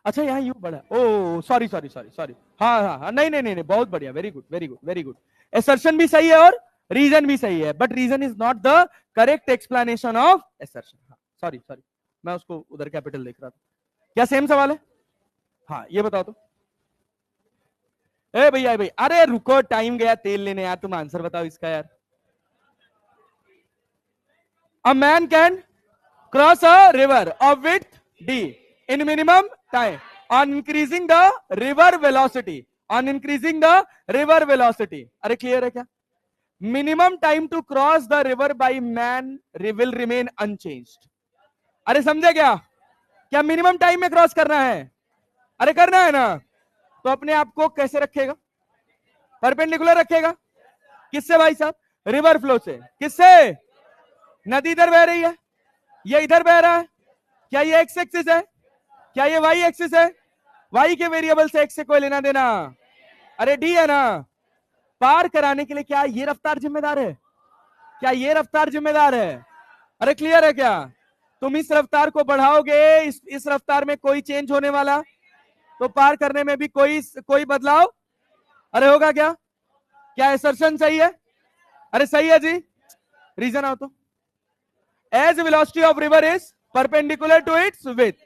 अच्छा यहाँ यू बड़ा, oh sorry sorry sorry sorry, हाँ हाँ हाँ, नहीं नहीं नहीं, बहुत बढ़िया, very good very good very good, assertion भी सही है और रीजन भी सही है, but reason is not the correct explanation of assertion, sorry sorry, मैं उसको उधर कैपिटल देख रहा था, क्या सेम सवाल है, हाँ ये बताओ तो, ए भैया भाई, अरे रुको, टाइम गया तेल लेने यार, तुम आंसर बताओ इसका यार। A man can cross a river of width d in minimum time on increasing the river velocity, on increasing the river velocity. अरे क्लियर है क्या? Minimum time to cross the river by man will remain unchanged. अरे समझे क्या? क्या minimum time में cross करना है? अरे करना है ना, तो अपने आप को कैसे रखेगा? परपेंडिकुलर रखेगा। किससे भाई साहब? रिवर फ्लो से। किससे? नदी इधर बह रही है, ये इधर बह रहा है, क्या ये एक्स एक्सिस है? क्या ये वाई एक्सिस है? वाई के वेरिएबल से एक्स से कोई लेना देना? अरे डी है ना। पार कराने के लिए क्या ये रफ्तार जिम्मेदार है? क्या ये रफ्तार जिम्मेदार है? अरे क्लियर है क्या? तुम इस रफ्तार को बढ़ाओगे, इस रफ्तार में कोई चेंज होने वाला, तो पार करने में भी कोई बदलाव अरे होगा क्या? क्या असर्शन सही है? अरे सही है जी। रीजन आओ तो। As velocity of river is perpendicular to its width,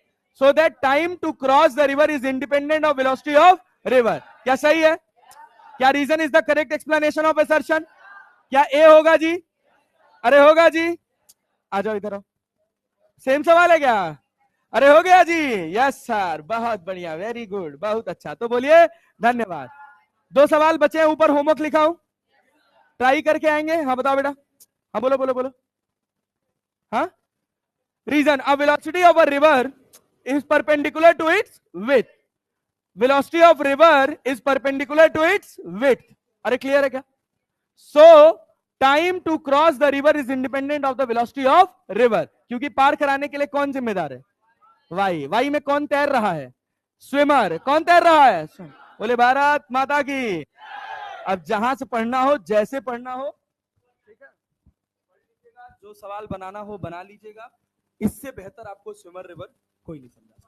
so that time to cross the river is independent of velocity of river. क्या सही है? क्या reason is the correct explanation of assertion? क्या ए होगा जी? अरे होगा जी। आ जाओ इधर आओ। सेम सवाल है क्या? अरे हो गया जी। यस सर, बहुत बढ़िया, वेरी गुड, बहुत अच्छा। तो बोलिए धन्यवाद। 2 सवाल बचे हैं, ऊपर होमवर्क लिखा हूं, ट्राई करके आएंगे। हाँ बताओ बेटा। हाँ बोलो बोलो बोलो। हाँ, reason, a velocity of a river is perpendicular to its width, velocity of river is perpendicular to its width. अरे क्लियर है क्या? So time to cross the river is independent of the velocity of river, क्योंकि पार कराने के लिए कौन जिम्मेदार है? वाई। वाई में कौन तैर रहा है? स्विमर। कौन तैर रहा है? बोले भारत माता की। अब जहां से पढ़ना हो, जैसे पढ़ना हो, ठीक है, पढ़ लीजिएगा, जो सवाल बनाना हो बना लीजिएगा। इससे बेहतर आपको स्विमर रिवर कोई नहीं समझा।